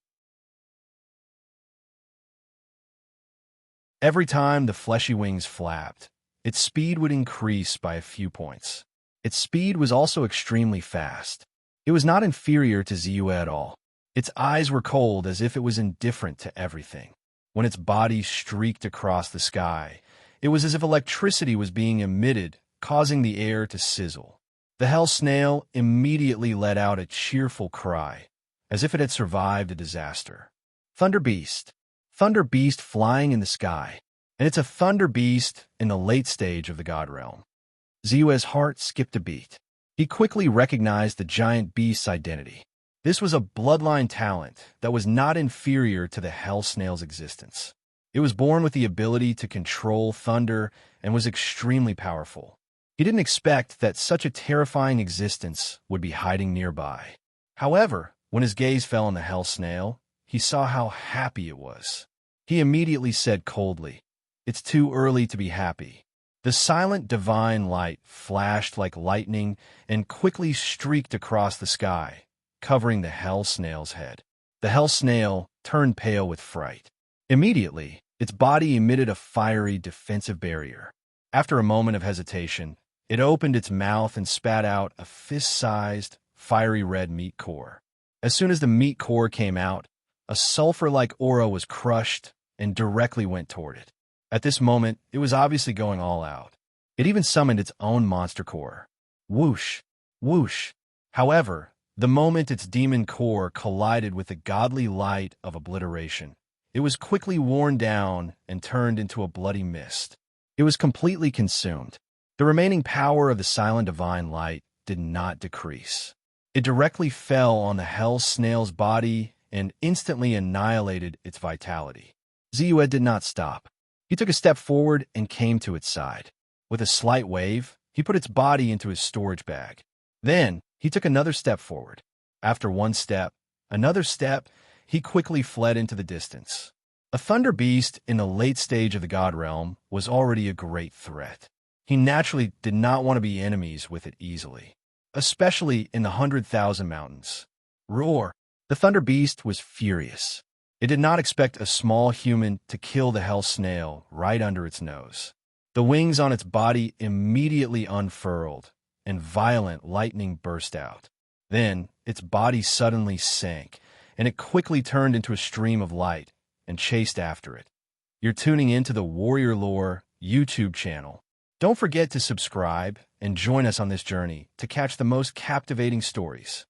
Every time the fleshy wings flapped, its speed would increase by a few points. Its speed was also extremely fast. It was not inferior to Ziyue at all. Its eyes were cold as if it was indifferent to everything. When its body streaked across the sky, it was as if electricity was being emitted, causing the air to sizzle. The hell snail immediately let out a cheerful cry, as if it had survived a disaster. Thunder Beast. Thunder Beast flying in the sky. And it's a Thunder Beast in the late stage of the God Realm. Ziyue's heart skipped a beat. He quickly recognized the giant beast's identity. This was a bloodline talent that was not inferior to the hell snail's existence. It was born with the ability to control thunder and was extremely powerful. He didn't expect that such a terrifying existence would be hiding nearby. However, when his gaze fell on the hell snail, he saw how happy it was. He immediately said coldly, "It's too early to be happy." The silent divine light flashed like lightning and quickly streaked across the sky, covering the hell snail's head. The hell snail turned pale with fright. Immediately, its body emitted a fiery defensive barrier. After a moment of hesitation, it opened its mouth and spat out a fist-sized, fiery red meat core. As soon as the meat core came out, a sulfur-like aura was crushed and directly went toward it. At this moment, it was obviously going all out. It even summoned its own monster core. Whoosh! Whoosh! However, the moment its demon core collided with the godly light of obliteration, it was quickly worn down and turned into a bloody mist. It was completely consumed. The remaining power of the silent divine light did not decrease. It directly fell on the hell snail's body and instantly annihilated its vitality. Ziyue did not stop. He took a step forward and came to its side. With a slight wave, he put its body into his storage bag. Then, he took another step forward. After one step, another step, he quickly fled into the distance. A Thunder Beast in the late stage of the God Realm was already a great threat. He naturally did not want to be enemies with it easily, especially in the 100,000 mountains. Roar! The Thunder Beast was furious. It did not expect a small human to kill the hell snail right under its nose. The wings on its body immediately unfurled, and violent lightning burst out. Then, its body suddenly sank, and it quickly turned into a stream of light and chased after it. You're tuning into the Warrior Lore YouTube channel. Don't forget to subscribe and join us on this journey to catch the most captivating stories.